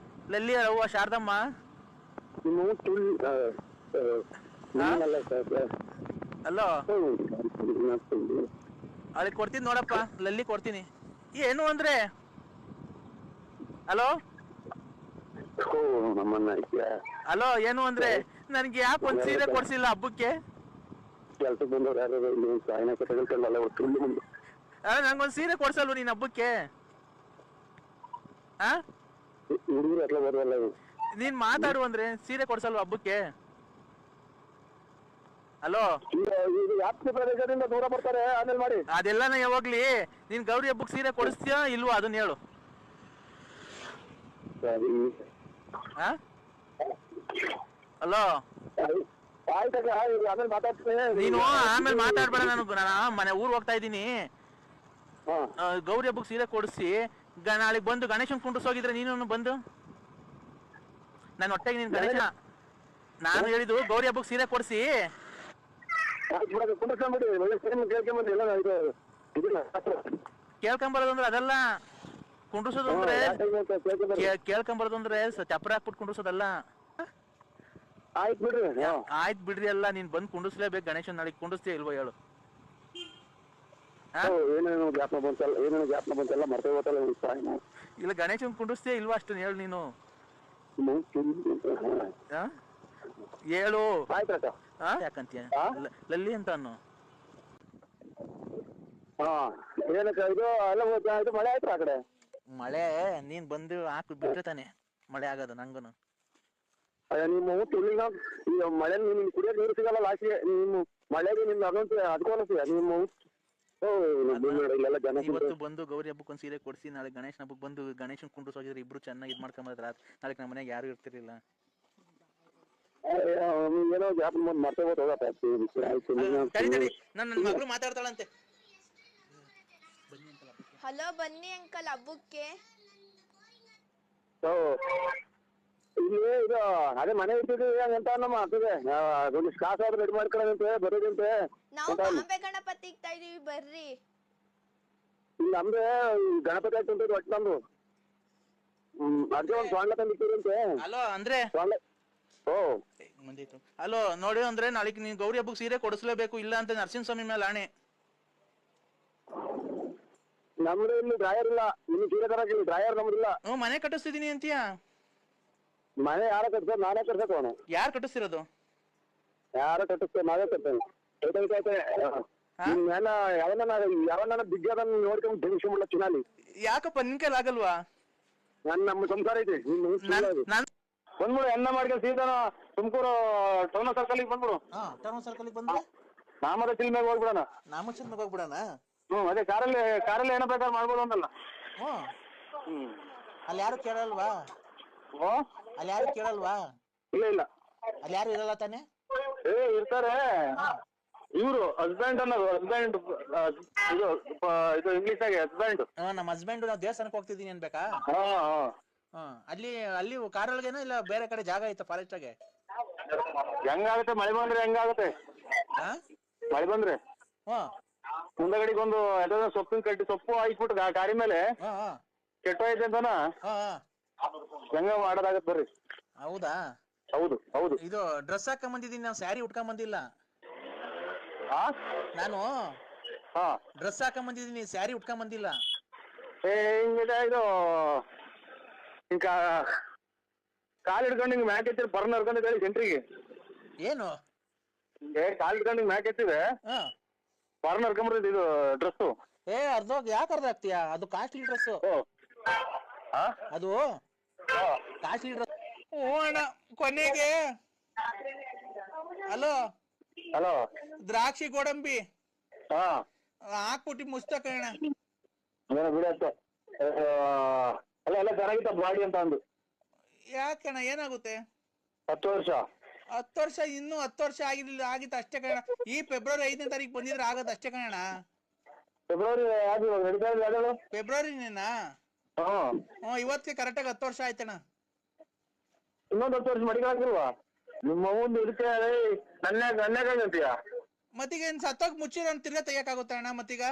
S1: ಲಲ್ಲಿ ಅವ್ವ ಶಾರದಮ್ಮ. ಅಲ್ಲೋ, ಅವಳಿಗೆ ಕೊಡ್ತೀನಿ ನೋಡಪ್ಪ, ಲಲ್ಲಿ ಕೊಡ್ತೀನಿ. ಏನು ಅಂದ್ರೆ? ಹಲೋ ಹಲೋ, ಏನು ಅಂದ್ರೆ ನನ್ಗೆ ಯಾಕೆ ಒಂದ್ ಸೀರೆ ಕೊಡ್ಸಿಲ್ಲ ಹಬ್ಬಕ್ಕೆ? ನಂಗೊಂದ್ ಸೀರೆ ಕೊಡ್ಸಲ್ವ ನೀನ್ ಹಬ್ಬಕ್ಕೆ? ನೀನ್ ಮಾತಾಡು ಅಂದ್ರೆ ಸೀರೆ ಕೊಡ್ಸಲ್ವ ಹಬ್ಬಕ್ಕೆ? ಹಲೋ,
S2: ದೂರ ಬರ್ತಾರೆ, ಆಮೇಲೆ ಮಾಡಿ.
S1: ಅದೆಲ್ಲನ ಯಾವಾಗ್ಲಿ, ನೀನ್ ಗೌರಿ ಹಬ್ಬಕ್ಕೆ ಸೀರೆ ಕೊಡಿಸ್ತೀಯಾ ಇಲ್ವಾ ಅದನ್ನ ಹೇಳು. ಹಲೋ, ನೀನು ಆಮೇಲೆ ಮಾತಾಡ್ಬೇಡ. ನಾನು ಮನೆ ಊರ್ ಹೋಗ್ತಾ ಇದ್ದೀನಿ. ಗೌರಿ ಹಬ್ಬಕ್ಕೆ ಸೀರೆ ಕೊಡಿಸಿ ನಾಳೆಗೆ ಬಂದು ಗಣೇಶನ್ ಕುಂಡ್ರಿಸೋಗಿದ್ರೆ ನೀನು ಬಂದು ನನ್ನ ಹೊಟ್ಟೆಗೆ ನೀನ್ ಗಣೇಶ. ನಾನು ಹೇಳಿದ್ದು ಗೌರಿ ಹಬ್ಬಕ್ಕೆ ಸೀರೆ ಕೊಡಿಸಿ ಕೇಳ್ಕೊಂಬರೋದು ಅಂದ್ರೆ ಅದಲ್ಲ. ಕುಂಡ್ರಿಸೋದು ಅಂದ್ರೆ ಕೇಳ್ಕೊಂಬರೋದು ಅಂದ್ರೆ ಚಪ್ರ ಹಾಕ್ಬಿಟ್ಟು ಕುಂಡ್ರಿಸೋದಲ್ಲ.
S2: ಆಯ್ತು ಬಿಡ್ರಿ.
S1: ಆಯ್ತು ಬಿಡ್ರಿ ಅಲ್ಲ, ನೀನ್ ಬಂದ್ ಕುಂಡಿಸ್ಲೇಬೇಕು ಗಣೇಶನ್. ನಾಳೆಗೆ ಕುಂಡಿಸ್ತೀಯ ಇಲ್ವೋ ಹೇಳು?
S2: ಏನೇನು ಜ್ಞಾಪನ ಬಂತೆಲ್ಲ ಮರ್ತೇ ಹೋಗ್ತಲ್ಲ.
S1: ಇಲ್ಲ, ಗಣೇಶನ್ ಕುಂಡಿಸ್ತೀಯ ಇಲ್ವಾ ಅಷ್ಟನ್ನ ಹೇಳು ನೀನು. ಹೇಳು.
S2: ಆಯ್ತು
S1: ಯಾಕಂತೀಯ ಲಲ್ಲಿ ಅಂತ ಅನ್ನು?
S2: ಏನಕ್ಕ ಇದು ಎಲ್ಲ ಇದು ಮಳೆ ಆಯ್ತು ಆ ಕಡೆ?
S1: ಮಳೆ ನೀನ್ ಬಂದು ಹಾಕಿ ಬಿಟ್ರೆ ತಾನೆ ಮಳೆ ಆಗೋದು ನಂಗನು.
S2: ನಿಮ್ಮ ತುಳಿನ ಈಗ ಮಳೆ ನಿಮ್ಗೆ ಕುಡಿಯೋಕೆ ನೀರು ಸಿಗಲ್ಲ ಲಾಸ್ಟಿಗೆ. ನಿಮ್ಮ ಮಳೆಗೆ ನಿಮ್ಗೆ ಅದೊಂದು ಅದಕ್ಕೆ ನಿಮ್ಮ
S1: ಇವತ್ತು ಬಂದು ಗೌರಿ ಹಬ್ಬಕ್ಕೆ ಒಂದ್ ಸೀರೆ ಕೊಡ್ಸಿ, ನಾಳೆ ಗಣೇಶನ ಹಬ್ಬಕ್ಕೆ ಬಂದು ಗಣೇಶನ್ ಕುಂಡ್ರಿಸೋಗಿದ್ರೆ ಇಬ್ರು ಚೆನ್ನಾಗಿ ಇದ್ ಮಾಡ್ಕೊಂಬದ್ರ. ನಾಳೆ ನಮ್ಮ ಮನೆಗೆ ಯಾರು ಇರ್ತಿರ್ಲಿಲ್ಲ.
S2: ಏನೋ ಜ್ಞಾಪನ ಮರ್ತೇ
S1: ನನ್ನ ಮಗಳು ಮಾತಾಡ್ತಾಳಂತೆ.
S5: ಹಲೋ, ಬನ್ನಿ ಅಂಕಲ್ ಹಬ್ಬಕ್ಕೆ.
S2: ಇಲ್ಲಿ ಇದು ಅದೇ ಮನೆ ಇಟ್ಟಿದ್ದೀವಿ ಅಂತ ನಮ್ಮ ಆಗ್ತದೆ. ಅದೊಂದು ಕಾಸು ಆದ್ರೆ ರೆಡಿ ಮಾಡ್ಕೊಳ್ಳೋದಂತೆ ಬರೋದಂತೆ.
S5: ನಾವು ಬಾಂಬೆ ಗಣಪತಿ ಇಕ್ತಾ ಇದೀವಿ, ಬರ್ರಿ.
S2: ಇಲ್ಲಿ ನಮ್ದು ಗಣಪತಿ ಆಗ್ತಂತ ಒಟ್ಟು ನಮ್ದು ಅದಕ್ಕೆ ಒಂದು ಸೊಂಡ್ಲ ತಂದಿಟ್ಟಿರಂತೆ.
S1: ಹಲೋ ಅಂದ್ರೆ
S2: ಓ
S1: ಹಲೋ ನೋಡಿ ಅಂದ್ರೆ ನಾಳೆಗೆ ನೀನ್ ಗೌರಿ ಹಬ್ಬಕ್ಕೆ ಸೀರೆ ಕೊಡಿಸ್ಲೇಬೇಕು, ಇಲ್ಲ ಅಂತ ನರಸಿಂಹಸ್ವಾಮಿ ಮೇಲೆ ಆಣೆ.
S2: ನಮ್ದು ಇಲ್ಲಿ ಡ್ರಾಯರ್ ಇಲ್ಲ, ಇನ್ನು ಸೀರೆ ತರಕ ಇಲ್ಲಿ ಡ್ರಾಯರ್ ನಮ್ದಿಲ್ಲ.
S1: ಮನೆ ಕಟ್ಟಿಸ್ತಿದೀನಿ ಅಂತೀಯಾ?
S2: ಮನೆ ಯಾರ ಕಟ್ಸೋದು? ನಾನೇ ಕಟ್ಸೋದು. ಅವನು
S1: ಯಾರು ಕಟ್ಟಿಸ್ತಿರೋದು?
S2: ಯಾರ ಕಟ್ಟಿಸ್ತೇವೆ, ನಾವೇ ಕಟ್ತೇವೆ. ಯಾವನ್ನ ದಿಗ್ಗದನ್ನ ನೋಡ್ಕೊಂಡು ಧರಿಸ್ಕೊಂಡ್ಬಿಡ್ಲ ಚುನಾಲಿ.
S1: ಯಾಕಪ್ಪ ನಿನ್ ಕೈಲಿ ಆಗಲ್ವಾ?
S2: ನಮ್ಮ ಸಂಸಾರ ಐತಿ. ಬಂದ್ಬಿಡು, ಎಣ್ಣ ಮಾಡ್ಕೊಂಡು ಸೀದಾ ತುಮಕೂರು ಟೌನ್ ಸರ್ಕಲ್ ಬಂದ್ಬಿಡು.
S1: ಟೌನ್ ಸರ್ಕಲ್ ಬಂದ್ರೆ
S2: ನಾಮದ ಚಿಲ್ಮೆಗೆ ಹೋಗ್ಬಿಡೋಣ.
S1: ನಾಮಚಂದ್ರಗೆ ಹೋಗ್ಬಿಡೋಣ.
S2: ಅದೇ ಕಾರಲ್ಲಿ ಏನೋ ಬೇಕಾದ್ರೆ ಮಾಡ್ಬೋದು ಅಂತಲ್ಲ.
S1: ಅಲ್ಲಿ ಯಾರು ಕೇಳಲ್ವಾ?
S2: ಓ
S1: ಅಲ್ಲಿ ಯಾರು ಕೇಳಲ್ವಾ?
S2: ಇಲ್ಲ
S1: ಅಲ್ಲಿ ಯಾರು ಇರಲ್ಲ ತಾನೆ?
S2: ಇರ್ತಾರೆ. ಇವ್ರು ಹಸ್ಬೆಂಡ್ ಅನ್ನೋದು, ಹಸ್ಬೆಂಡ್ ಇದು ಇಂಗ್ಲಿಷ್ ಆಗಿ ಹಸ್ಬೆಂಡ್.
S1: ನಮ್ಮ ಹಸ್ಬೆಂಡ್ ನಾವು ದೇವಸ್ಥಾನಕ್ಕೆ ಹೋಗ್ತಿದೀನಿ ಅನ್ಬೇಕಾ? ಅಲ್ಲಿ ಕಾರೊಳಗೇನೋ ಇಲ್ಲ ಬೇರೆ ಕಡೆ ಜಾಗ ಐತ ಫಾರೆಸ್ಟಾಗೆ?
S2: ಹೆಂಗಾಗುತ್ತೆ ಮಳೆ ಬಂದ್ರೆ? ಹೆಂಗಾಗುತ್ತೆ ಮಳೆ ಬಂದ್ರೆ? ಮುಂದಗಡಿಗೆ ಒಂದು ಸೊಪ್ಪಿನ ಕಟ್ಟಿ ಸೊಪ್ಪು ಹಾಕ್ಬಿಟ್ಟು ಗಾಡಿ ಮೇಲೆ ಕೆಟ್ಟೋಯ್ತು ಅಂತಾನ ಹೆಂಗ ಮಾಡೋದಾಗತ್ ಬರ್ರಿ.
S1: ಹೌದಾ?
S2: ಹೌದು ಹೌದು.
S1: ಇದು ಡ್ರೆಸ್ ಹಾಕೊಂಡ್ ಬಂದಿದ್ದೀನಿ, ನಾನು ಸ್ಯಾರಿ ಉಟ್ಕೊಂಡ್ ಬಂದಿಲ್ಲ. ನಾನು ಡ್ರೆಸ್ ಹಾಕೊಂಡ್ ಬಂದಿದ್ದೀನಿ, ಸ್ಯಾರಿ ಉಟ್ಕೊಂಡ್ ಬಂದಿಲ್ಲ.
S2: ಇದು ಕಾಲ್ ಹಿಡ್ಕೊಂಡು ಹಿಂಗ್ ಮ್ಯಾಕ್ ಎತ್ತಿರ ಬರ್ನ್ ಹರ್ಕೊಂಡಿದ್ದೇಳಿ ಸೆಂಟ್ರಿಗೆ.
S1: ಏನು
S2: ಕಾಲ್ ಹಿಡ್ಕೊಂಡು ಹಿಂಗ್ ಮ್ಯಾಕ್ ಎತ್ತಿದೆ ಬರ್ನ್ ಹರ್ಕೊಂಬರ್ತೈತಿ ಇದು ಡ್ರೆಸ್.
S1: ಯಾಕೆ ಅರ್ಧ ಆಗ್ತೀಯಾ? ಅದು ಕಾಸ್ಟ್ಲಿ ಡ್ರೆಸ್. ಅದು ಕಾಸ್ಟ್ಲಿ ಡ್ರೆಸ್. ಅಣ್ಣ ಕೊನೆಗೆ ಹಲೋ
S2: ಹಲೋ
S1: ದ್ರಾಕ್ಷಿ ಗೋಡಂಬಿ ಹಾಕ್ಬಿಟ್ಟು ಮುಚ್ತ ಕಣ.
S2: ಬಿಡತ್ತ ಅಲ್ಲ ಎಲ್ಲ ಚೆನ್ನಾಗಿತ್ತ ಬಾಡಿ ಅಂತ ಅಂದು.
S1: ಯಾಕಣ್ಣ ಏನಾಗುತ್ತೆ?
S2: 10 ವರ್ಷ.
S1: 10 ವರ್ಷ ಇನ್ನೂ 10 ವರ್ಷ ಆಗಿತ್ತು ಅಷ್ಟೇ ಕಣ. ಈ ಫೆಬ್ರವರಿ 5ನೇ ತಾರೀಕು ಬಂದಿದ್ರೆ ಆಗತ್ತೆ ಅಷ್ಟೇ ಕಣ.
S2: ಫೆಬ್ರವರಿ
S1: ಫೆಬ್ರವರಿನೇನಾ? ಇವತ್ತಿಗೆ ಕರೆಕ್ಟಾಗಿ 10 ವರ್ಷ ಆಯ್ತಣ್ಣ.
S2: ಇನ್ನೊಂದು 10 ವರ್ಷ ಮಡಿಗಾಗಿಲ್ವಾ ನಿಮ್ಮ ಒಂದು ಇದಕ್ಕೆ? ನನ್ಯಾಗಂತೀಯ
S1: ಮತ್ತೀಗ ಸತ್ತೋಗ್ ಮುಚ್ಚಿರೋ ತಿರ್ಗಾ ತೆಗಿಯಕ್ಕಾಗುತ್ತೆ ಅಣ್ಣ ಮತ್ತೀಗ?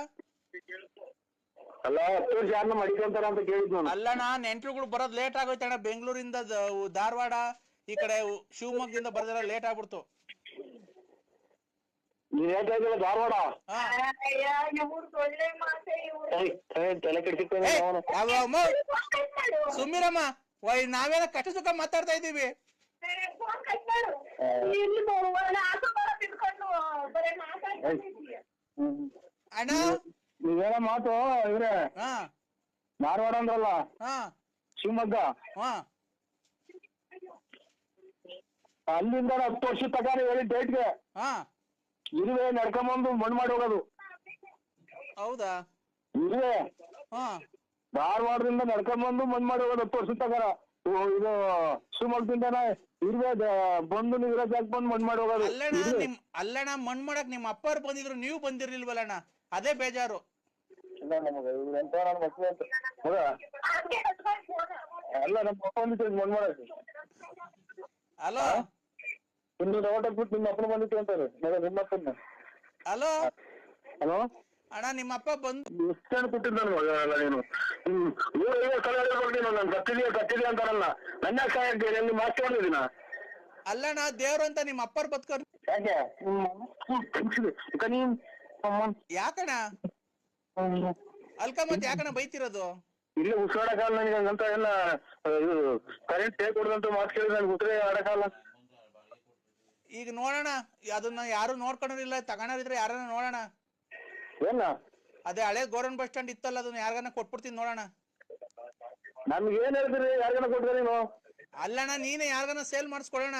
S2: ಅಲ್ಲ 10 ವರ್ಷ ಯಾರನ್ನ ಮಡಿಕೊಂತಾರ ಅಂತ ಕೇಳಿದ್ ನಾನು.
S1: ಅಲ್ಲಣ್ಣ ನೆಂಟ್ರುಗಳು ಬರೋದ್ ಲೇಟ್ ಆಗೋಯ್ತು ಅಣ್ಣ. ಬೆಂಗಳೂರಿಂದ ಧಾರವಾಡ ಈ ಕಡೆ ಶಿವಮೊಗ್ಗದಿಂದ ಬರ್ದಾರ ಲೇಟ್ ಆಗ್ಬಿಡ್ತು.
S2: ನೀನ್ ಹೇಳ್ತಾ ಇದ್ದಿಲ್ಲ ಧಾರವಾಡ? ತಲೆ ಕೆಡ್ಸಿರ್ತೇನೆ
S1: ಸುಮ್ಮಿರಮ್ಮ, ನಾವೇನ ಕಷ್ಟ ಸುಖ ಮಾತಾಡ್ತಾ ಇದೀವಿ. ಅಣ್ಣ
S2: ನೀವೇನ ಮಾತು ಇವ್ರೆ ಧಾರವಾಡ ಅಂದ್ರಲ್ಲ, ಶಿವಮೊಗ್ಗ, ಅಲ್ಲಿಂದ 10 ವರ್ಷ ತಗಾರ ಹೇಳಿ ಡೇಟ್ಗೆ ಇರುವೆ ನಡ್ಕೊಂಬಂದು ಮಣ್ಣು ಮಾಡಿ ಹೋಗೋದು.
S1: ಹೌದಾ?
S2: ಇರುವೆ ಧಾರವಾಡದಿಂದ ನಡ್ಕೊಂಬಂದು ಮಣ್ಣು ಮಾಡಿ ಹೋಗೋದು 10 ವರ್ಷ ತಗಾರ. ಇದು ಶಿವಮೊಗ್ಗದಿಂದಾನ ಇರುವೆ ಬಂದು ನೀರ ಜಾಕ್ ಬಂದು ಮಣ್ಣು ಮಾಡಿ ಹೋಗೋದು.
S1: ಅಲ್ಲಣ್ಣ ಮಣ್ಣು ಮಾಡಕ್ ನಿಮ್ಮ ಅಪ್ಪವ್ರು ಬಂದಿದ್ರು, ನೀವು ಬಂದಿರ್ಲಿಲ್ವಲ್ಲಣ್ಣ, ಅದೇ ಬೇಜಾರು.
S2: ಅಲ್ಲ ನಮ್ಮ ಅಪ್ಪ ಬಂದಿತ್ತು ಮಣ್ಣು ಮಾಡಕ್ಕೆ.
S1: ಹಲೋ
S2: ಇನ್ನು ಊಟಕ್ಕೆ ಬಿಟ್ಟು ನಿಮ್ಮ ಅಪ್ಪನ ಬಂದಿತ್ತು ಅಂತಾರೆ ನಿಮ್ಮ ಅಪ್ಪನ.
S1: ಹಲೋ
S2: ಹಲೋ
S1: ಅಣ್ಣ, ನಿಮ್ಮ ಅಪ್ಪ ಬಂದು
S2: ಎಷ್ಟು ಜನ ಕೊಟ್ಟಿದ್ದ ಅಲ್ಲ ನೀನು? ನೀನು ನಾನು ಕತ್ತಿದೀಯ ಅಂತಾರಲ್ಲ, ನನ್ನ ಸಹಾಯ ಎಲ್ಲಿ ಮಾತಾಡಿದಿನ?
S1: ಅಲ್ಲಣ್ಣ ದೇವ್ರು ಅಂತ ನಿಮ್ಮ ಅಪ್ಪರ್ ಬದುಕೋರು. ಯಾಕಣ್ಣ ಅಲ್ಕ ಮತ್ ಯಾಕಣ್ಣ ಬೈತಿರೋದು?
S2: ಇಲ್ಲ ಉಸಿರಾಡಕಾಲ ನನಗೆ ಹಂಗಂತ ಎಲ್ಲ ಇದು ಕರೆಂಟ್ ಟೇಕ್ ಕೊಡದಂತ ಮಾತು ಕೇಳಿದ್ರೆ ನನ್ಗೆ ಉಸಿರೇ ಆಡಕಾಲ.
S1: ಈಗ ನೋಡೋಣ, ಅದನ್ನ ಯಾರು ನೋಡ್ಕೊಂಡಿಲ್ಲ, ತಗೊಂಡಿದ್ರೆ ಯಾರನ್ನ ನೋಡೋಣ.
S2: ಏನ
S1: ಅದೇ ಹಳೆ ಗೌರ್ಮೆಂಟ್ ಬಸ್ ಸ್ಟ್ಯಾಂಡ್ ಇತ್ತಲ್ಲ, ಅದನ್ನ ಯಾರಿಗಾನ ಕೊಟ್ಬಿಡ್ತೀನಿ ನೋಡೋಣ.
S2: ನಮ್ಗೆ ಏನ್ ಹೇಳ್ತೀರಿ? ಯಾರಿಗಾನ ಕೊಡ್ತೀರಿ ನೀವು?
S1: ಅಲ್ಲಣ್ಣ ನೀನೇ ಯಾರಿಗಾನ ಸೇಲ್ ಮಾಡಿಸ್ಕೊಡೋಣ.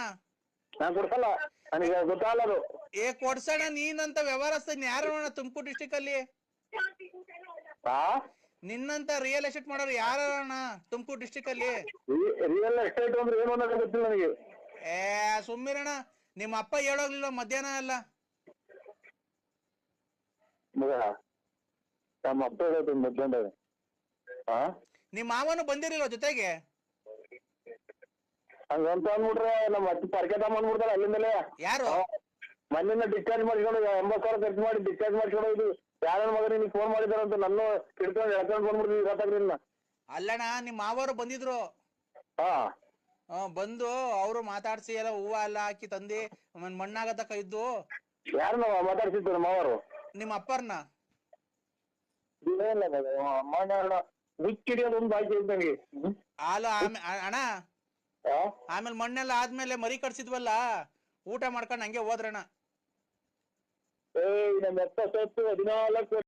S2: ನಾನ್ ಕೊಡ್ಸಲ್ಲ, ನನಗೆ ಗೊತ್ತಾಗಲ್ಲ ಅದು.
S1: ಕೊಡ್ಸೋಣ, ನೀನಂತ ವ್ಯವಹಾರಸ್ಥ ಯಾರೋಣ ತುಮಕೂರು ಡಿಸ್ಟಿಕ್ ಅಲ್ಲಿ? ನಿನ್ನಂತ ರಿಯಲ್ ಎಸ್ಟೇಟ್ ಮಾಡೋರು ಯಾರಣ್ಣ ತುಮಕೂರು ಡಿಸ್ಟಿಕ್ ಅಲ್ಲಿ?
S2: ರಿಯಲ್ ಎಸ್ಟೇಟ್ ಅಂದ್ರೆ ಏನು ಅನ್ನೋದು ಗೊತ್ತಿಲ್ಲ ನನಗೆ.
S1: ಸುಮ್ಮಿರಣ್ಣ, ನಿಮ್ಮ ಅಪ್ಪ ಹೇಳೋಗ್ಲಿಲ್ಲ ಮಧ್ಯಾಹ್ನ ಎಲ್ಲ?
S2: ಮಗ ನಮ್ಮ ಅಪ್ಪ ಹೇಳೋದು ಮಧ್ಯಾಹ್ನ.
S1: ನಿಮ್ಮ ಮಾವನು ಬಂದಿರಲಿಲ್ಲ ಜೊತೆಗೆ?
S2: ಹಂಗಂತ ಅಂದ್ಬಿಟ್ರೆ ನಮ್ಮ ಅತ್ತೆ ಪರ್ಕೆ ತಗೊಂಡ್ಬಿಡ್ತಾರ ಅಲ್ಲಿಂದಲೇ.
S1: ಯಾರು?
S2: ಮನೆಯಿಂದ ಡಿಸ್ಚಾರ್ಜ್ ಮಾಡ್ಕೊಂಡು 80,000 ಖರ್ಚು ಮಾಡಿ ಡಿಸ್ಚಾರ್ಜ್ ಮಾಡ್ಕೊಂಡು ಇದು ಯಾರ ಮಗ ನಿನಗೆ ಫೋನ್ ಮಾಡಿದಾರಂತ ನನ್ನ ಹಿಡ್ಕೊಂಡು ಎಳ್ಕೊಂಡು ಬಂದ್ಬಿಡ್ತೀವಿ ಗೊತ್ತಾಗ್ಲಿಲ್ಲ.
S1: ಅಲ್ಲಣ್ಣ ನಿಮ್ಮ ಮಾವರು ಬಂದಿದ್ರು. ಬಂದು ಅವರು ಮಾತಾಡ್ಸಿ ಎಲ್ಲ ಹೂವ ಎಲ್ಲ ಹಾಕಿ ತಂದಿ ಮಣ್ಣಾಗತಕ್ಕ ಇದ್ದು
S2: ಯಾರನ್ನ ಮಾತಾಡ್ಸಿದ್ರು ಮಾವರು?
S1: ನಿಮ್ಮ ಅಪ್ಪರ್ನ.
S2: ಮುಚ್ಚಿಡಿಯೋದೊಂದು ಬಾಕಿ ಇದೆ ನನಗೆ.
S1: ಹಾಲು ಅಣ್ಣ ಆಮೇಲೆ ಮಣ್ಣೆಲ್ಲ ಆದ್ಮೇಲೆ ಮರಿ ಕಟ್ಸಿದ್ವಲ್ಲ, ಊಟ ಮಾಡ್ಕೊಂಡು ಹಂಗೆ ಹೋದ್ರಣ್ಣ.
S2: ನಮ್ಮ 14